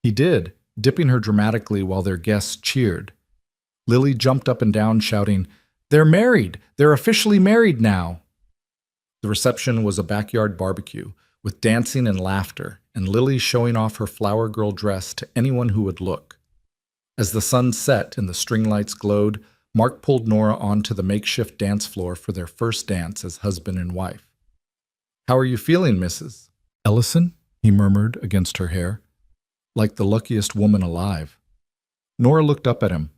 S2: He did, dipping her dramatically while their guests cheered. Lily jumped up and down, shouting, "They're married! They're officially married now!" The reception was a backyard barbecue, with dancing and laughter, and Lily showing off her flower girl dress to anyone who would look. As the sun set and the string lights glowed, Mark pulled Nora onto the makeshift dance floor for their first dance as husband and wife. "How are you feeling, Mrs. Ellison?" he murmured against her hair. "Like the luckiest woman alive." Nora looked up at him.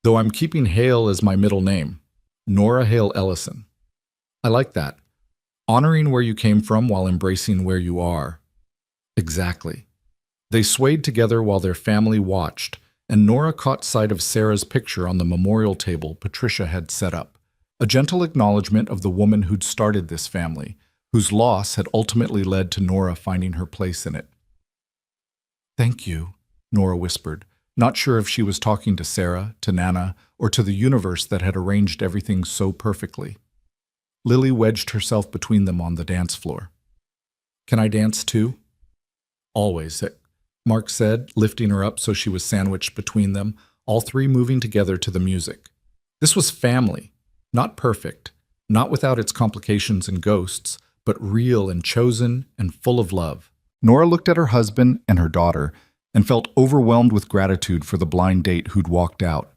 S2: "Though I'm keeping Hale as my middle name. Nora Hale Ellison. I like that. Honoring where you came from while embracing where you are." Exactly. They swayed together while their family watched, and Nora caught sight of Sarah's picture on the memorial table Patricia had set up, a gentle acknowledgement of the woman who'd started this family, whose loss had ultimately led to Nora finding her place in it. "Thank you," Nora whispered, not sure if she was talking to Sarah, to Nana, or to the universe that had arranged everything so perfectly. Lily wedged herself between them on the dance floor. "Can I dance too?" "Always," Mark said, lifting her up so she was sandwiched between them, all three moving together to the music. This was family, not perfect, not without its complications and ghosts, but real and chosen and full of love. Nora looked at her husband and her daughter and felt overwhelmed with gratitude for the blind date who'd walked out,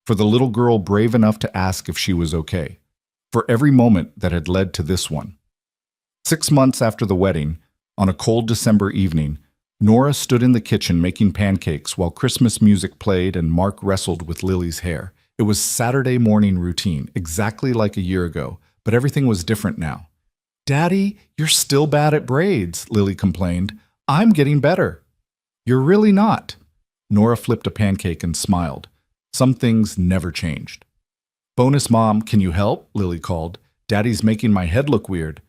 S2: for the little girl brave enough to ask if she was okay, for every moment that had led to this one. 6 months after the wedding, on a cold December evening, Nora stood in the kitchen making pancakes while Christmas music played and Mark wrestled with Lily's hair. It was Saturday morning routine, exactly like a year ago, but everything was different now. "Daddy, you're still bad at braids," Lily complained. "I'm getting better." "You're really not." Nora flipped a pancake and smiled. Some things never changed. "Bonus Mom, can you help?" Lily called. "Daddy's making my head look weird."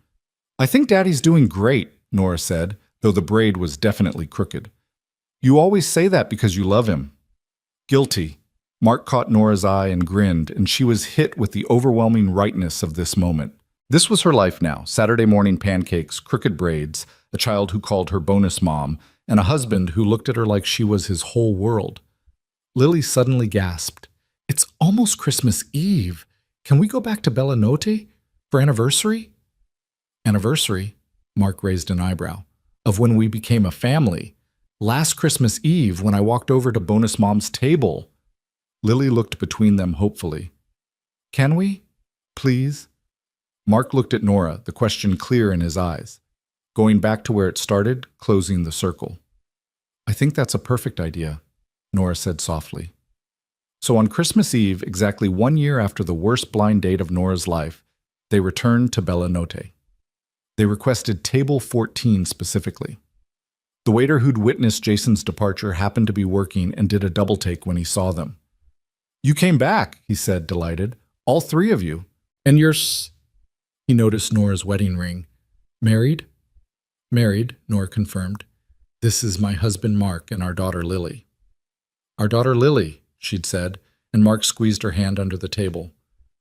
S2: "I think Daddy's doing great," Nora said, though the braid was definitely crooked. "You always say that because you love him." "Guilty." Mark caught Nora's eye and grinned, and she was hit with the overwhelming rightness of this moment. This was her life now: Saturday morning pancakes, crooked braids, a child who called her bonus mom, and a husband who looked at her like she was his whole world. Lily suddenly gasped. "It's almost Christmas Eve. Can we go back to Bellanote for anniversary?" "Anniversary?" Mark raised an eyebrow. "Of when we became a family. Last Christmas Eve when I walked over to Bonus Mom's table." Lily looked between them hopefully. "Can we? Please?" Mark looked at Nora, the question clear in his eyes. "Going back to where it started, closing the circle." "I think that's a perfect idea," Nora said softly. So on Christmas Eve, exactly 1 year after the worst blind date of Nora's life, they returned to Bellanote. They requested table 14 specifically. The waiter who'd witnessed Jason's departure happened to be working and did a double take when he saw them. "You came back," he said, delighted. "All three of you. And you're He noticed Nora's wedding ring. "Married?" "Married," Nora confirmed. "This is my husband Mark and our daughter Lily." "Our daughter Lily," she'd said, and Mark squeezed her hand under the table.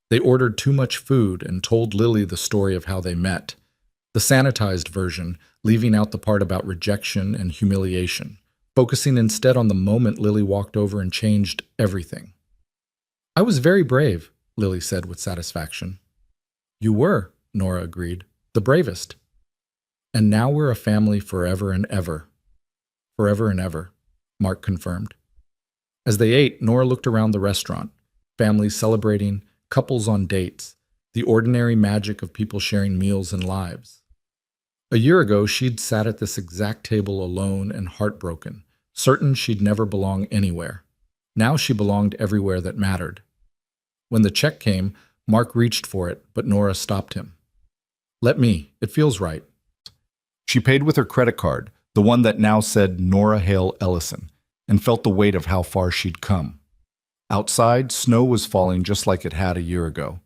S2: They ordered too much food and told Lily the story of how they met. The sanitized version, leaving out the part about rejection and humiliation, focusing instead on the moment Lily walked over and changed everything. "I was very brave," Lily said with satisfaction. "You were," Nora agreed. "The bravest." "And now we're a family forever and ever." "Forever and ever," Mark confirmed. As they ate, Nora looked around the restaurant, families celebrating, couples on dates, the ordinary magic of people sharing meals and lives. A year ago, she'd sat at this exact table alone and heartbroken, certain she'd never belong anywhere. Now she belonged everywhere that mattered. When the check came, Mark reached for it, but Nora stopped him. "Let me. It feels right." She paid with her credit card, the one that now said Nora Hale Ellison, and felt the weight of how far she'd come. Outside, snow was falling just like it had a year ago.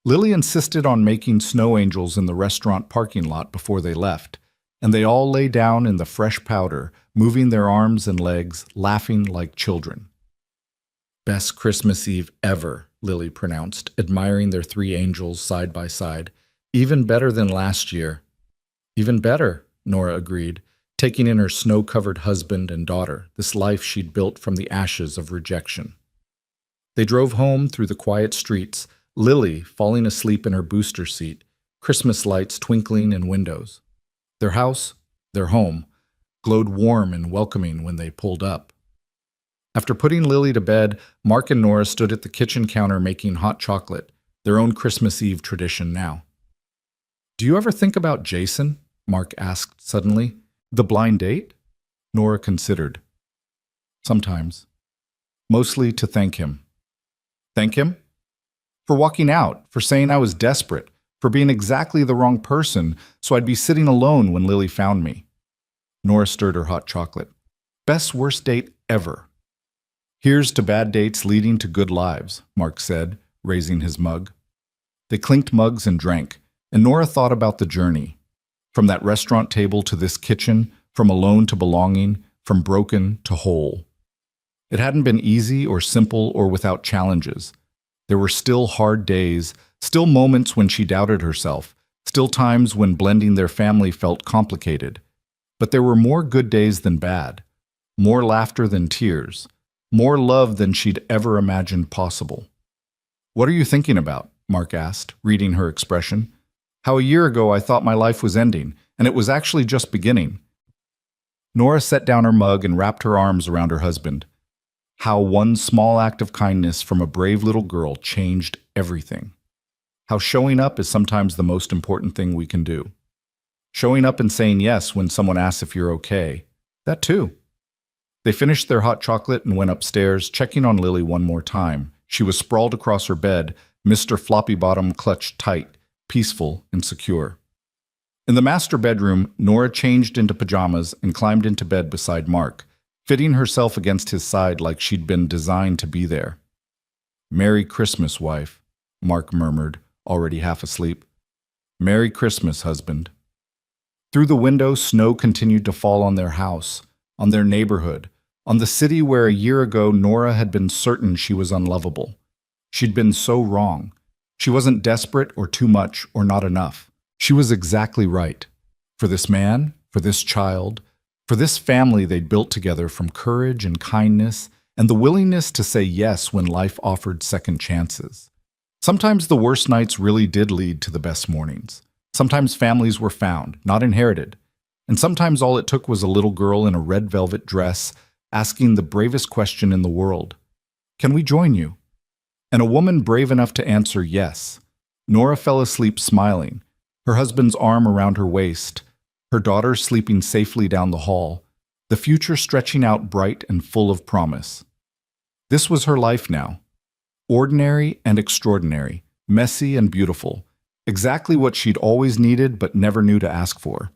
S2: Lily insisted on making snow angels in the restaurant parking lot before they left, and they all lay down in the fresh powder, moving their arms and legs, laughing like children. "Best Christmas Eve ever," Lily pronounced, admiring their 3 angels side by side. Even better than last year. Even better, Nora agreed, taking in her snow-covered husband and daughter, this life she'd built from the ashes of rejection. They drove home through the quiet streets, Lily falling asleep in her booster seat, Christmas lights twinkling in windows. Their house, their home, glowed warm and welcoming when they pulled up. After putting Lily to bed, Mark and Nora stood at the kitchen counter making hot chocolate, their own Christmas Eve tradition now. "Do you ever think about Jason?" Mark asked suddenly. "The blind date?" Nora considered. "Sometimes. Mostly to thank him." "Thank him?" "For walking out, for saying I was desperate, for being exactly the wrong person so I'd be sitting alone when Lily found me." Nora stirred her hot chocolate. "Best worst date ever." "Here's to bad dates leading to good lives," Mark said, raising his mug. They clinked mugs and drank, and Nora thought about the journey. From that restaurant table to this kitchen, from alone to belonging, from broken to whole. It hadn't been easy or simple or without challenges. There were still hard days, still moments when she doubted herself, still times when blending their family felt complicated. But there were more good days than bad, more laughter than tears, more love than she'd ever imagined possible. "What are you thinking about?" Mark asked, reading her expression. "How a year ago I thought my life was ending, and it was actually just beginning." Nora set down her mug and wrapped her arms around her husband. How one small act of kindness from a brave little girl changed everything. How showing up is sometimes the most important thing we can do. Showing up and saying yes when someone asks if you're okay. That too. They finished their hot chocolate and went upstairs, checking on Lily one more time. She was sprawled across her bed, Mr. Floppy Bottom clutched tight, peaceful and secure. In the master bedroom, Nora changed into pajamas and climbed into bed beside Mark, fitting herself against his side like she'd been designed to be there. "Merry Christmas, wife," Mark murmured, already half asleep. "Merry Christmas, husband." Through the window, snow continued to fall on their house, on their neighborhood, on the city where a year ago Nora had been certain she was unlovable. She'd been so wrong. She wasn't desperate or too much or not enough. She was exactly right. For this man, for this child, for this family they'd built together from courage and kindness and the willingness to say yes when life offered second chances. Sometimes the worst nights really did lead to the best mornings. Sometimes families were found, not inherited. And sometimes all it took was a little girl in a red velvet dress asking the bravest question in the world. "Can we join you?" And a woman brave enough to answer yes. Nora fell asleep smiling, her husband's arm around her waist, her daughter sleeping safely down the hall, the future stretching out bright and full of promise. This was her life now. Ordinary and extraordinary, messy and beautiful, exactly what she'd always needed but never knew to ask for.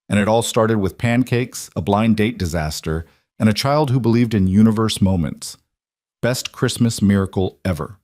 S2: And it all started with pancakes, a blind date disaster, and a child who believed in universe moments. Best Christmas miracle ever.